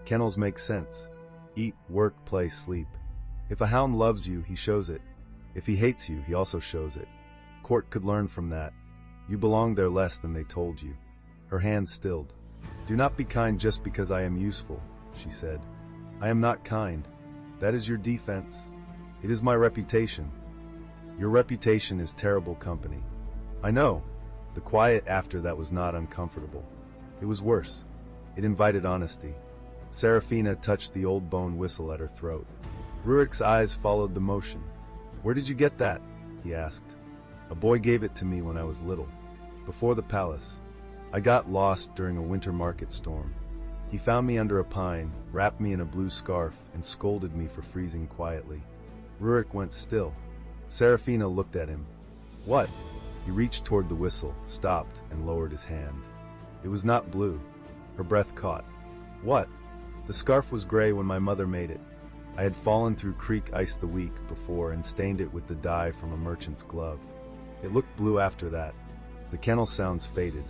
"Kennels make sense. Eat, work, play, sleep. If a hound loves you, he shows it. If he hates you, he also shows it. Court could learn from that. You belong there less than they told you." Her hands stilled. "Do not be kind just because I am useful," she said. "I am not kind. That is your defense. It is my reputation. Your reputation is terrible company." "I know." The quiet after that was not uncomfortable. It was worse. It invited honesty. Serafina touched the old bone whistle at her throat. Rurik's eyes followed the motion. "Where did you get that?" he asked. "A boy gave it to me when I was little. Before the palace. I got lost during a winter market storm. He found me under a pine, wrapped me in a blue scarf, and scolded me for freezing quietly." Rurik went still. Serafina looked at him. "What?" He reached toward the whistle, stopped, and lowered his hand. It was not blue. Her breath caught. "What?" "The scarf was gray when my mother made it. I had fallen through creek ice the week before and stained it with the dye from a merchant's glove. It looked blue after that." The kennel sounds faded.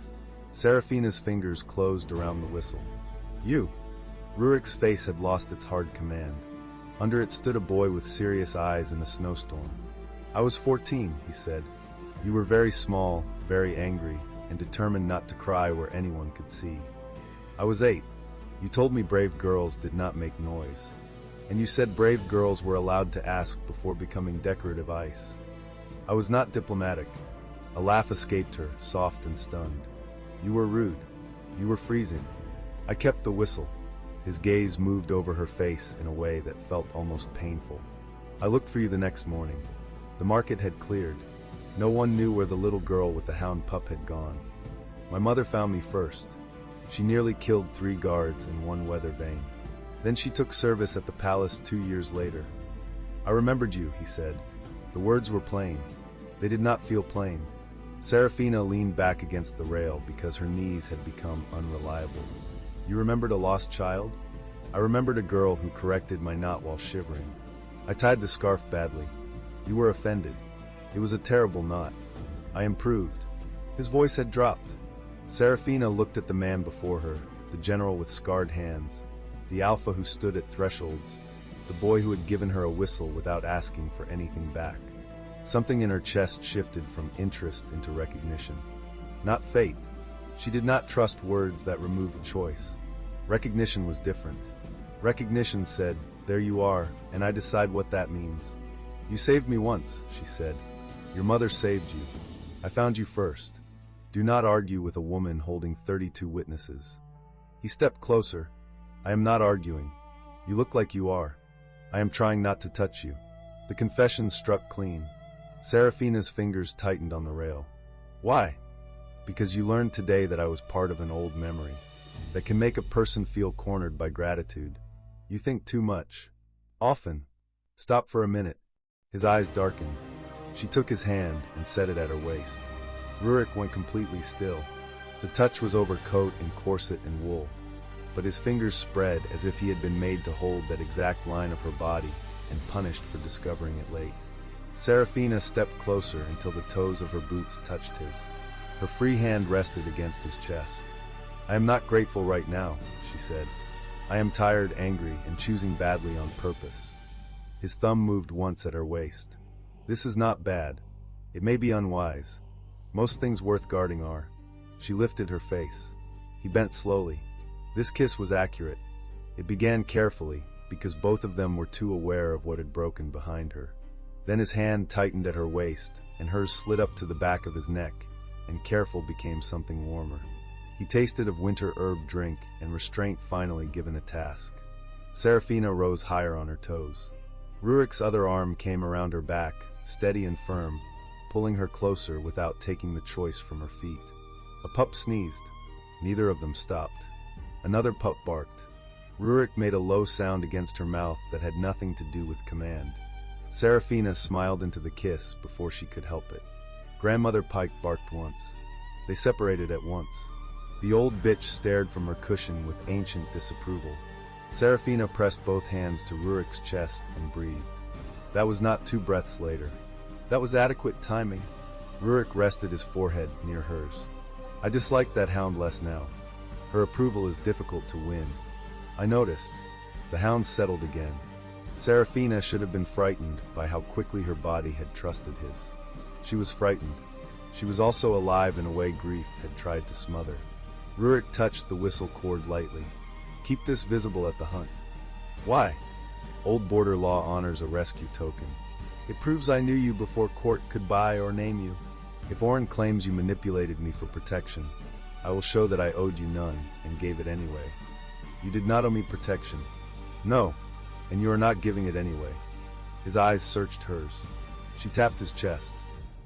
Serafina's fingers closed around the whistle. "You!" Rurik's face had lost its hard command. Under it stood a boy with serious eyes in a snowstorm. "I was 14, he said. "You were very small, very angry, and determined not to cry where anyone could see. I was 8. You told me brave girls did not make noise. And you said brave girls were allowed to ask before becoming decorative ice. I was not diplomatic." A laugh escaped her, soft and stunned. "You were rude. You were freezing. I kept the whistle." His gaze moved over her face in a way that felt almost painful. "I looked for you the next morning. The market had cleared. No one knew where the little girl with the hound pup had gone. My mother found me first. She nearly killed 3 guards in one weather vane. Then she took service at the palace 2 years later." "I remembered you," he said. The words were plain. They did not feel plain. Serafina leaned back against the rail because her knees had become unreliable. "You remembered a lost child?" "I remembered a girl who corrected my knot while shivering. I tied the scarf badly. You were offended. It was a terrible knot. I improved." His voice had dropped. Serafina looked at the man before her, the general with scarred hands, the alpha who stood at thresholds. the boy who had given her a whistle without asking for anything back. Something in her chest shifted from interest into recognition. Not fate. She did not trust words that removed choice. Recognition was different. Recognition said, "There you are, and I decide what that means." "You saved me once," she said. "Your mother saved you. I found you first. Do not argue with a woman holding 32 witnesses." He stepped closer. "I am not arguing. You look like you are. I am trying not to touch you." The confession struck clean. Serafina's fingers tightened on the rail. "Why?" "Because you learned today that I was part of an old memory that can make a person feel cornered by gratitude. You think too much. Often. Stop for a minute." His eyes darkened. She took his hand and set it at her waist. Rurik went completely still. The touch was over coat and corset and wool, but his fingers spread as if he had been made to hold that exact line of her body and punished for discovering it late. Serafina stepped closer until the toes of her boots touched his. Her free hand rested against his chest. "I am not grateful right now," she said. "I am tired, angry, and choosing badly on purpose." His thumb moved once at her waist. "This is not bad. It may be unwise. Most things worth guarding are." She lifted her face. He bent slowly. This kiss was accurate. It began carefully, because both of them were too aware of what had broken behind her. Then his hand tightened at her waist, and hers slid up to the back of his neck, and careful became something warmer. He tasted of winter herb drink, and restraint finally given a task. Serafina rose higher on her toes. Rurik's other arm came around her back, steady and firm, pulling her closer without taking the choice from her feet. A pup sneezed. Neither of them stopped. Another pup barked. Rurik made a low sound against her mouth that had nothing to do with command. Serafina smiled into the kiss before she could help it. Grandmother Pike barked once. They separated at once. The old bitch stared from her cushion with ancient disapproval. Serafina pressed both hands to Rurik's chest and breathed. That was not 2 breaths later. That was adequate timing. Rurik rested his forehead near hers. "I dislike that hound less now. Her approval is difficult to win." I noticed. The hound settled again. Serafina should have been frightened by how quickly her body had trusted his. She was frightened. She was also alive in a way grief had tried to smother. Rurik touched the whistle cord lightly. "Keep this visible at the hunt." "Why?" "Old border law honors a rescue token. It proves I knew you before court could buy or name you. If Oren claims you manipulated me for protection, I will show that I owed you none and gave it anyway." "You did not owe me protection." "No, and you are not giving it anyway." His eyes searched hers. She tapped his chest.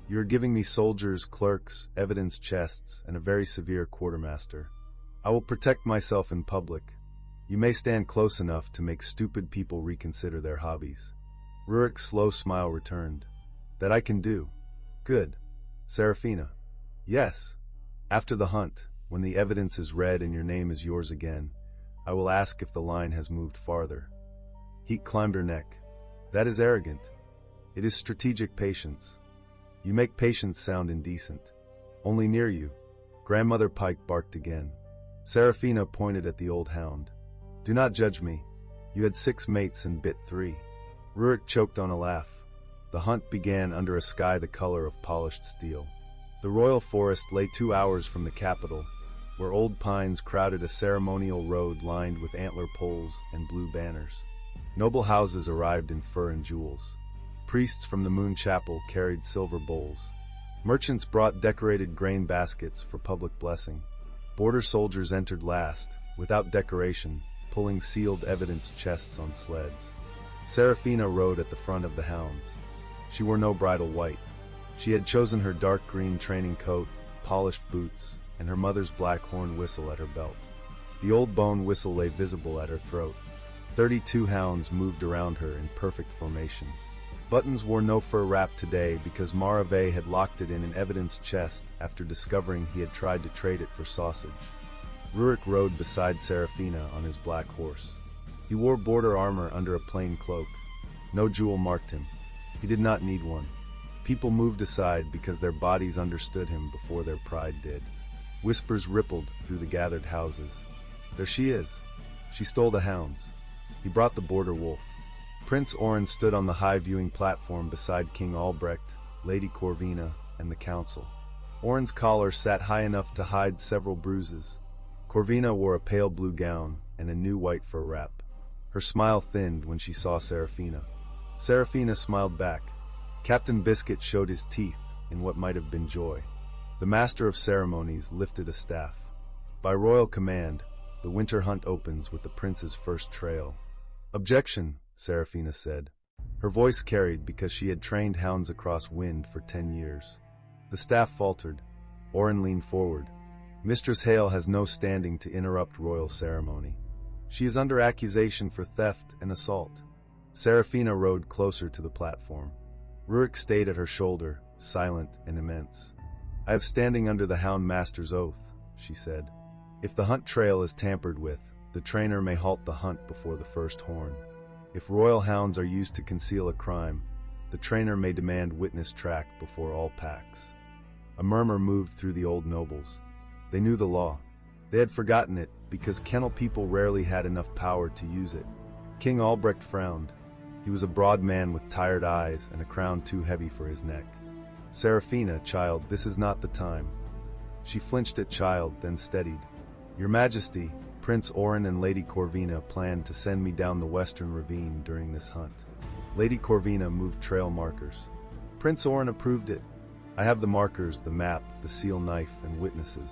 "You are giving me soldiers, clerks, evidence chests, and a very severe quartermaster. I will protect myself in public. You may stand close enough to make stupid people reconsider their hobbies." Rurik's slow smile returned. "That I can do." "Good. Serafina." "Yes. After the hunt, when the evidence is read and your name is yours again, I will ask if the line has moved farther." Heat climbed her neck. "That is arrogant. It is strategic patience. You make patience sound indecent. Only near you." Grandmother Pike barked again. Serafina pointed at the old hound. "Do not judge me. You had 6 mates and bit 3. Rurik choked on a laugh. The hunt began under a sky the color of polished steel. The royal forest lay 2 hours from the capital, where old pines crowded a ceremonial road lined with antler poles and blue banners. Noble houses arrived in fur and jewels. Priests from the Moon Chapel carried silver bowls. Merchants brought decorated grain baskets for public blessing. Border soldiers entered last, without decoration, pulling sealed evidence chests on sleds. Serafina rode at the front of the hounds. She wore no bridal white. She had chosen her dark green training coat, polished boots, and her mother's black horn whistle at her belt. The old bone whistle lay visible at her throat. 32 hounds moved around her in perfect formation. Buttons wore no fur wrap today because Marave had locked it in an evidence chest after discovering he had tried to trade it for sausage. Rurik rode beside Serafina on his black horse. He wore border armor under a plain cloak. No jewel marked him. He did not need one. People moved aside because their bodies understood him before their pride did. Whispers rippled through the gathered houses. "There she is. She stole the hounds. He brought the border wolf." Prince Oren stood on the high viewing platform beside King Albrecht, Lady Corvina, and the council. Oren's collar sat high enough to hide several bruises. Corvina wore a pale blue gown and a new white fur wrap. Her smile thinned when she saw Serafina. Serafina smiled back. Captain Biscuit showed his teeth in what might have been joy. The master of ceremonies lifted a staff. By royal command, the winter hunt opens with the prince's first trail. Objection, Serafina said. Her voice carried because she had trained hounds across wind for 10 years. The staff faltered. Oren leaned forward. Mistress Hale has no standing to interrupt royal ceremony. She is under accusation for theft and assault. Serafina rode closer to the platform. Rurik stayed at her shoulder, silent and immense. I have standing under the Hound Master's oath, she said. If the hunt trail is tampered with, the trainer may halt the hunt before the first horn. If royal hounds are used to conceal a crime, the trainer may demand witness track before all packs. A murmur moved through the old nobles. They knew the law. They had forgotten it because kennel people rarely had enough power to use it. King Albrecht frowned. He was a broad man with tired eyes and a crown too heavy for his neck. Serafina, child, this is not the time. She flinched at child, then steadied. Your Majesty, Prince Oren and Lady Corvina planned to send me down the western ravine during this hunt. Lady Corvina moved trail markers. Prince Oren approved it. I have the markers, the map, the seal knife, and witnesses.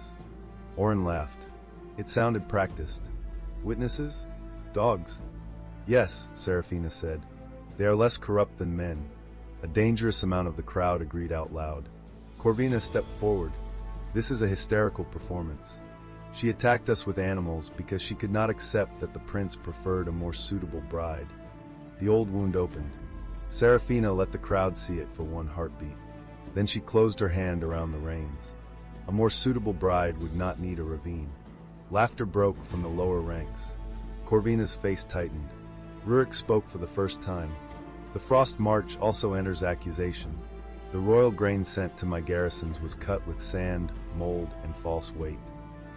Oren laughed. It sounded practiced. Witnesses? Dogs? Yes, Serafina said. They are less corrupt than men. A dangerous amount of the crowd agreed out loud. Corvina stepped forward. This is a hysterical performance. She attacked us with animals because she could not accept that the prince preferred a more suitable bride. The old wound opened. Serafina let the crowd see it for one heartbeat. Then she closed her hand around the reins. A more suitable bride would not need a ravine. Laughter broke from the lower ranks. Corvina's face tightened. Rurik spoke for the first time. The Frost March also enters accusation. The royal grain sent to my garrisons was cut with sand, mold, and false weight.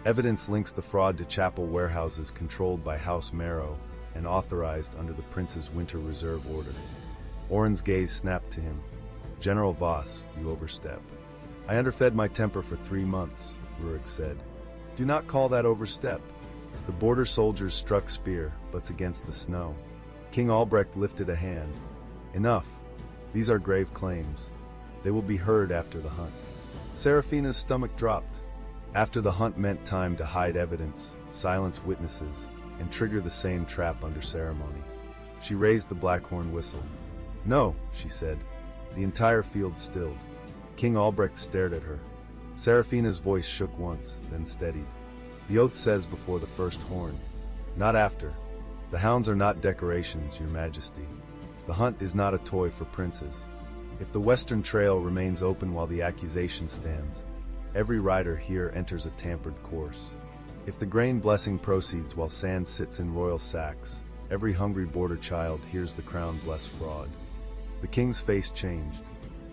Evidence links the fraud to chapel warehouses controlled by House Marrow and authorized under the prince's winter reserve order. Oren's gaze snapped to him. General Voss, you overstep. I underfed my temper for 3 months, Rurik said. Do not call that overstep. The border soldiers struck spear, butts against the snow. King Albrecht lifted a hand. Enough. These are grave claims. They will be heard after the hunt. Serafina's stomach dropped. After the hunt meant time to hide evidence, silence witnesses, and trigger the same trap under ceremony. She raised the blackhorn whistle. No, she said. The entire field stilled. King Albrecht stared at her. Serafina's voice shook once, then steadied. The oath says before the first horn, not after. The hounds are not decorations, Your Majesty. The hunt is not a toy for princes. If the western trail remains open while the accusation stands, every rider here enters a tampered course. If the grain blessing proceeds while sand sits in royal sacks, every hungry border child hears the crown bless fraud. The king's face changed.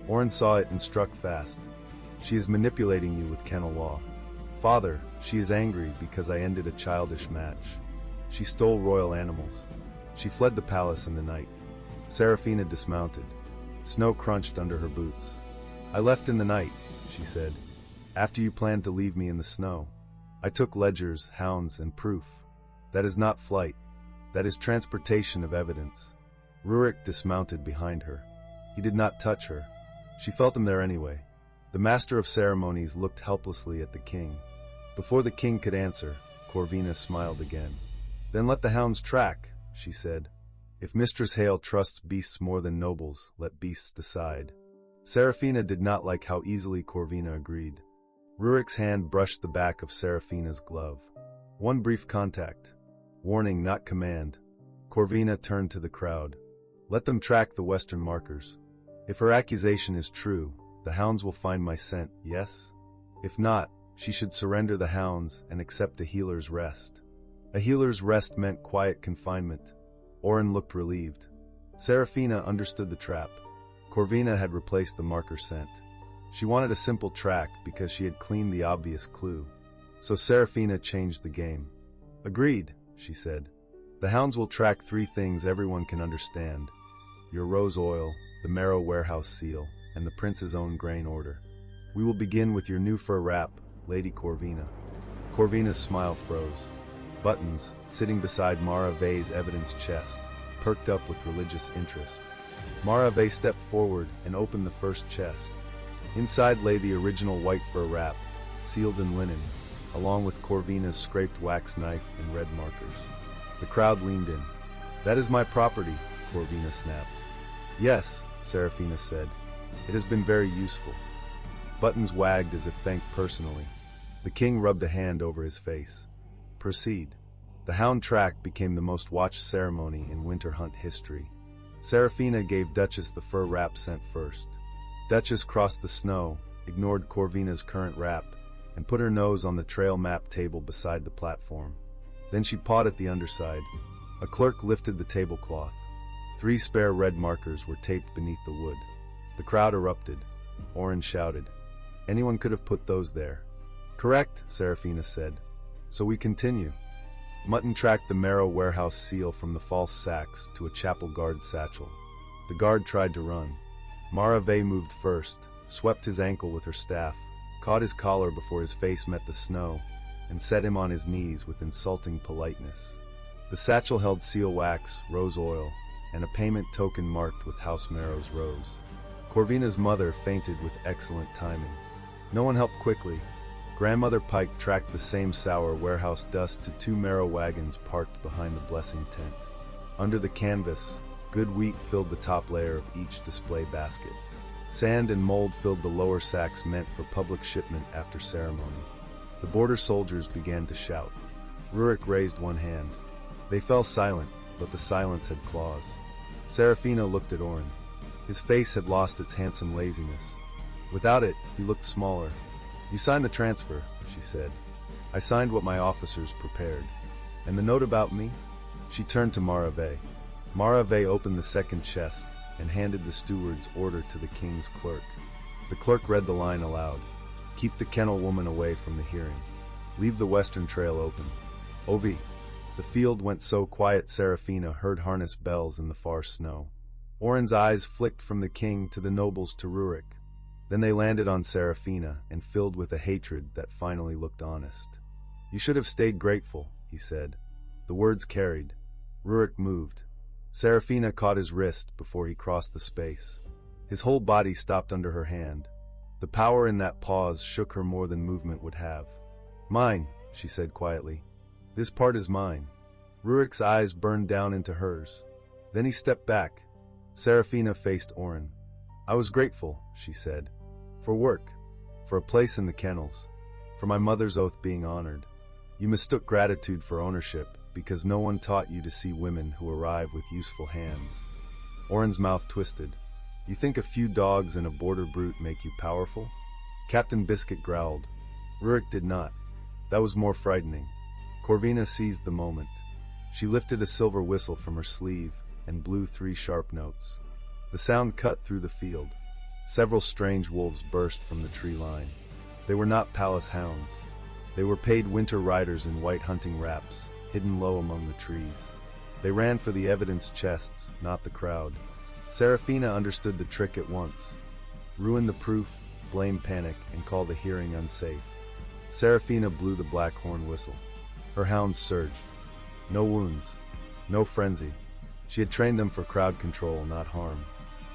Oren saw it and struck fast. She is manipulating you with kennel law. Father, she is angry because I ended a childish match. She stole royal animals. She fled the palace in the night. Serafina dismounted. Snow crunched under her boots. I left in the night, she said. After you planned to leave me in the snow. I took ledgers, hounds, and proof. That is not flight. That is transportation of evidence. Rurik dismounted behind her. He did not touch her. She felt him there anyway. The master of ceremonies looked helplessly at the king. Before the king could answer, Corvina smiled again. Then let the hounds track, she said. If Mistress Hale trusts beasts more than nobles, let beasts decide. Serafina did not like how easily Corvina agreed. Rurik's hand brushed the back of Serafina's glove. One brief contact. Warning, not command. Corvina turned to the crowd. Let them track the western markers. If her accusation is true, the hounds will find my scent, yes? If not, she should surrender the hounds and accept a healer's rest. A healer's rest meant quiet confinement. Oren looked relieved. Serafina understood the trap. Corvina had replaced the marker scent. She wanted a simple track because she had cleaned the obvious clue. So Serafina changed the game. Agreed, she said. The hounds will track 3 things everyone can understand. your rose oil, the marrow warehouse seal, and the prince's own grain order. We will begin with your new fur wrap, Lady Corvina. Corvina's smile froze. Buttons, sitting beside Mara Vey's evidence chest, perked up with religious interest. Mara Vey stepped forward and opened the first chest. Inside lay the original white fur wrap, sealed in linen, along with Corvina's scraped wax knife and red markers. The crowd leaned in. "That is my property," Corvina snapped. "Yes," Serafina said. "It has been very useful." Buttons wagged as if thanked personally. The king rubbed a hand over his face. "Proceed." The hound track became the most watched ceremony in winter hunt history. Serafina gave Duchess the fur wrap scent first. Duchess crossed the snow, ignored Corvina's current wrap, and put her nose on the trail map table beside the platform. Then she pawed at the underside. A clerk lifted the tablecloth. 3 spare red markers were taped beneath the wood. The crowd erupted. Oren shouted, "Anyone could have put those there." "Correct," Serafina said. "So we continue." Mutton tracked the marrow warehouse seal from the false sacks to a chapel guard satchel. The guard tried to run. Mara Vey moved first, swept his ankle with her staff, caught his collar before his face met the snow, and set him on his knees with insulting politeness. The satchel held seal wax, rose oil, and a payment token marked with House Marrow's rose. Corvina's mother fainted with excellent timing. No one helped quickly. Grandmother Pike tracked the same sour warehouse dust to 2 marrow wagons parked behind the blessing tent. Under the canvas, good wheat filled the top layer of each display basket. Sand and mold filled the lower sacks meant for public shipment after ceremony. The border soldiers began to shout. Rurik raised one hand. They fell silent, but the silence had claws. Serafina looked at Oren. His face had lost its handsome laziness. Without it, he looked smaller. "You signed the transfer," she said. "I signed what my officers prepared. And the note about me?" She turned to Mara Vey. Mara Vey opened the second chest and handed the steward's order to the king's clerk. The clerk read the line aloud. "Keep the kennel woman away from the hearing. Leave the western trail open." Ovi. The field went so quiet Serafina heard harness bells in the far snow. Oren's eyes flicked from the king to the nobles to Rurik. Then they landed on Serafina and filled with a hatred that finally looked honest. "You should have stayed grateful," he said. The words carried. Rurik moved. Serafina caught his wrist before he crossed the space. His whole body stopped under her hand. The power in that pause shook her more than movement would have. "Mine," she said quietly. "This part is mine." Rurik's eyes burned down into hers. Then he stepped back. Serafina faced Oren. "I was grateful," she said. "For work. For a place in the kennels. For my mother's oath being honored. You mistook gratitude for ownership because no one taught you to see women who arrive with useful hands." Oren's mouth twisted. "You think a few dogs and a border brute make you powerful?" Captain Biscuit growled. Rurik did not. That was more frightening. Corvina seized the moment. She lifted a silver whistle from her sleeve and blew 3 sharp notes. The sound cut through the field. Several strange wolves burst from the tree line. They were not palace hounds. They were paid winter riders in white hunting wraps, hidden low among the trees. They ran for the evidence chests, not the crowd. Serafina understood the trick at once. Ruin the proof, blame panic, and call the hearing unsafe. Serafina blew the black horn whistle. Her hounds surged. No wounds. No frenzy. She had trained them for crowd control, not harm.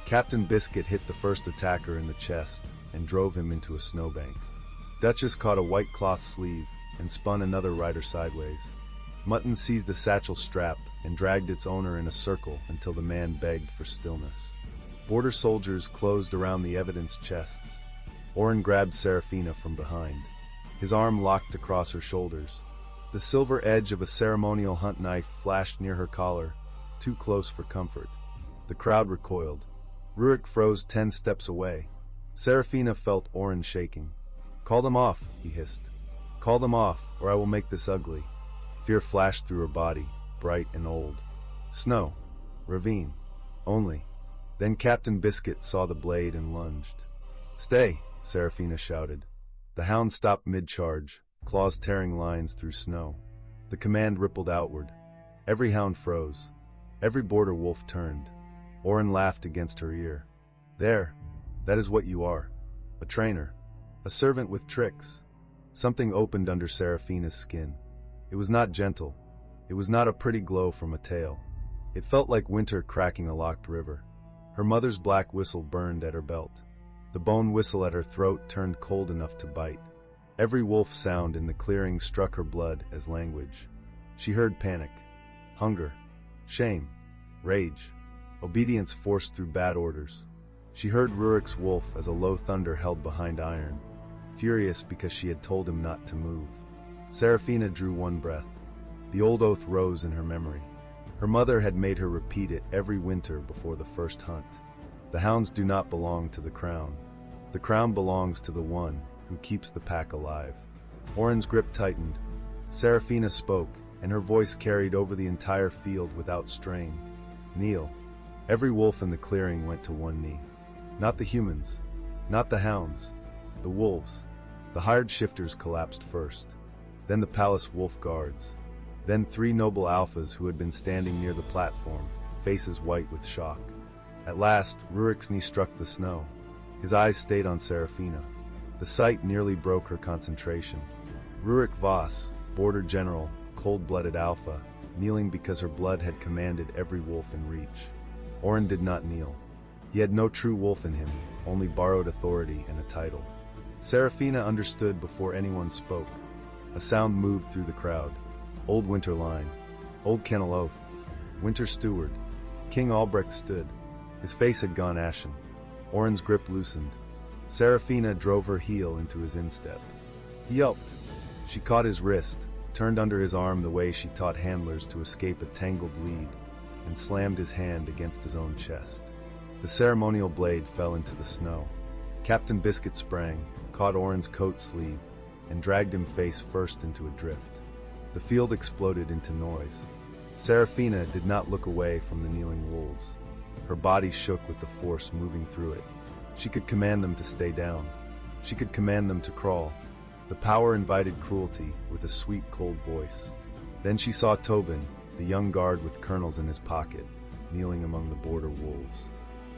Captain Biscuit hit the first attacker in the chest and drove him into a snowbank. Duchess caught a white cloth sleeve and spun another rider sideways. Mutton seized a satchel strap and dragged its owner in a circle until the man begged for stillness. Border soldiers closed around the evidence chests. Oren grabbed Serafina from behind. His arm locked across her shoulders. The silver edge of a ceremonial hunt knife flashed near her collar, too close for comfort. The crowd recoiled. Rurik froze 10 steps away. Serafina felt Oren shaking. "Call them off," he hissed. "Call them off, or I will make this ugly." Fear flashed through her body, bright and old. Snow. Ravine. Only. Then Captain Biscuit saw the blade and lunged. "Stay," Serafina shouted. The hound stopped mid-charge, claws tearing lines through snow. The command rippled outward. Every hound froze. Every border wolf turned. Oren laughed against her ear. There, that is what you are. A trainer. A servant with tricks. Something opened under Seraphina's skin. It was not gentle. It was not a pretty glow from a tail. It felt like winter cracking a locked river. Her mother's black whistle burned at her belt. The bone whistle at her throat turned cold enough to bite. Every wolf sound in the clearing struck her blood as language. She heard panic, hunger, shame, rage, obedience forced through bad orders. She heard Rurik's wolf as a low thunder held behind iron, furious because she had told him not to move. Seraphina drew one breath. The old oath rose in her memory. Her mother had made her repeat it every winter before the first hunt. The hounds do not belong to the crown. The crown belongs to the one who keeps the pack alive. Oren's grip tightened. Seraphina spoke, and her voice carried over the entire field without strain. Kneel. Every wolf in the clearing went to one knee. Not the humans, not the hounds, the wolves. The hired shifters collapsed first. Then the palace wolf guards. Then 3 noble alphas who had been standing near the platform, faces white with shock. At last, Rurik's knee struck the snow. His eyes stayed on Seraphina. The sight nearly broke her concentration. Rurik Voss, border general, cold-blooded alpha, kneeling because her blood had commanded every wolf in reach. Oren did not kneel. He had no true wolf in him, only borrowed authority and a title. Seraphina understood before anyone spoke. A sound moved through the crowd. Old Winter Line. Old Kennel Oath. Winter Steward. King Albrecht stood. His face had gone ashen. Oren's grip loosened. Seraphina drove her heel into his instep. He yelped. She caught his wrist, turned under his arm the way she taught handlers to escape a tangled lead, and slammed his hand against his own chest. The ceremonial blade fell into the snow. Captain Biscuit sprang, caught Oren's coat sleeve, and dragged him face first into a drift. The field exploded into noise. Seraphina did not look away from the kneeling wolves. Her body shook with the force moving through it. She could command them to stay down. She could command them to crawl. The power invited cruelty with a sweet, cold voice. Then she saw Tobin, the young guard with kernels in his pocket, kneeling among the border wolves.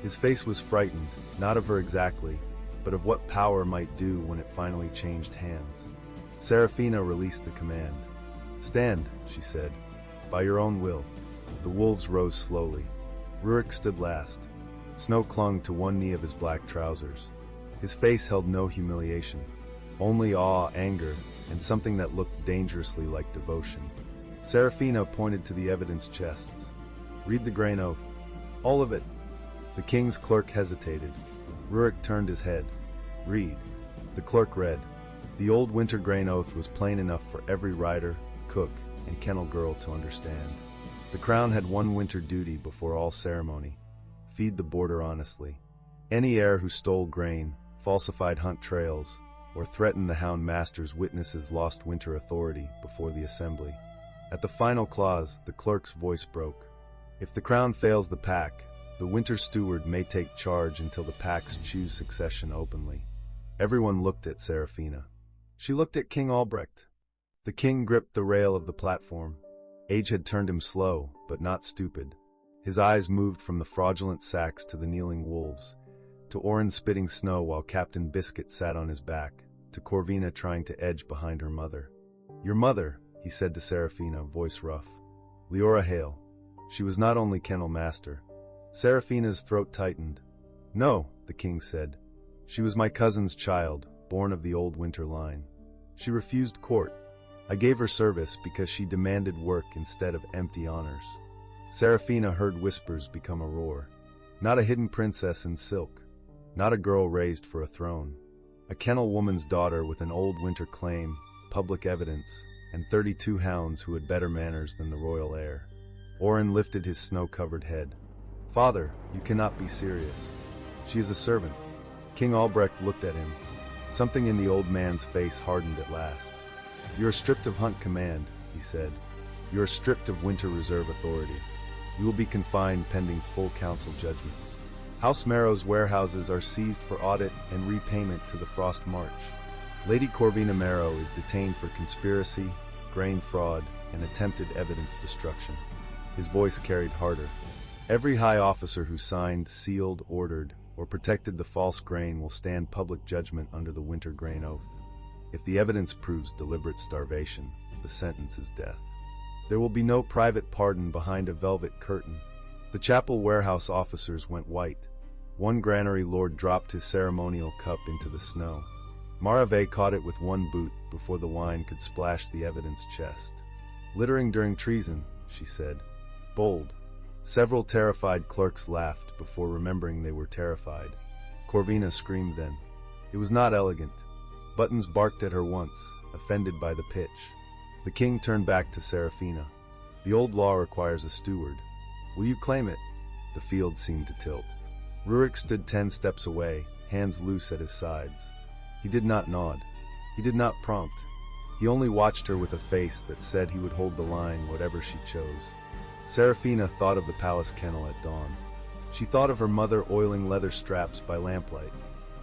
His face was frightened, not of her exactly, but of what power might do when it finally changed hands. Seraphina released the command. Stand, she said, by your own will. The wolves rose slowly. Rurik stood last. Snow clung to one knee of his black trousers. His face held no humiliation, only awe, anger, and something that looked dangerously like devotion. Seraphina pointed to the evidence chests. Read the grain oath. All of it. The king's clerk hesitated. Rurik turned his head. Read. The clerk read. The old winter grain oath was plain enough for every rider, cook, and kennel girl to understand. The crown had one winter duty before all ceremony. Feed the border honestly. Any heir who stole grain, falsified hunt trails, or threatened the hound master's witnesses lost winter authority before the assembly. At the final clause, the clerk's voice broke. If the crown fails the pack, the winter steward may take charge until the packs choose succession openly. Everyone looked at Seraphina. She looked at King Albrecht. The king gripped the rail of the platform. Age had turned him slow, but not stupid. His eyes moved from the fraudulent sacks to the kneeling wolves, to Oren spitting snow while Captain Biscuit sat on his back, to Corvina trying to edge behind her mother. Your mother, he said to Seraphina, voice rough. Leora Hale. She was not only kennel master. Seraphina's throat tightened. No, the king said. She was my cousin's child, born of the old winter line. She refused court. I gave her service because she demanded work instead of empty honors. Seraphina heard whispers become a roar. Not a hidden princess in silk. Not a girl raised for a throne. A kennel woman's daughter with an old winter claim, public evidence, and 32 hounds who had better manners than the royal heir. Oren lifted his snow-covered head. Father, you cannot be serious. She is a servant. King Albrecht looked at him. Something in the old man's face hardened at last. You are stripped of hunt command, he said. You are stripped of winter reserve authority. You will be confined pending full council judgment. House Marrow's warehouses are seized for audit and repayment to the Frost March. Lady Corvina Marrow is detained for conspiracy, grain fraud, and attempted evidence destruction. His voice carried harder. Every high officer who signed, sealed, ordered, or protected the false grain will stand public judgment under the winter grain oath. If the evidence proves deliberate starvation, the sentence is death. There will be no private pardon behind a velvet curtain. The chapel warehouse officers went white. One granary lord dropped his ceremonial cup into the snow. Maraveh caught it with one boot before the wine could splash the evidence chest. "Littering during treason," she said. "Bold." Several terrified clerks laughed before remembering they were terrified. Corvina screamed then. It was not elegant. Buttons barked at her once, offended by the pitch. The king turned back to Serafina. "The old law requires a steward. Will you claim it?" The field seemed to tilt. Rurik stood 10 steps away, hands loose at his sides. He did not nod. He did not prompt. He only watched her with a face that said he would hold the line whatever she chose. Serafina thought of the palace kennel at dawn. She thought of her mother oiling leather straps by lamplight.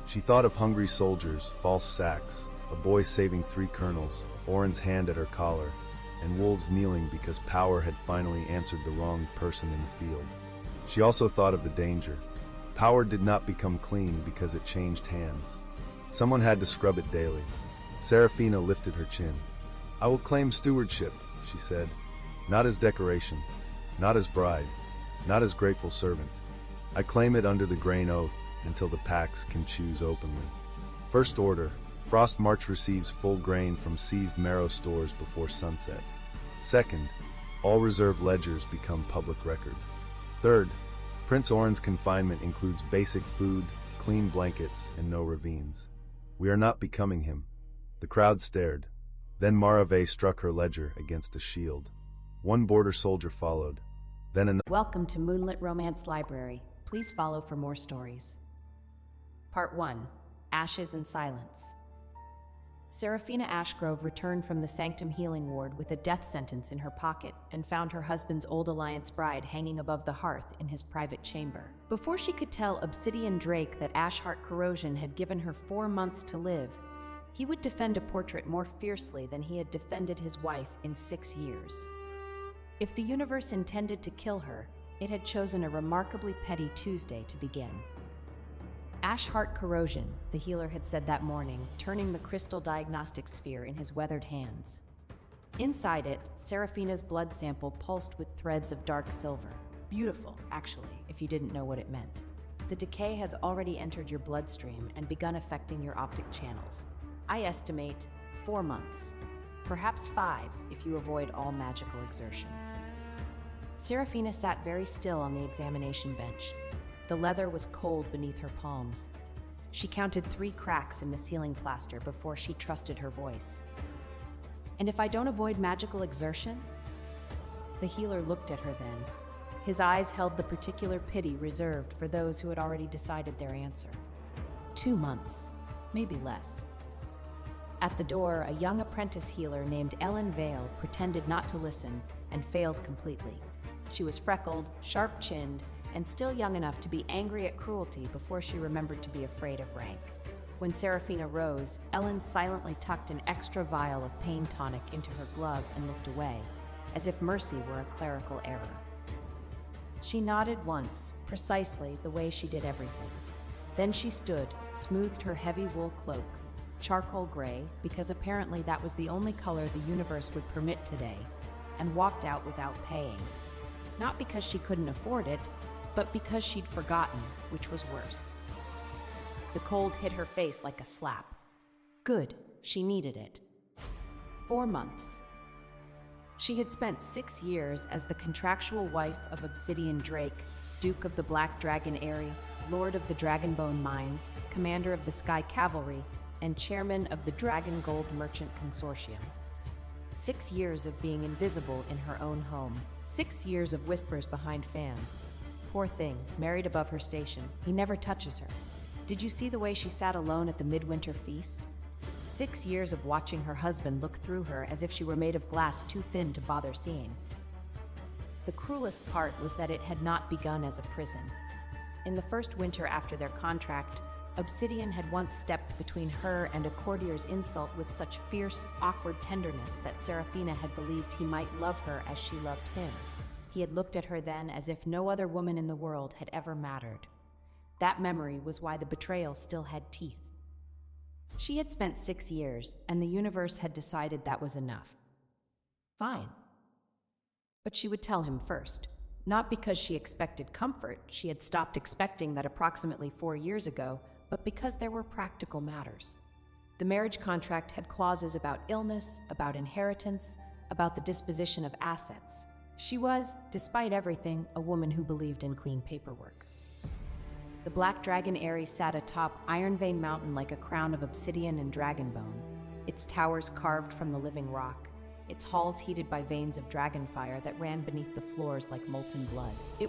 She thought of hungry soldiers, false sacks, a boy saving 3 colonels, Oren's hand at her collar, and wolves kneeling because power had finally answered the wrong person in the field. She also thought of the danger. Power did not become clean because it changed hands. Someone had to scrub it daily. Serafina lifted her chin. "I will claim stewardship," she said. "Not as decoration, not as bride, not as grateful servant. I claim it under the grain oath until the packs can choose openly. First order, Frost March receives full grain from seized marrow stores before sunset. Second, all reserve ledgers become public record. Third, Prince Oren's confinement includes basic food, clean blankets, and no ravines. We are not becoming him." The crowd stared. Then Maraveh struck her ledger against a shield. One border soldier followed. Then another. Welcome to Moonlit Romance Library. Please follow for more stories. Part 1. Ashes and Silence. Serafina Ashgrove returned from the Sanctum Healing Ward with a death sentence in her pocket and found her husband's Old Alliance bride hanging above the hearth in his private chamber. Before she could tell Obsidian Drake that Ashheart Corrosion had given her 4 months to live, he would defend a portrait more fiercely than he had defended his wife in 6 years. If the universe intended to kill her, it had chosen a remarkably petty Tuesday to begin. Ashheart Corrosion, the healer had said that morning, turning the crystal diagnostic sphere in his weathered hands. Inside it, Serafina's blood sample pulsed with threads of dark silver. Beautiful, actually, if you didn't know what it meant. The decay has already entered your bloodstream and begun affecting your optic channels. I estimate 4 months, perhaps 5 if you avoid all magical exertion. Serafina sat very still on the examination bench. The leather was cold beneath her palms. She counted 3 cracks in the ceiling plaster before she trusted her voice. "And if I don't avoid magical exertion?" The healer looked at her then. His eyes held the particular pity reserved for those who had already decided their answer. 2 months, maybe less. At the door, a young apprentice healer named Ellen Vale pretended not to listen and failed completely. She was freckled, sharp-chinned, and still young enough to be angry at cruelty before she remembered to be afraid of rank. When Serafina rose, Ellen silently tucked an extra vial of pain tonic into her glove and looked away, as if mercy were a clerical error. She nodded once, precisely the way she did everything. Then she stood, smoothed her heavy wool cloak, charcoal gray, because apparently that was the only color the universe would permit today, and walked out without paying. Not because she couldn't afford it, but because she'd forgotten, which was worse. The cold hit her face like a slap. Good, she needed it. 4 months. She had spent 6 years as the contractual wife of Obsidian Drake, Duke of the Black Dragon Eyrie, Lord of the Dragonbone Mines, Commander of the Sky Cavalry, and Chairman of the Dragon Gold Merchant Consortium. 6 years of being invisible in her own home. 6 years of whispers behind fans. Poor thing, married above her station. He never touches her. Did you see the way she sat alone at the midwinter feast? 6 years of watching her husband look through her as if she were made of glass too thin to bother seeing. The cruelest part was that it had not begun as a prison. In the first winter after their contract, Obsidian had once stepped between her and a courtier's insult with such fierce, awkward tenderness that Serafina had believed he might love her as she loved him. He had looked at her then as if no other woman in the world had ever mattered. That memory was why the betrayal still had teeth. She had spent 6 years, and the universe had decided that was enough. Fine. But she would tell him first. Not because she expected comfort, she had stopped expecting that approximately 4 years ago, but because there were practical matters. The marriage contract had clauses about illness, about inheritance, about the disposition of assets. She was, despite everything, a woman who believed in clean paperwork. The Black Dragon Eyrie sat atop Iron Vein Mountain like a crown of obsidian and dragon bone, its towers carved from the living rock, its halls heated by veins of dragon fire that ran beneath the floors like molten blood. It